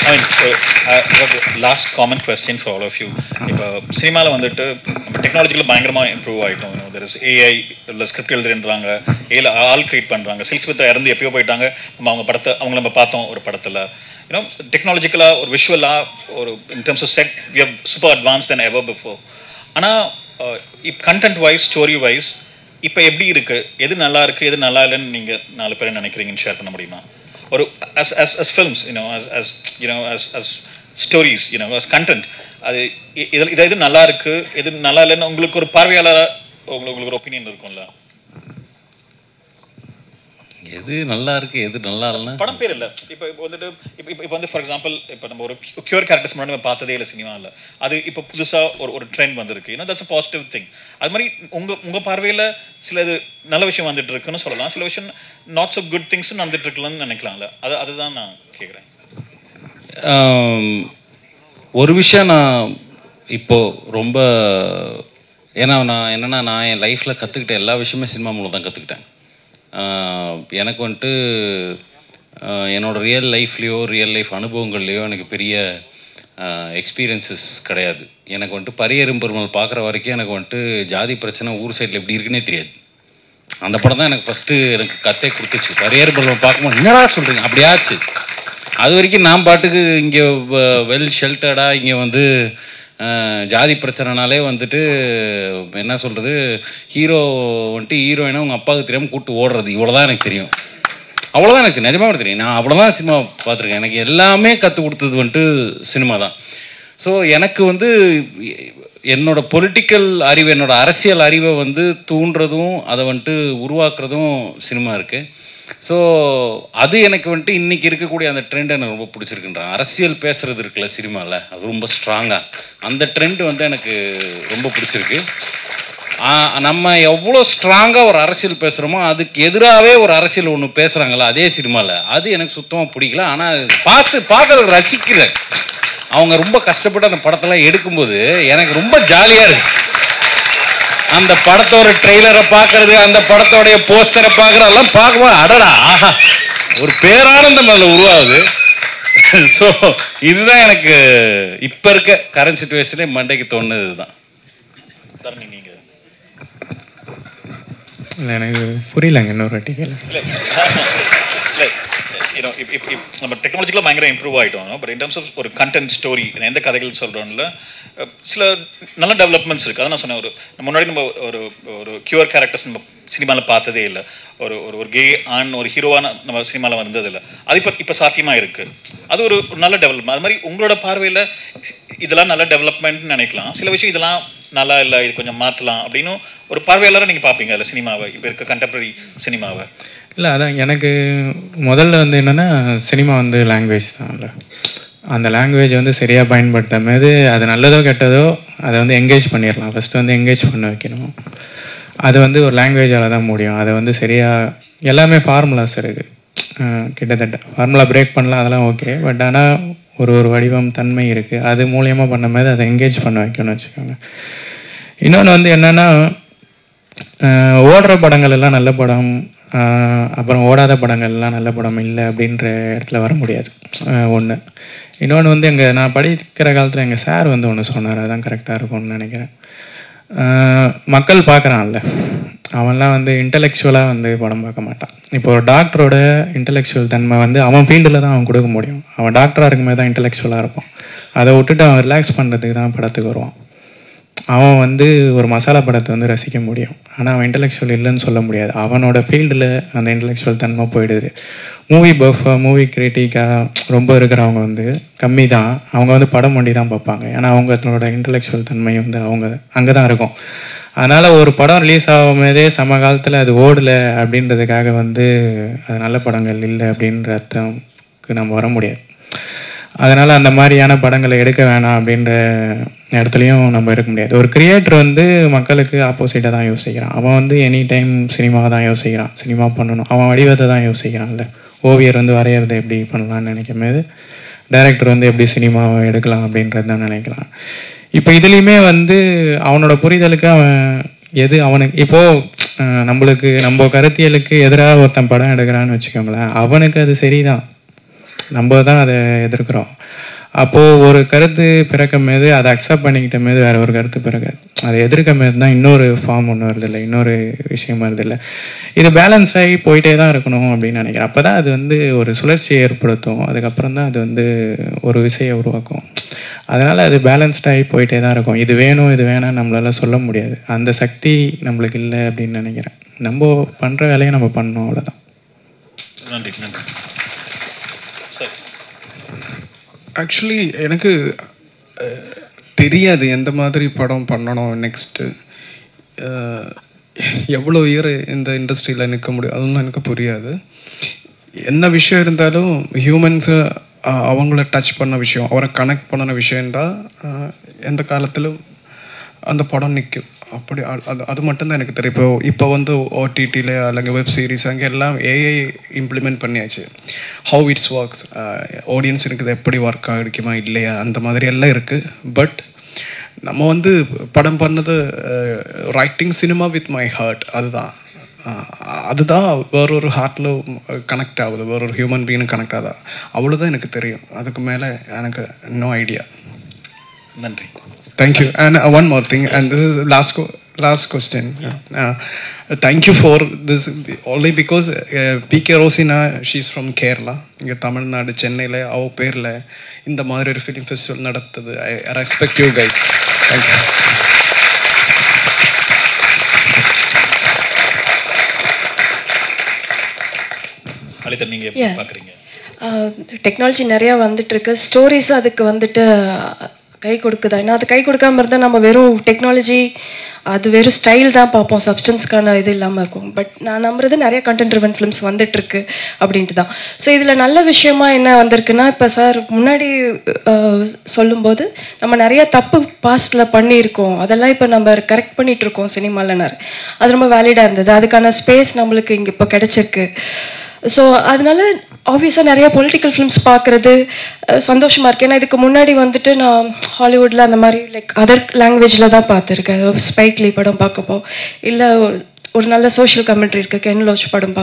I mean, last common question for all of you. இப்போ சினிமாவில் வந்துட்டு நம்ம டெக்னாலஜியில் பயங்கரமாக இம்ப்ரூவ் ஆகிட்டோம். தெர் இஸ் AI, இல்லை ஸ்கிரிப்ட் எழுதுன்றாங்க, ஏல ஆள் கிரியேட் பண்ணுறாங்க. சில்க் ஸ்மித் இறந்து எப்பயோ போயிட்டாங்க, அவங்க நம்ம பார்த்தோம் ஒரு படத்தில். யூனோ டெக்னாலஜிக்கலாக ஒரு விஷுவலாக ஒரு in terms of set we have super advance then ever before. ஆனால் இப்போ கண்டென்ட் வைஸ், ஸ்டோரி வைஸ் இப்போ எப்படி இருக்குது, எது நல்லா இருக்குது, எது நல்லா இல்லைன்னு நீங்கள் 4 பேர் நினைக்கிறீங்கன்னு ஷேர் பண்ண முடியுமா? Or as films, as stories, as content, இது நல்லா இருக்கு, இது நல்லா இல்லைன்னு உங்களுக்கு ஒரு பார்வையாளர் உங்களுக்கு ஒரு ஒப்பீனியன் இருக்கும்ல? எது நல்லா இருக்கு, எது நல்லா இல்லைன்னா படம் பேர் இல்லை. இப்போ வந்து ஃபார் எக்ஸாம்பிள், இப்போ நம்ம ஒரு கியூர் கேரக்டர்ஸ் முன்னாடி நம்ம பார்த்ததே இல்லை சினிமாவில். அது இப்போ புதுசாக ஒரு ட்ரெண்ட் வந்திருக்கு. That's a positive thing. அது மாதிரி உங்கள் பார்வையில் சில இது நல்ல விஷயம் வந்துட்டு இருக்குன்னு சொல்லலாம், சில விஷயம் நாட் ஸோ குட் திங்ஸும் வந்துட்டு இருக்கலாம்னு நினைக்கலாம்ல. அதுதான் நான் கேட்குறேன். ஒரு விஷயம் நான் இப்போ ரொம்ப, ஏன்னா நான் என் லைஃப்பில் கற்றுக்கிட்ட எல்லா விஷயமே சினிமா மூலம் தான் கற்றுக்கிட்டேன். எனக்கு வந்துட்டு என்னோடய ரியல் லைஃப் அனுபவங்கள்லேயோ எனக்கு பெரிய எக்ஸ்பீரியன்ஸஸ் கிடையாது. எனக்கு வந்துட்டு பரியரும் பெருமாள் பார்க்குற வரைக்கும் எனக்கு வந்துட்டு ஜாதி பிரச்சனை ஊர் சைடில் எப்படி இருக்குன்னே தெரியாது. அந்த படம் தான் எனக்கு ஃபஸ்ட்டு எனக்கு கத்தே கொடுத்துச்சு. பரியரும் பெருமாள் பார்க்கும்போது என்னடா சொல்கிறீங்க அப்படியாச்சு. அது வரைக்கும் நான் பாட்டுக்கு இங்கே வெல் ஷெல்டர்டாக இங்கே வந்து ஜாதி பிரச்சனைனாலே வந்துட்டு என்ன சொல்கிறது, ஹீரோ வந்துட்டு ஹீரோயினை உங்கள் அப்பாவுக்கு தெரியாமல் கூப்பிட்டு ஓடுறது, இவ்வளோதான் எனக்கு தெரியும். அவ்வளோதான் எனக்கு நிஜமாக தெரியும். நான் அவ்வளோதான் சினிமா பார்த்துருக்கேன். எனக்கு எல்லாமே கற்றுக் கொடுத்தது வந்துட்டு சினிமா தான். ஸோ எனக்கு வந்து என்னோட பொலிட்டிக்கல் அறிவு, என்னோட அரசியல் அறிவை வந்து தூண்டுறதும் அதை வந்துட்டு உருவாக்குறதும் சினிமா இருக்குது. ஸோ அது எனக்கு வந்துட்டு இன்றைக்கி இருக்கக்கூடிய அந்த ட்ரெண்ட் எனக்கு ரொம்ப பிடிச்சிருக்குன்றான். அரசியல் பேசுகிறது இருக்குல்ல சினிமாவில், அது ரொம்ப ஸ்ட்ராங்காக அந்த ட்ரெண்ட் வந்து எனக்கு ரொம்ப பிடிச்சிருக்கு. நம்ம எவ்வளோ ஸ்ட்ராங்காக ஒரு அரசியல் பேசுகிறோமோ அதுக்கு எதிராகவே ஒரு அரசியல் ஒன்று பேசுகிறாங்களா அதே சினிமாவில், அது எனக்கு சுத்தமாக பிடிக்கல. ஆனால் பார்க்கறத ரசிக்கிறேன். அவங்க ரொம்ப கஷ்டப்பட்டு அந்த படத்தெல்லாம் எடுக்கும்போது எனக்கு ரொம்ப ஜாலியாக இருக்கு. அந்த படத்தோட ட்ரெய்லரை பார்க்கறது, அந்த படத்தோடைய போஸ்டரை பார்க்கறதெல்லாம் பார்க்கும்போது அடடா ஆஹா ஒரு பேரானந்தம் அதில் உருவாகுது. ஸோ இதுதான் எனக்கு இப்போ இருக்க கரண்ட் சிச்சுவேஷனே மண்டைக்கு தோணுது. இதுதான். இல்லை எனக்கு புரியலங்க, இன்னொரு வாட்டி கேளு. நம்ம டெக்னாலஜிக்கலாக பயங்கர இம்ப்ரூவ் ஆகிட்டோம். பட் இன் டர்ம்ஸ் ஆஃப் ஒரு கண்டென்ட் ஸ்டோரி எந்த கதைகள் சொல்கிறோம்ல சில நல்ல டெவலப்மெண்ட்ஸ் இருக்குது. அதான் நான் சொன்னேன், ஒரு முன்னாடி நம்ம ஒரு ஒரு கியூர் கேரக்டர்ஸ் நம்ம சினிமாவில் பார்த்ததே இல்லை. ஒரு ஒரு கே ஆண் ஒரு ஹீரோவான நம்ம சினிமாவில் வந்தது இல்லை. அது இப்போ சாத்தியமாக இருக்குது. அது ஒரு நல்ல டெவலப்மெண்ட். அது மாதிரி உங்களோட பார்வையில் இதெல்லாம் நல்ல டெவலப்மெண்ட்னு நினைக்கலாம். சில விஷயம் இதெல்லாம் நல்லா இல்லை, இது கொஞ்சம் மாற்றலாம் அப்படின்னு ஒரு பார்வையாளராக நீங்கள் பார்ப்பீங்க இல்லை சினிமாவை, இப்போ இருக்க கண்டெம்பரரி சினிமாவை? இல்லை, அதான் எனக்கு முதல்ல வந்து என்னென்னா சினிமா வந்து லாங்குவேஜ் தான். இல்லை, அந்த லாங்குவேஜ் வந்து சரியாக பயன்படுத்தும் போது அது நல்லதோ கெட்டதோ அதை வந்து என்கேஜ் பண்ணிடலாம். ஃபஸ்ட்டு வந்து என்கேஜ் பண்ண வைக்கணும். அது வந்து ஒரு லாங்குவேஜால் தான் முடியும். அதை வந்து சரியாக எல்லாமே ஃபார்முலாஸ் இருக்குது. கிட்டத்தட்ட ஃபார்முலா பிரேக் பண்ணலாம், அதெல்லாம் ஓகே. பட் ஆனால் ஒரு வடிவம் தன்மை இருக்குது. அது மூலியமாக பண்ணும் போது அதை என்கேஜ் பண்ண வைக்கணும்னு வச்சுக்கோங்க. இன்னொன்று வந்து என்னென்னா ஓடுற படங்கள் எல்லாம் நல்ல படம், அப்புறம் ஓடாத படங்கள்லாம் நல்ல படம் இல்லை அப்படின்ற இடத்துல வர முடியாது. ஒன்று. இன்னொன்று வந்து நான் படிக்கிற காலத்தில் எங்கள் சார் வந்து ஒன்று சொன்னார், அதுதான் கரெக்டாக இருக்கும்னு நினைக்கிறேன். மக்கள் பார்க்குறான்ல, அவன்லாம் வந்து இன்டலெக்சுவலாக வந்து படம் பார்க்க மாட்டான். இப்போ ஒரு டாக்டரோட இன்டலெக்சுவல் தன்மை வந்து அவன் ஃபீல்டில் தான் அவன் கொடுக்க முடியும். அவன் டாக்டராக இருக்கும்போது தான் இன்டலெக்சுவலாக இருப்பான். அதை விட்டுட்டு அவன் ரிலாக்ஸ் பண்ணுறதுக்கு தான் படத்துக்கு வருவான். அவன் வந்து ஒரு மசாலா படத்தை வந்து ரசிக்க முடியும். ஆனால் அவன் இன்டலெக்சுவல் இல்லைன்னு சொல்ல முடியாது. அவனோட ஃபீல்டில் அந்த இன்டலெக்சுவல் தன்மை போயிடுது. மூவி பஃபாக மூவி கிரிட்டிக்காக ரொம்ப இருக்கிறவங்க வந்து கம்மி தான். அவங்க வந்து படம் ஒண்டி தான் பார்ப்பாங்க. ஏன்னா அவங்களோட இன்டலெக்சுவல் தன்மை வந்து அவங்க அங்கே தான் இருக்கும். அதனால் ஒரு படம் ரிலீஸ் ஆகும் போதே சமகாலத்தில் அது ஓடலை அப்படின்றதுக்காக வந்து அது நல்ல படங்கள் இல்லை அப்படின்ற அர்த்தம்க்கு நம்ம வர முடியாது. அதனால் அந்த மாதிரியான படங்களை எடுக்க வேணாம் அப்படின்ற இடத்துலையும் நம்ம இருக்க முடியாது. ஒரு கிரியேட்டர் வந்து மக்களுக்கு ஆப்போசிட்டாக தான் யோசிக்கிறான். அவன் வந்து எனி டைம் சினிமாவை தான் யோசிக்கிறான், சினிமா பண்ணணும், அவன் வடிவத்தை தான் யோசிக்கிறான்ல. ஓவியர் வந்து வரைகிறத எப்படி பண்ணலான்னு நினைக்கும் போது டைரக்டர் வந்து எப்படி சினிமாவை எடுக்கலாம் அப்படின்றது தான் நினைக்கலாம். இப்போ இதுலேயுமே வந்து அவனோட புரிதலுக்கு அவன் எது அவனுக்கு இப்போது நம்ம கருத்தியலுக்கு எதிராக ஒருத்தன் படம் எடுக்கிறான்னு வச்சுக்கோங்களேன், அவனுக்கு அது சரிதான், நம்ம தான் அதை எதிர்க்கிறோம். அப்போது ஒரு கருத்து பிறக்கும் போது அதை அக்செப்ட் பண்ணிக்கிட்ட போது வேறு ஒரு கருத்து பிறக்காது. அதை எதிர்க்கும் போது தான் இன்னொரு ஃபார்ம் ஒன்று வருதில்லை, இன்னொரு விஷயம் வருதில்லை. இது பேலன்ஸ் ஆகி போயிட்டே தான் இருக்கணும் அப்படின்னு நினைக்கிறேன். அப்போ தான் அது வந்து ஒரு சுழற்சியை ஏற்படுத்தும். அதுக்கப்புறம் தான் அது வந்து ஒரு விஷயம் உருவாக்கும். அதனால் அது பேலன்ஸ்டாகி போயிட்டே தான் இருக்கும். இது வேணும் இது வேணாம் நம்மளால சொல்ல முடியாது. அந்த சக்தி நம்மளுக்கு இல்லை அப்படின்னு நினைக்கிறேன். நம்ம பண்ணுற வேலையை நம்ம பண்ணணும், அவ்வளோதான். நன்றி நன்றி. ஆக்சுவலி எனக்கு தெரியாது எந்த மாதிரி படம் பண்ணணும் நெக்ஸ்ட்டு, எவ்வளோ இயர் இந்த இண்டஸ்ட்ரியில் நிற்க முடியும், அதுவும் எனக்கு புரியாது. என்ன விஷயம் இருந்தாலும் ஹியூமன்ஸு அவங்கள டச் பண்ண விஷயம், அவரை கனெக்ட் பண்ணின விஷயந்தான் எந்த காலத்திலும் அந்த படம் நிற்கும். அப்படி அது மட்டும்தான் எனக்கு தெரியும். இப்போ வந்து ஓடிடியில் அல்லங்க வெப் சீரிஸ் அங்கே எல்லாம் ஏஐ இம்ப்ளிமெண்ட் பண்ணியாச்சு. ஹவு இட்ஸ் ஒர்க்ஸ், ஆடியன்ஸுக்கு இது எப்படி ஒர்க் ஆகிக்குமா இல்லையா, அந்த மாதிரி எல்லாம் இருக்குது. பட் நம்ம வந்து படம் பண்ணது writing cinema with my heart, அதுதான் வேறொரு ஹார்ட்டில் கனெக்ட் ஆகுது, வேறொரு ஹியூமன் பீயிங் கனெக்ட் ஆகுதா, அவ்வளோதான் எனக்கு தெரியும். அதுக்கு மேலே எனக்கு நோ ஐடியா. நன்றி. Thank you. And one more thing, and this is last question. Thank you for this only because PK Rosina, she's from Kerala. இங்கே தமிழ்நாடு சென்னையில் அவ பேரில் இந்த மாதிரி ஒரு ஃபிலிம் ஃபெஸ்டிவல் நடத்துது. I respect you guys. Thank you. Alitha, நீங்கள் எப்படி பார்க்குறீங்க? டெக்னாலஜி நிறையா வந்துட்டுருக்கு. ஸ்டோரிஸ் அதுக்கு வந்துட்டு கை கொடுக்குதா? ஏன்னா அது கை கொடுக்காம இருந்தால் நம்ம வெறும் டெக்னாலஜி, அது வெறும் ஸ்டைல் தான் பார்ப்போம், சப்ஸ்டன்ஸ்க்கான இது இல்லாமல் இருக்கும். பட் நான் நம்புறது நிறைய கண்டென்ட் ட்ரிவன் ஃபிலிம்ஸ் வந்துட்டுருக்கு அப்படின்ட்டு தான். ஸோ இதில் நல்ல விஷயமா என்ன வந்திருக்குன்னா, இப்போ சார் முன்னாடி சொல்லும்போது நம்ம நிறைய தப்பு பாஸ்டில் பண்ணியிருக்கோம், அதெல்லாம் இப்போ நம்ம கரெக்ட் பண்ணிகிட்ருக்கோம் சினிமாவில். அது ரொம்ப வேலிடாக இருந்தது. அதுக்கான ஸ்பேஸ் நம்மளுக்கு இங்கே இப்போ கிடைச்சிருக்கு. ஸோ அதனால ஆப்வியஸாக நிறைய பொலிட்டிக்கல் ஃபிலிம்ஸ் பார்க்குறது சந்தோஷமாக இருக்குது. ஏன்னா இதுக்கு முன்னாடி வந்துட்டு நான் ஹாலிவுட்டில் அந்த மாதிரி லைக் அதர் லாங்குவேஜில் தான் பார்த்துருக்கேன். ஸ்பைக் லீ படம் பார்க்கப்போ, இல்லை ஒரு நல்ல சோஷியல் கமெண்ட்ரி இருக்குது, கென் லோச் படம்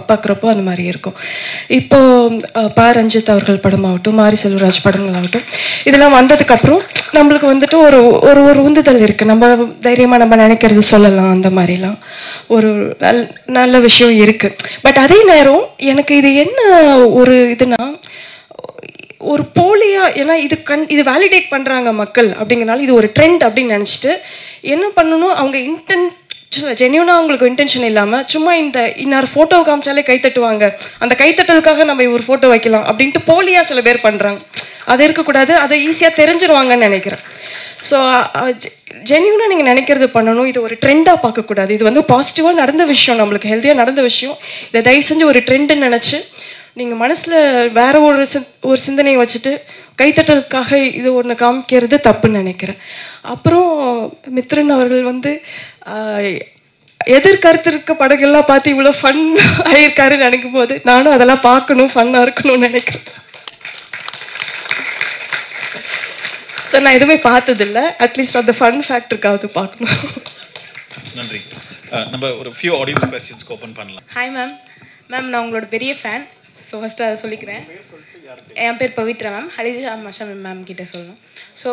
பார்க்குறப்போ அந்த மாதிரி இருக்கும். இப்போது பா ரஞ்சித் அவர்கள் படமாகட்டும், மாரி செல்வராஜ் படங்களாகட்டும், இதெல்லாம் வந்ததுக்கப்புறம் நம்மளுக்கு வந்துட்டு ஒரு ஒரு உந்துதல் இருக்குது. நம்ம தைரியமாக நம்ம நினைக்கிறது சொல்லலாம், அந்த மாதிரிலாம் ஒரு நல்ல விஷயம் இருக்குது. பட் அதே நேரம் எனக்கு இது என்ன ஒரு இதுனா, ஒரு போலியா, ஏன்னா இது வேலிடேட் பண்ணுறாங்க மக்கள் அப்படிங்கிறனால இது ஒரு ட்ரெண்ட் அப்படின்னு நினச்சிட்டு என்ன பண்ணணும், அவங்க ஜென்யூனா அவங்களுக்கு இன்டென்ஷன் இல்லாமல் சும்மா இன்னொரு ஃபோட்டோ காமிச்சாலே கைத்தட்டுவாங்க, அந்த கைத்தட்டலுக்காக நம்ம ஒரு ஃபோட்டோ வைக்கலாம் அப்படின்ட்டு போலியா சில பேர் பண்ணுறாங்க. அது இருக்கக்கூடாது, அதை ஈஸியாக தெரிஞ்சிருவாங்கன்னு நினைக்கிறேன். ஸோ ஜென்யூனாக நீங்கள் நினைக்கிறது பண்ணணும். இது ஒரு ட்ரெண்டாக பார்க்கக்கூடாது. இது வந்து பாசிட்டிவாக நடந்த விஷயம், நம்மளுக்கு ஹெல்த்தியாக நடந்த விஷயம். இதை தயவு செஞ்சு ஒரு ட்ரெண்டுன்னு நினச்சி நீங்கள் மனசில் வேற ஒரு சிந்தனையை வச்சுட்டு கைத்தட்டலுக்காக இது ஒன்று காமிக்கிறது தப்புன்னு நினைக்கிறேன். அப்புறம் மித்ரன் அவர்கள் வந்து எதிர்கருத்து இருக்க படங்கள்லாம் பார்த்து இவ்வளோ ஃபன் ஆயிருக்காருன்னு நினைக்கும் போது நானும் அதெல்லாம் பார்க்கணும், ஃபன்னாக இருக்கணும்னு நினைக்கிறேன். ஸோ நான் எதுவுமே பார்த்ததில்ல, அட்லீஸ்ட் அந்த ஃபன் ஃபேக்டருக்காவது பார்க்கணும். நன்றி. நம்ம ஒரு ஃபியூ ஆடியன்ஸ் क्वेश्चंस ஓபன் பண்ணலாம். Hi ma'am. நான் உங்களோட பெரிய ஃபேன். ஸோ ஃபஸ்ட்டு அதை சொல்லிக்கிறேன். என் பேர் பவித்ரா மேம். ஹலிஜா மஷா மேம் கிட்டே சொல்லணும். ஸோ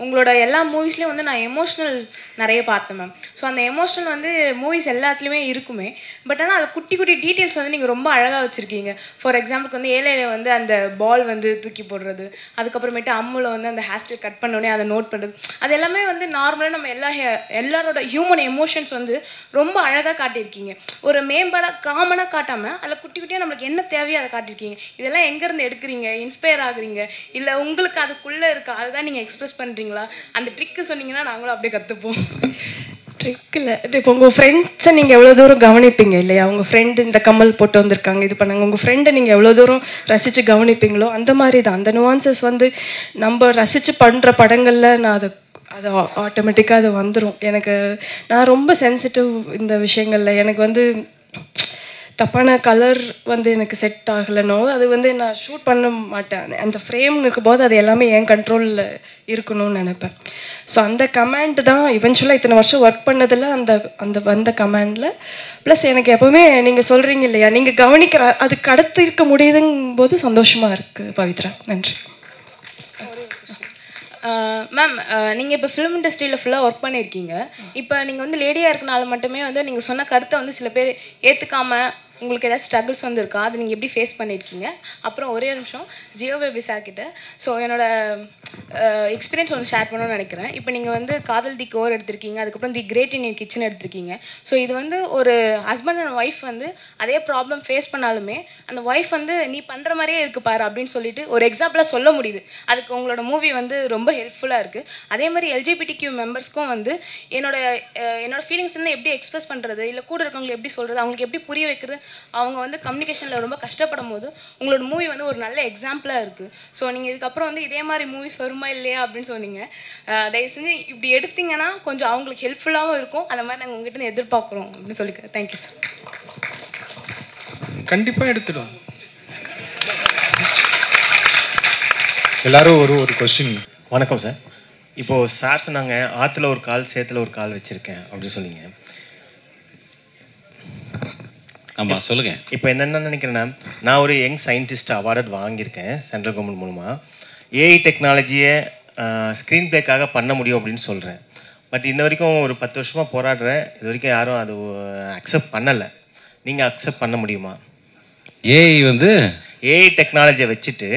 உங்களோட எல்லா மூவிஸ்லேயும் வந்து நான் எமோஷ்னல் நிறைய பார்த்தேன் மேம். ஸோ அந்த எமோஷ்னல் வந்து மூவிஸ் எல்லாத்துலேயுமே இருக்குமே. பட் ஆனால் அது குட்டி குட்டி டீட்டெயில்ஸ் வந்து நீங்கள் ரொம்ப அழகாக வச்சுருக்கீங்க. ஃபார் எக்ஸாம்பிளுக்கு வந்து ஏழையில வந்து அந்த பால் வந்து தூக்கி போடுறது, அதுக்கப்புறமேட்டு அம்முல வந்து அந்த ஹேர்ஸ்டைல் கட் பண்ணோடனே அதை நோட் பண்ணுறது, அது எல்லாமே வந்து நார்மலாக நம்ம எல்லாரோட ஹியூமன் எமோஷன்ஸ் வந்து ரொம்ப அழகாக காட்டியிருக்கீங்க. ஒரு மேம்பாடாக காமனாக காட்டாமல் அதில் குட்டி குட்டியாக நம்மளுக்கு என்ன தேவையோ அதை காட்டியிருக்கீங்க. இதெல்லாம் எங்கேருந்து எடுக்கிறீங்க, இன்ஸ்பயர் ஆகுறீங்க, இல்லை உங்களுக்கு அதுக்குள்ளே இருக்கா, அதுதான் நீங்கள் எக்ஸ்பிரஸ் பண்ணுறீங்களா? அந்த ட்ரிக்கு சொன்னீங்கன்னா நாங்களும் அப்படியே கற்றுப்போம். ட்ரிக் இல்லை, இப்போ உங்கள் ஃப்ரெண்ட்ஸை நீங்கள் எவ்வளோ தூரம் கவனிப்பீங்க இல்லையா? உங்கள் ஃப்ரெண்டு இந்த கம்மல் போட்டு வந்திருக்காங்க, இது பண்ணாங்க, உங்கள் ஃப்ரெண்டை நீங்கள் எவ்வளோ தூரம் ரசித்து கவனிப்பீங்களோ அந்த மாதிரி தான். அந்த நுவான்சஸ் வந்து நம்ம ரசித்து பண்ணுற படங்களில் நான் அது ஆட்டோமேட்டிக்காக அது வந்துடும். நான் ரொம்ப சென்சிட்டிவ் இந்த விஷயங்களில். எனக்கு வந்து தப்பான கலர் வந்து எனக்கு செட் ஆகலைனோ அது வந்து நான் ஷூட் பண்ண மாட்டேன். அந்த ஃப்ரேம்னு இருக்கும்போது அது எல்லாமே என் கண்ட்ரோலில் இருக்கணும்னு நினைப்பேன். ஸோ அந்த கமாண்ட் தான் இவென்ச்சுவலாக இத்தனை வருஷம் ஒர்க் பண்ணதில் அந்த வந்த கமாண்டில். ப்ளஸ் எனக்கு எப்போவுமே நீங்கள் சொல்கிறீங்க இல்லையா, நீங்கள் கவனிக்கிற அதுக்கு அடுத்து இருக்க முடியுதுங்கும் போது சந்தோஷமாக இருக்குது பவித்ரா. நன்றி மேம். நீங்கள் இப்போ ஃபிலிம் இண்டஸ்ட்ரியில் ஃபுல்லாக ஒர்க் பண்ணியிருக்கீங்க. இப்போ நீங்கள் வந்து லேடியாக இருக்கனால மட்டுமே வந்து நீங்கள் சொன்ன கருத்தை வந்து சில பேர் ஏற்றுக்காமல் உங்களுக்கு ஏதாவது ஸ்ட்ரகிள்ஸ் வந்து இருக்கா, அது நீங்கள் எப்படி ஃபேஸ் பண்ணியிருக்கீங்க? அப்புறம் ஒரே நிமிஷம் ஜியோ பேபி சார் கிட்ட ஸோ என்னோட எக்ஸ்பீரியன்ஸ் ஒன்று ஷேர் பண்ணணும்னு நினைக்கிறேன். இப்போ நீங்கள் வந்து காதல் தி கோர் எடுத்திருக்கீங்க, அதுக்கப்புறம் தி கிரேட் இண்டியன் கிச்சன் எடுத்திருக்கீங்க. ஸோ இது வந்து ஒரு ஹஸ்பண்ட் அண்ட் ஒய்ஃப் வந்து அதே ப்ராப்ளம் ஃபேஸ் பண்ணாலுமே அந்த ஒய்ஃப் வந்து நீ பண்ணுற மாதிரியே இருக்கு பாரு அப்படின்னு சொல்லிட்டு ஒரு எக்ஸாம்பிளாக சொல்ல முடியுது. அதுக்கு உங்களோட மூவி வந்து ரொம்ப ஹெல்ப்ஃபுல்லாக இருக்குது. அதே மாதிரி LGBTQ மெம்பர்ஸ்க்கும் வந்து என்னோட ஃபீலிங்ஸ் வந்து எப்படி எக்ஸ்பிரஸ் பண்ணுறது, இல்லை கூட இருக்கவங்களுக்கு எப்படி சொல்கிறது, அவங்களுக்கு எப்படி புரிய வைக்கிறது, அவங்க வந்து கம்யூனிகேஷனில் ரொம்ப கஷ்டப்படும் போது உங்களோட மூவி வந்து ஒரு நல்ல எக்ஸாம்பிளாக இருக்குது. ஸோ நீங்கள் இதுக்கப்புறம் வந்து இதே மாதிரி மூவிஸ் வருமா இல்லையா அப்படின்னு சொன்னீங்க. தயவு செஞ்சு இப்படி எடுத்தீங்கன்னா கொஞ்சம் அவங்களுக்கு ஹெல்ப்ஃபுல்லாகவும் இருக்கும். அந்த மாதிரி நாங்கள் உங்ககிட்ட எதிர்பார்க்குறோம் அப்படின்னு சொல்லிக்கிறேன். Thank you sir. கண்டிப்பாக எடுத்துடும். எல்லாரும் ஒரு கொஸ்டின். வணக்கம் சார். இப்போது சார் சொன்னாங்க ஆற்றுல ஒரு கால் சேத்துல ஒரு கால் வச்சுருக்கேன் அப்படின்னு சொன்னீங்க. ஆமாம் சொல்லுங்கள். இப்போ என்னென்ன நினைக்கிறேன்னா, நான் ஒரு யங் சயின்டிஸ்ட் அவார்டு வாங்கியிருக்கேன் சென்ட்ரல் கவர்மெண்ட் மூலமாக. ஏஐ டெக்னாலஜியை ஸ்க்ரீன் பிளேக்காக பண்ண முடியும் அப்படின்னு சொல்கிறேன். பட் இன்ன வரைக்கும் ஒரு 10 வருஷமாக போராடுறேன், இது வரைக்கும் யாரும் அது அக்செப்ட் பண்ணலை. நீங்கள் அக்செப்ட் பண்ண முடியுமா? ஏஐ டெக்னாலஜியை வச்சுட்டு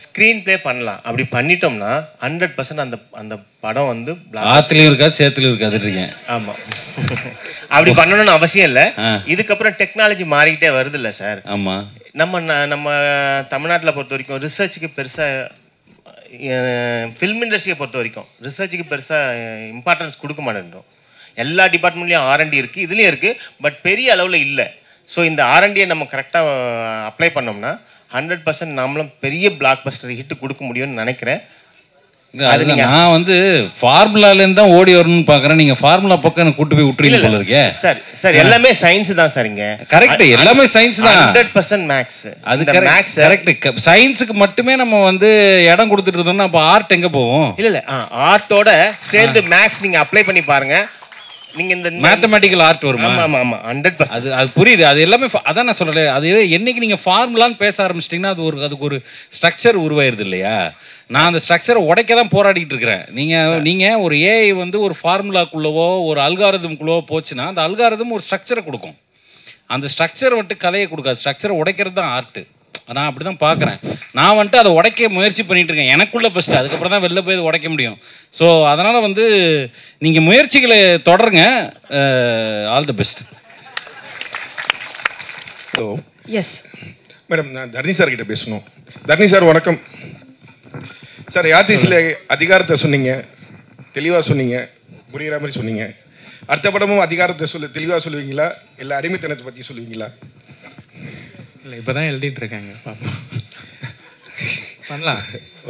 ஸ்க்ரீன் பிளே பண்ணலாம். அப்படி பண்ணிட்டோம்னா 100% அந்த படம் வந்து ஆத்துலயும் இருக்காது சேத்துலயும் இருக்காது. ஆமா, அப்படி பண்ணணும்னு அவசியம் இல்லை. இதுக்கப்புறம் டெக்னாலஜி மாறிக்கிட்டே வருது இல்லை சார்? ஆமா. நம்ம தமிழ்நாட்டில் பொறுத்த வரைக்கும் ரிசர்ச்சுக்கு பெருசா ஃபில்ம் இண்டஸ்ட்ரியை பொறுத்த வரைக்கும் ரிசர்ச்சுக்கு பெருசாக இம்பார்ட்டன்ஸ் கொடுக்க மாட்டேன்றோம். எல்லா டிபார்ட்மெண்ட்லேயும் R&D இருக்குது, இதுலேயும் இருக்குது, பட் பெரிய அளவில் இல்லை. ஸோ இந்த R&Dயை நம்ம கரெக்டாக அப்ளை பண்ணோம்னா 100% நம்மளும் பெரிய பிளாக் பஸ்டர் ஹிட் கொடுக்க முடியும்னு நினைக்கிறேன். நான் வந்து ஃபார்முலாலேருந்து தான் ஓடி வரணும்னு பார்க்குறேன். நீங்கள் ஃபார்முலா பக்கம் எனக்கு கூட்டு போய் விட்டுறீங்க போல இருக்கே. சார் எல்லாமே சயின்ஸ் தான் சார். இங்கே கரெக்ட், எல்லாமே சயின்ஸ் தான். 100% மேக்ஸ். அது மேக்ஸ் கரெக்ட். சயின்ஸுக்கு மட்டுமே நம்ம வந்து இடம் கொடுத்துட்டு இருந்தோம்னா அப்போ ஆர்ட் எங்கே போவோம்? இல்லை ஆர்ட்டோட சேர்ந்து மேக்ஸ் நீங்கள் அப்ளை பண்ணி பாருங்க. நீங்க இந்த மேத்தமேட்டிக்கல் ஆர்ட் வருமா? ஆமா 100%. அது புரியுது. அது எல்லாமே அதான் நான் சொல்றேன். அது என்னைக்கு நீங்க ஃபார்முலான்னு பேச ஆரம்பிச்சிட்டீங்கன்னா அதுக்கு ஒரு ஸ்ட்ரக்சர் உருவாயிருது இல்லையா? நான் அந்த ஸ்ட்ரக்சரை உடைக்க தான் போராடிட்டு இருக்கிறேன். நீங்க ஒரு ஏஐ வந்து ஒரு ஃபார்முலாக்குள்ளவோ ஒரு அல்காரிதம்குள்ளவோ போச்சுன்னா அந்த அல்காரிதம் ஒரு ஸ்ட்ரக்சரை கொடுக்கும். அந்த ஸ்ட்ரக்சர் வந்துட்டு கலையை கொடுக்காது. ஸ்ட்ரக்சரை உடைக்கிறது தான் ஆர்ட். நான் அப்படிதான் பாக்குறேன். நான் வந்துட்டு அதை உடைக்க முயற்சி பண்ணிட்டு இருக்கேன் எனக்குள்ள ஃபர்ஸ்ட், அதுக்கப்புறம் தான் வெளில போய் உடைக்க முடியும். ஸோ அதனால வந்து நீங்க முயற்சிகளை தொடருங்க. All the best. Hello. Yes madam, நான் தர்ணி சார் கிட்ட பேசணும். தர்ணி சார் வணக்கம் சார். யாத்திரையில் அதிகாரத்தை சொன்னீங்க, தெளிவாக சொன்னீங்க, புரிகிற மாதிரி சொன்னீங்க. அடுத்த படமும் அதிகாரத்தை தெளிவாக சொல்லுவீங்களா, இல்லை அடிமைத்தனத்தை பற்றி சொல்லுவீங்களா? இல்லை, இப்போ தான் எழுதிட்டு இருக்காங்க, பாப்போம், பண்ணலாம்.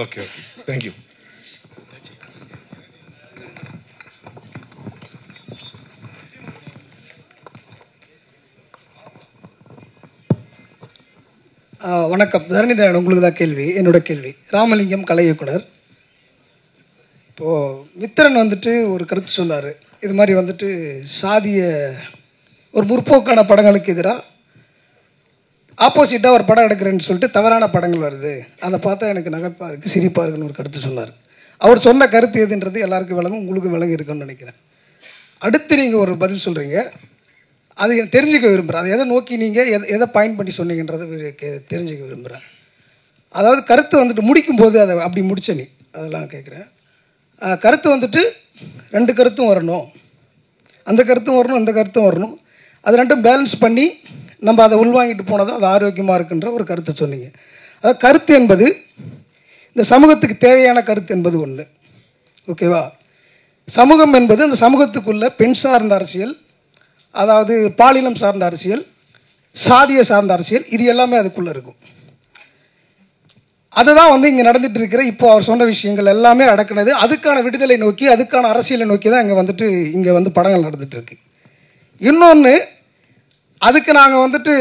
Okay, thank you. வணக்கம். தரணிதரன், உங்களுக்கு தான் கேள்வி. என்னோட கேள்வி ராமலிங்கம், கலை இயக்குனர். இப்போது மித்திரன் வந்துட்டு ஒரு கருத்து சொன்னார். இது மாதிரி வந்துட்டு சாதிய ஒரு முற்போக்கான படங்களுக்கு எதிராக ஆப்போசிட்டாக ஒரு படம் எடுக்கிறேன்னு சொல்லிட்டு தவறான படங்கள் வருது, அதை பார்த்தா எனக்கு நகைப்பாக இருக்குது, சிரிப்பாக இருக்குன்னு ஒரு கருத்து சொன்னார். அவர் சொன்ன கருத்து எதுன்றது எல்லாருக்கும் விளங்கும், உங்களுக்கு விளங்கி இருக்குன்னு நினைக்கிறேன். அடுத்து நீங்கள் ஒரு பதில் சொல்கிறீங்க, அது தெரிஞ்சுக்க விரும்புகிறேன். அதை எதை நோக்கி நீங்கள் எதை பாயிண்ட் பண்ணி சொன்னீங்கன்றதை தெரிஞ்சுக்க விரும்புகிறேன். அதாவது கருத்து வந்துட்டு முடிக்கும்போது அதை அப்படி முடிச்ச நீ அதெல்லாம் கேட்குறேன். கருத்து வந்துட்டு ரெண்டு கருத்தும் வரணும், அந்த கருத்தும் வரணும், இந்த கருத்தும் வரணும், அது ரெண்டும் பேலன்ஸ் பண்ணி நம்ம அதை உள்வாங்கிட்டு போனதும் அது ஆரோக்கியமாக இருக்குன்ற ஒரு கருத்தை சொன்னீங்க. அதாவது கருத்து என்பது இந்த சமூகத்துக்கு தேவையான கருத்து என்பது ஒன்று, ஓகேவா? சமூகம் என்பது அந்த சமூகத்துக்குள்ள பெண் சார்ந்த அரசியல், அதாவது பாலினம் சார்ந்த அரசியல், சாதிய சார்ந்த அரசியல், இது எல்லாமே அதுக்குள்ளே இருக்கும். அதுதான் வந்து இங்கே நடந்துட்டு இருக்கிற இப்போ அவர் சொன்ன விஷயங்கள் எல்லாமே அடக்குனது. அதுக்கான விடுதலை நோக்கி, அதுக்கான அரசியலை நோக்கி தான் இங்கே வந்து படங்கள் நடந்துட்டு இருக்கு. இன்னொன்று, அதுக்கு நாங்கள் வந்துட்டு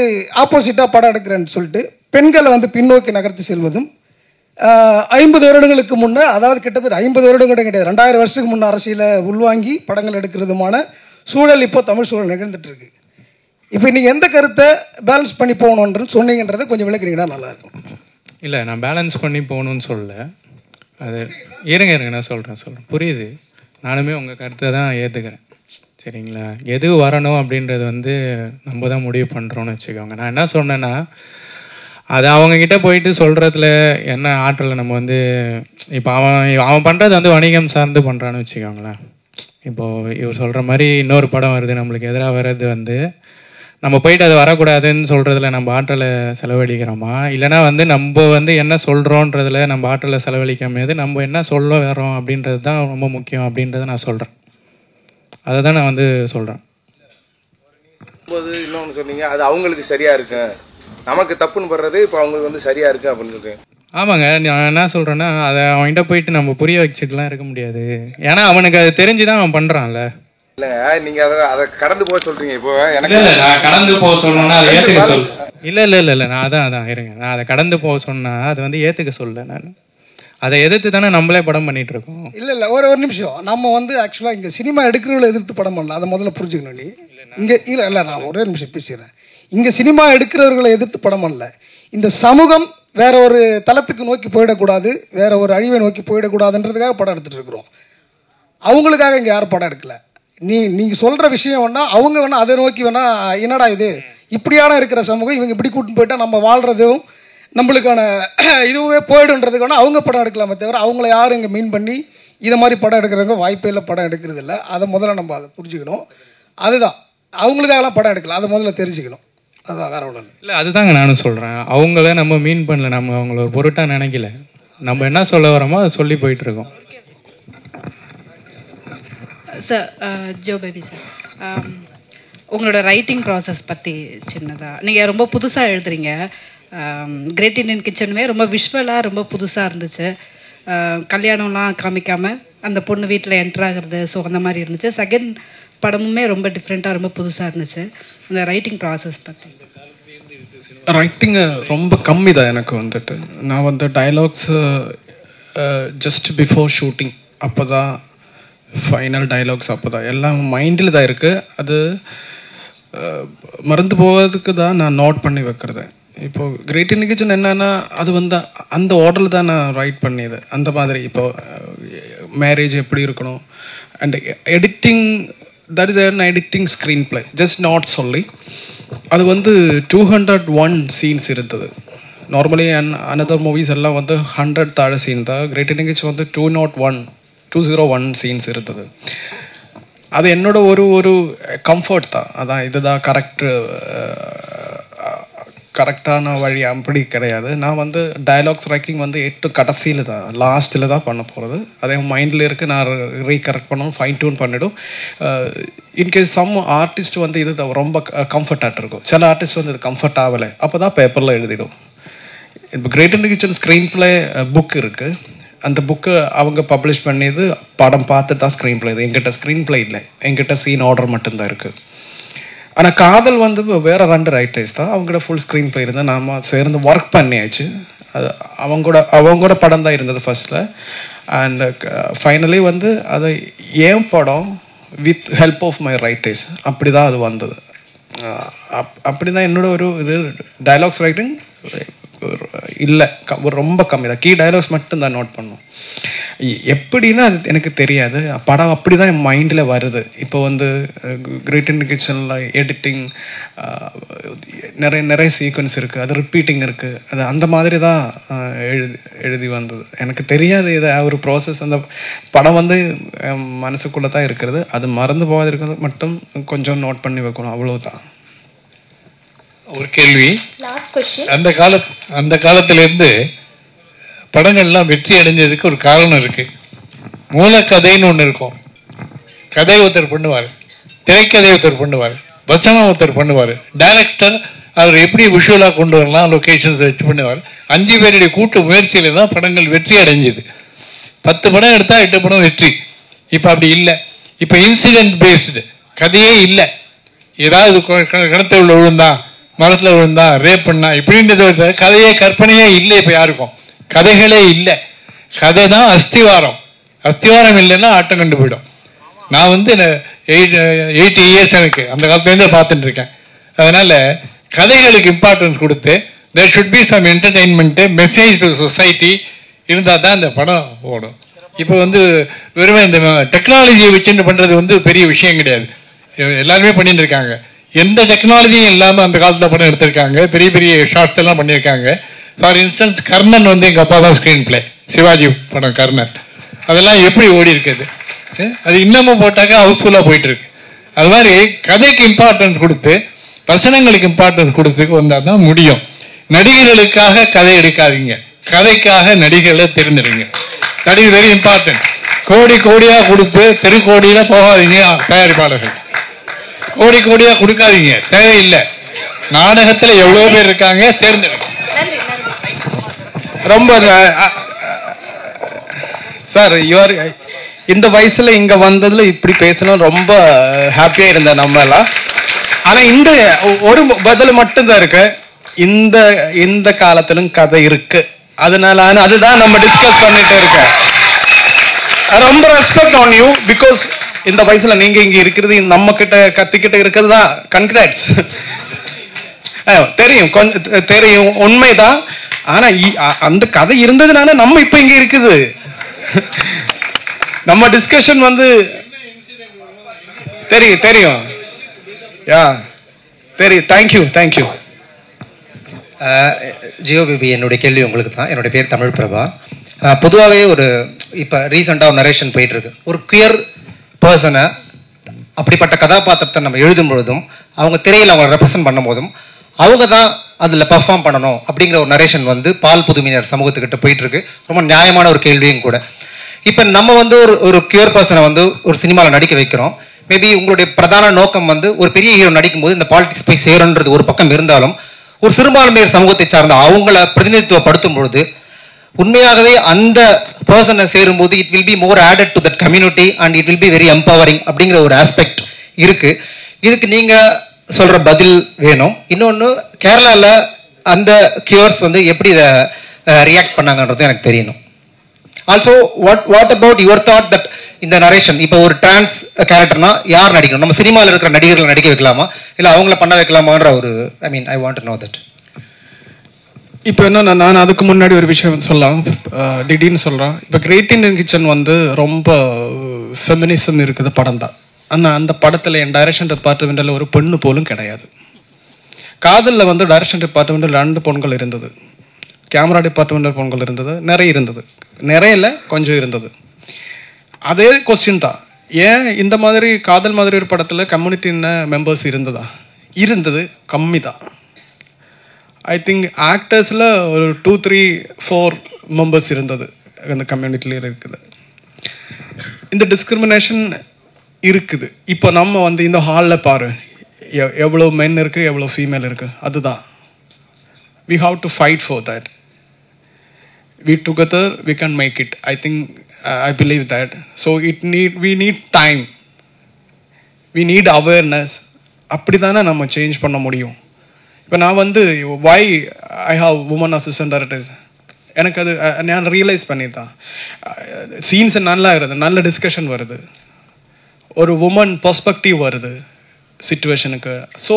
ஆப்போசிட்டாக படம் எடுக்கிறேன்னு சொல்லிட்டு பெண்களை வந்து பின்னோக்கி நகர்த்தி செல்வதும் 50 வருடங்களுக்கு முன்னே, அதாவது கிட்டத்தட்ட 50 வருடங்கள் கிடையாது, 2000 வருஷத்துக்கு முன்னே அரசியலை உள்வாங்கி படங்கள் எடுக்கிறதுமான சூழல் இப்போ தமிழ் சூழல் நிகழ்ந்துட்டு இருக்கு. இப்போ நீங்கள் எந்த கருத்தை பேலன்ஸ் பண்ணி போகணுன்றது சொன்னீங்கன்றதை கொஞ்சம் விளக்குறீங்கன்னா நல்லாயிருக்கும். இல்லை, நான் பேலன்ஸ் பண்ணி போகணுன்னு சொல்லல. அது இருங்க நான் சொல்கிறேன் புரியுது. நானுமே உங்கள் கருத்தை தான் ஏற்றுக்கிறேன், சரிங்களா? எது வரணும் அப்படின்றது வந்து நம்ம தான் முடிவு பண்ணுறோன்னு வச்சுக்கோங்க. நான் என்ன சொன்னேன்னா, அது அவங்கக்கிட்ட போயிட்டு சொல்கிறதுல என்ன ஆற்றலை நம்ம வந்து இப்போ அவன் பண்ணுறது வந்து வணிகம் சார்ந்து பண்ணுறான்னு வச்சுக்கோங்களேன். இப்போது இவர் சொல்கிற மாதிரி இன்னொரு படம் வருது, நம்மளுக்கு எதிராக வர்றது வந்து நம்ம போயிட்டு அது வரக்கூடாதுன்னு சொல்கிறதுல நம்ம ஆற்றலை செலவழிக்கிறோமா, இல்லைனா வந்து நம்ம வந்து என்ன சொல்கிறோன்றதுல நம்ம ஆற்றலை செலவழிக்காமது நம்ம என்ன சொல்ல வரோம் அப்படின்றது தான் ரொம்ப முக்கியம் அப்படின்றத நான் சொல்கிறேன். அதை தான் நான் வந்து சொல்கிறேன். இன்னொன்று சொன்னீங்க, அது அவங்களுக்கு சரியாக இருக்கு, நமக்கு தப்புன்னு படுறது இப்போ அவங்களுக்கு வந்து சரியாக இருக்குது அப்படின்னு சொல்கிறேன். ஆமாங்க, நான் என்ன சொல்கிறேன்னா, அதை அவன்கிட்ட போயிட்டு நம்ம புரிய வச்சுட்டுலாம் இருக்க முடியாது. ஏன்னா அவனுக்கு அது தெரிஞ்சு தான் அவன் பண்ணுறான்ல. இல்லைங்க, நீங்கள் அதை கடந்து போக சொல்கிறீங்க. இப்போ எனக்கு நான் கடந்து போக சொல்லணும்னா அதை ஏற்றுக்க சொல்ல. இல்லை நான் அதான் இருங்க, நான் அதை கடந்து போக சொன்னால் அது வந்து ஏற்றுக்க சொல்ல. நான் அதை எதிர்த்து தானே நம்மளே படம் பண்ணிட்டு இருக்கோம். இல்லை ஒரு நிமிஷம், நம்ம வந்து ஆக்சுவலாக இங்கே சினிமா எடுக்கிறவங்களை எதிர்த்து படம் பண்ணலாம், அதை முதல்ல புரிஞ்சுக்கணும். நீ இங்கே இல்லை நான் ஒரே நிமிஷம் பேசுகிறேன். இங்கே சினிமா எடுக்கிறவர்களை எதிர்த்து படம் பண்ணல. இந்த சமூகம் வேற ஒரு தளத்துக்கு நோக்கி போயிடக்கூடாது, வேற ஒரு அழிவை நோக்கி போயிடக்கூடாதுன்றதுக்காக படம் எடுத்துகிட்டு இருக்கிறோம். அவங்களுக்காக இங்கே யாரும் படம் எடுக்கல. நீங்கள் சொல்கிற விஷயம் வேணா அவங்க வேணா அதை நோக்கி வேணா என்னடா இது இப்படியான இருக்கிற சமூகம், இவங்க இப்படி கூட்டின்னு போயிட்டா நம்ம வாழ்கிறதும் நம்மளுக்கான இதுவே போயிடுன்றதுக்கு வேணா அவங்க படம் எடுக்கலாமே தவிர அவங்கள யாரும் இங்கே மீன் பண்ணி இதை மாதிரி படம் எடுக்கிறவங்க வாய்ப்பே இல்லை, படம் எடுக்கிறது இல்லை. அதை முதல்ல நம்ம அதை புரிஞ்சுக்கணும். அதுதான் அவங்களுக்காகலாம் படம் எடுக்கலாம், அதை முதல்ல தெரிஞ்சுக்கணும். அதான் வேற ஒன்றும் இல்லை. அதுதாங்க நானும் சொல்கிறேன். அவங்கள நம்ம மீன் பண்ணல, நம்ம அவங்கள ஒரு பொருட்டாக நினைக்கல. நம்ம என்ன சொல்ல வரோமோ அதை சொல்லி போயிட்டுருக்கோம். சார் ஜோ பேபி சார், உங்களோட ரைட்டிங் ப்ராசஸ் பற்றி சின்னதாக, நீங்கள் ரொம்ப புதுசாக எழுதுறீங்க. கிரேட் இண்டியன் கிச்சனுமே ரொம்ப விஷுவலாக ரொம்ப புதுசாக இருந்துச்சு. கல்யாணம்லாம் காமிக்காமல் அந்த பொண்ணு வீட்டில் என்டர் ஆகிறது, ஸோ அந்த மாதிரி இருந்துச்சு. செகண்ட் படமுமே ரொம்ப டிஃப்ரெண்ட்டாக ரொம்ப புதுசாக இருந்துச்சு. அந்த ரைட்டிங் ப்ராசஸ் பற்றி. ரைட்டிங்கு ரொம்ப கம்மி தான் எனக்கு வந்துட்டு. நான் வந்து டைலாக்ஸ் ஜஸ்ட் பிஃபோர் ஷூட்டிங் அப்போ தான், ஃபைனல் டைலாக்ஸ் அப்போ தான், எல்லாம் மைண்டில் தான் இருக்குது. அது மறந்து போகிறதுக்கு தான் நான் நோட் பண்ணி வைக்கிறது. இப்போது கிரேட் இண்டியன் கிச்சன் என்னன்னா, அது வந்து அந்த ஆர்டரில் தான் நான் ரைட் பண்ணியது. அந்த மாதிரி இப்போது மேரேஜ் எப்படி இருக்கணும் and editing, that is an editing screen play, just not சொல்லி அது வந்து 201 சீன்ஸ் இருந்தது. நார்மலி அனதர் மூவிஸ் எல்லாம் வந்து 100 தாழ சீன் தான். கிரேட் இண்டியன் கிச்சன் வந்து 201 சீன்ஸ் இருந்தது. அது என்னோட ஒரு கம்ஃபர்ட் தான். அதான் இதுதான் கரெக்டான வழி அப்படி கிடையாது. நான் வந்து டயலாக்ஸ் ரைட்டிங் வந்து கடைசியில் தான், லாஸ்ட்டில் தான் பண்ண போகிறது. அதே மைண்டில் இருக்குது, நான் ரீகரெக்ட் பண்ணணும், ஃபைன் டியூன் பண்ணிவிடும். இன்கேஸ் சம் ஆர்டிஸ்ட் வந்து இது ரொம்ப கம்ஃபர்ட்டாக இருக்கும், சில ஆர்டிஸ்ட் வந்து இது கம்ஃபர்ட் ஆகலை, அப்போ தான் பேப்பரில் எழுதிடும். இப்போ great Indian kitchen screenplay book இருக்குது. அந்த புக்கு அவங்க பப்ளிஷ் பண்ணியது படம் பார்த்து தான் ஸ்க்ரீன் பிளே. இது எங்கிட்ட ஸ்க்ரீன் பிளே இல்லை, எங்கிட்ட சீன் ஆர்டர் மட்டும்தான் இருக்குது. ஆனால் காதல் வந்து வேறு 2 ரைட்டர்ஸ் தான், அவங்களோட ஃபுல் ஸ்க்ரீன் பிளே இருந்தால் நாம் சேர்ந்து ஒர்க் பண்ணியாச்சு. அது அவங்களோட படம் தான் இருந்தது ஃபர்ஸ்டில். அண்ட் ஃபைனலி வந்து அது ஏன் படம் with help of my writers, அப்படி தான் அது வந்தது. அப்படி தான் என்னோட ஒரு இது. டைலாக்ஸ் ரைட்டிங் இல்லை, ரொம்ப கம்மி தான். கீ டைலாக்ஸ் மட்டும் தான் நோட் பண்ணும். எப்படின்னா அது எனக்கு தெரியாது, படம் அப்படி தான் என் மைண்டில் வருது. இப்போ வந்து கிரேட் இண்டியன் கிச்சனில் எடிட்டிங் நிறைய சீக்வன்ஸ் இருக்குது, அது ரிப்பீட்டிங் இருக்குது. அது அந்த மாதிரி தான் எழுதி வந்தது. எனக்கு தெரியாது இது ஒரு ப்ராசஸ். அந்த படம் வந்து மனசுக்குள்ளே தான் இருக்கிறது, அது மறந்து போகாது இருக்கிறது மட்டும் கொஞ்சம் நோட் பண்ணி வைக்கணும், அவ்வளோதான். ஒரு கேள்வி. அந்த காலத்திலேருந்து படங்கள்லாம் வெற்றி அடைஞ்சதுக்கு ஒரு காரணம் இருக்கு. மூலக்கதைன்னு ஒன்று இருக்கும். கதை ஒருத்தர் பண்ணுவார், திரைக்கதை ஒருத்தர் பண்ணுவார், வசனம் ஒருத்தர் பண்ணுவார், டைரக்டர் அவர் எப்படி விஷுவலாக கொண்டு வரலாம், லொக்கேஷன்ஸ் வச்சு பண்ணுவார். 5 பேருடைய கூட்டு முயற்சியில தான் படங்கள் வெற்றி அடைஞ்சது. 10 படம் எடுத்தா 8 படம் வெற்றி. இப்போ அப்படி இல்லை. இப்போ இன்சிடென்ட் பேஸ்டு கதையே இல்லை. ஏதாவது கிணத்துல விழுந்தா, மரத்தில் விழுந்தா, ரேப் பண்ணா, இப்படின்றத கதையே கற்பனையே இல்லை. இப்போ யாருக்கும் கதைகளே இல்லை. கதை தான் அஸ்திவாரம். அஸ்திவாரம் இல்லைன்னா ஆட்டம் கண்டு போயிடும். நான் வந்து 80 இயர்ஸ் எனக்கு அந்த காலத்துலேருந்தே பார்த்துட்டு இருக்கேன். அதனால கதைகளுக்கு இம்பார்ட்டன்ஸ் கொடுத்து there should be some entertainment, message to society இருந்தால் தான் இந்த படம் ஓடும். இப்போ வந்து வெறுமே இந்த டெக்னாலஜியை வச்சுட்டு பண்ணுறது வந்து பெரிய விஷயம் கிடையாது. எல்லாருமே பண்ணிட்டு இருக்காங்க. எந்த டெக்னாலஜியும் இல்லாமல் அந்த காலத்தில் படம் எடுத்திருக்காங்க. பெரிய பெரிய ஷார்ட்ஸ் எல்லாம் பண்ணியிருக்காங்க. ஃபார் இன்ஸ்டன்ஸ் கர்ணன் வந்து எங்கள் அப்பா தான் ஸ்க்ரீன் பிளே, சிவாஜி படம் கர்ணன். அதெல்லாம் எப்படி ஓடி இருக்குது, அது இன்னமும் போட்டாக்க ஹவுஸ்ஃபுல்லாக போயிட்டு இருக்கு. அது மாதிரி கதைக்கு இம்பார்ட்டன்ஸ் கொடுத்து, வசனங்களுக்கு இம்பார்ட்டன்ஸ் கொடுத்து வந்தால் தான் முடியும். நடிகர்களுக்காக கதை எடுக்காதீங்க, கதைக்காக நடிகர்களை தெரிஞ்சிருங்க. That is very important. கோடியாக கொடுத்து தெருக்கோடியில போகாதீங்க. தயாரிப்பாளர்கள் கோடியா கொடுக்காதீங்க, தேவையில்லை. நாடகத்துல எவ்வளவு பேர் இருக்காங்க, தேர்ந்தெடுங்க. ரொம்ப சார், யுவர் இந்த வயசுல இங்க வந்ததுல இப்படி பேசணும், ரொம்ப ஹாப்பியா இருந்தேன் நம்ம எல்லாம். ஆனா இந்த ஒரு பதில் மட்டும்தான் இருக்கு, இந்த காலத்திலும் கதை இருக்கு. அதனால அதுதான் நம்ம டிஸ்கஸ் பண்ணிட்டு இருக்க. ரொம்ப ரெஸ்பெக்ட் ஆன் யூ, பிகாஸ் இந்த வயசுல நீங்க இங்க இருக்கிறது, நம்ம கிட்ட கத்திக்கிட்ட இருக்கிறது தான். கன்கிராட்ஸ். தெரியும், கொஞ்சம் தெரியும், உண்மைதான். ஆனா அந்த கதை இருந்ததுனால நம்ம இப்ப இங்க இருக்குது. நம்ம டிஸ்கஷன் வந்து தெரியும். யா தெரியும். தேங்க்யூ. ஜியோ பேபி, என்னுடைய கேள்வி உங்களுக்கு தான். என்னுடைய பேர் தமிழ் பிரபா. பொதுவாகவே ஒரு இப்போ ரீசெண்டாக ஒரு நரேஷன் போயிட்டு இருக்கு. ஒரு குயர் பர்சனை, அப்படிப்பட்ட கதாபாத்திரத்தை நம்ம எழுதும் பொழுதும், அவங்க திரையில் அவங்க ரெப்ரசன்ட் பண்ணும் போதும், அவங்க தான் அதில் பெர்ஃபார்ம் பண்ணணும் அப்படிங்கிற ஒரு நரேஷன் வந்து பால் புதுமையினர் சமூகத்துக்கிட்ட போயிட்டு இருக்கு. ரொம்ப நியாயமான ஒரு கேள்வியும் கூட. இப்போ நம்ம வந்து ஒரு கியூர் பர்சனை வந்து ஒரு சினிமாவில் நடிக்க வைக்கிறோம். மேபி உங்களுடைய பிரதான நோக்கம் வந்து ஒரு பெரிய ஹீரோ நடிக்கும் போது இந்த பாலிடிக்ஸ் போய் சேரும்ன்றது ஒரு பக்கம் இருந்தாலும், ஒரு சிறுபான்மையர் சமூகத்தை சார்ந்த அவங்கள பிரதிநிதித்துவப்படுத்தும் பொழுது உண்மையாகவே அந்த பர்சனை சேரும்போது it will be more added to that community and it will be very empowering அப்படிங்கிற ஒரு ஆஸ்பெக்ட் இருக்கு. இதுக்கு நீங்க சொல்ற பதில் வேணும். இன்னொன்று, கேரளாவில் அந்த கியூர்ஸ் வந்து எப்படி இதை ரியாக்ட் பண்ணாங்கன்றது எனக்கு தெரியணும். Also what about your thought that இந்த நரேஷன் இப்போ ஒரு டிரான்ஸ் கேரக்டர்னா யார் நடிக்கணும்? நம்ம சினிமாவில் இருக்கிற நடிகர்களை நடிக்க வைக்கலாமா, இல்லை அவங்கள பண்ண வைக்கலாமான்ற ஒரு ஐ வாண்ட் டு நோ தட். இப்போ என்ன, நான் அதுக்கு முன்னாடி ஒரு விஷயம் சொல்லலாம், திடீர்னு சொல்கிறேன். இப்போ கிரேட் இண்டியன் கிச்சன் வந்து ரொம்ப ஃபெமினிசம் இருக்குது படம் தான். ஆனால் அந்த படத்தில் என் டைரக்ஷன் டிபார்ட்மெண்ட்டில் ஒரு பெண்ணு போலும் கிடையாது. காதலில் வந்து டைரக்ஷன் டிபார்ட்மெண்ட்டில் 2 பெண்கள் இருந்தது, கேமரா டிபார்ட்மெண்ட்டில் பெண்கள் இருந்தது, நிறைய இருந்தது, நிறைய இல்லை கொஞ்சம் இருந்தது. அதே கொஸ்டின் தான், ஏன் இந்த மாதிரி காதல் மாதிரி ஒரு படத்தில் கம்யூனிட்டின்னு மெம்பர்ஸ் இருந்தது கம்மி தான். ஐ திங்க் ஆக்டர்ஸில் ஒரு 2, 3, 4 மெம்பர்ஸ் இருந்தது அந்த கம்யூனிட்டியில் இருக்குது. இந்த டிஸ்கிரிமினேஷன் இருக்குது. இப்போ நம்ம வந்து இந்த ஹாலில் பாரு, எவ்வளோ மென் இருக்குது, எவ்வளோ ஃபீமேல் இருக்குது. அதுதான் we have to fight for that. We together we can make it. I believe that. So we need time, we need awareness. அப்படிதானே நம்ம சேஞ்ச் பண்ண முடியும். இப்போ நான் வந்து why I have women assistant directors, எனக்கு அது நான் ரியலைஸ் பண்ணிதான். சீன்ஸ் நல்லா இருக்குது, நல்ல டிஸ்கஷன் வருது, ஒரு உமன் பெர்ஸ்பெக்டிவ் வருது சிச்சுவேஷனுக்கு. ஸோ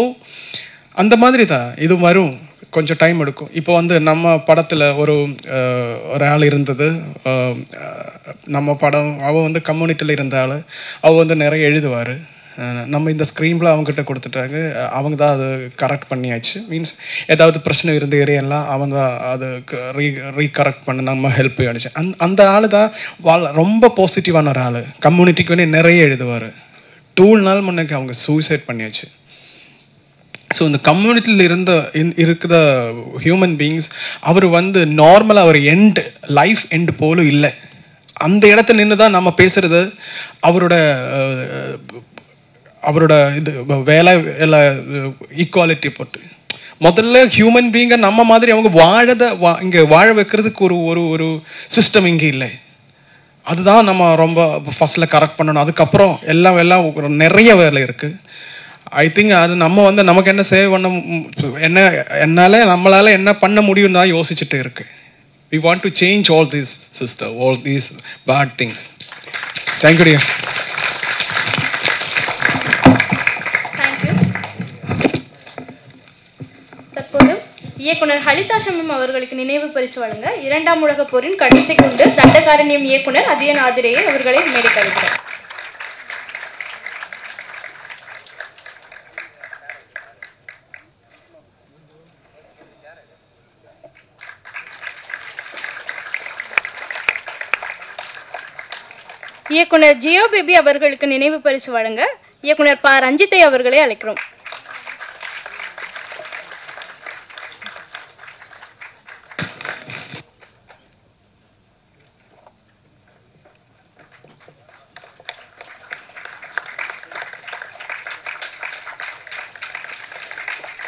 அந்த மாதிரி தான் இது வரும், கொஞ்சம் டைம் எடுக்கும். இப்போ வந்து நம்ம படத்தில் ஒரு ஆள் இருந்தது, நம்ம படம் அவள் வந்து கம்யூனிட்டியில் இருந்த ஆள், அவள் வந்து நிறைய எழுதுவார். நம்ம இந்த ஸ்க்ரீனில் அவங்ககிட்ட கொடுத்துட்டாங்க, அவங்க தான் அது கரெக்ட் பண்ணியாச்சு. மீன்ஸ் ஏதாவது பிரச்சனை இருந்த ஏரியாலாம் அவங்க அது ரீகரெக்ட் பண்ண நம்ம ஹெல்ப் அடிச்சு. அந்த ஆள் தான் ரொம்ப பாசிட்டிவான ஒரு ஆள், கம்யூனிட்டிக்கு வந்து நிறைய எழுதுவார். 2 நாள் முன்னைக்கு அவங்க சூசைட் பண்ணியாச்சு. ஸோ இந்த கம்யூனிட்டியில் இருக்கிற ஹியூமன் பீயிங்ஸ் அவர் வந்து நார்மலாக அவர் லைஃப் எண்டு போலும் இல்லை. அந்த இடத்துல நின்று தான் நம்ம பேசுறது அவரோட இது வேலை ஈக்குவாலிட்டி போட்டு. முதல்ல ஹியூமன் பீயிங்கை நம்ம மாதிரி அவங்க இங்கே வாழ வைக்கிறதுக்கு ஒரு சிஸ்டம் இங்கே இல்லை. அதுதான் நம்ம ரொம்ப ஃபர்ஸ்டில் கரெக்ட் பண்ணணும். அதுக்கப்புறம் எல்லாம் நிறைய வேலை இருக்குது. ஐ திங்க் அது நம்ம வந்து நமக்கு என்ன சேவ் பண்ண, நம்மளால என்ன பண்ண முடியும் தான் யோசிச்சுட்டு இருக்கு. We want to change all these sister, all these bad things. Thank you dear. Thank you. தற்போது இயக்குனர் ஹலிதா ஷமீம் அவர்களுக்கு நினைவு பரிசு வழங்க 2ஆம் உலகப் போரின் கடைசி குண்டு தண்டகாரண்யம் இயக்குனர் அதியன் ஆதிரேயர் அவர்களை மேடைக்கு அழைக்கிறார். இயக்குனர் ஜியோ பேபி அவர்களுக்கு நினைவு பரிசு வழங்க இயக்குனர் ப. ரஞ்சித்தை அவர்களை அழைக்கிறோம்.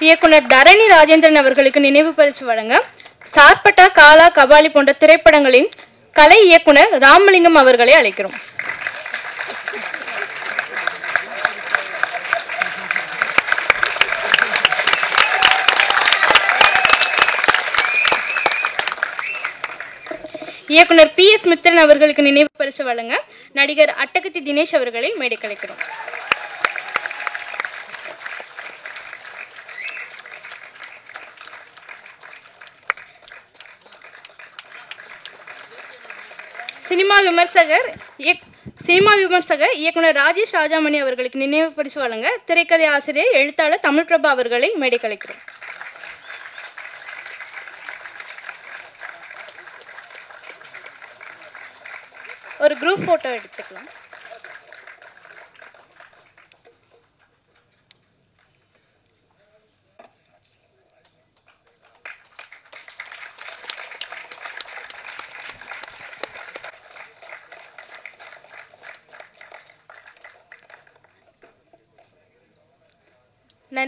இயக்குனர் தரணி ராஜேந்திரன் அவர்களுக்கு நினைவு பரிசு வழங்க சார்பட்டா, காலா, கபாலி போன்ற திரைப்படங்களின் கலை இயக்குனர் ராமலிங்கம் அவர்களை அழைக்கிறோம். இயக்குனர் PS மித்ரன் அவர்களுக்கு நினைவு பரிசு வழங்க நடிகர் அட்டகத்தி தினேஷ் அவர்களை மேடைக்கு அழைக்கிறோம். சினிமா விமர்சகர் இயக்குனர் ராஜேஷ் ராஜாமணி அவர்களுக்கு நினைவு பரிசு வழங்க திரைக்கதை ஆசிரியர், எழுத்தாளர் தமிழ் பிரபா அவர்களை மேடைக்கு அழைக்கிறோம். ஒரு குரூப் போட்டோ எடுத்துக்கலாம்.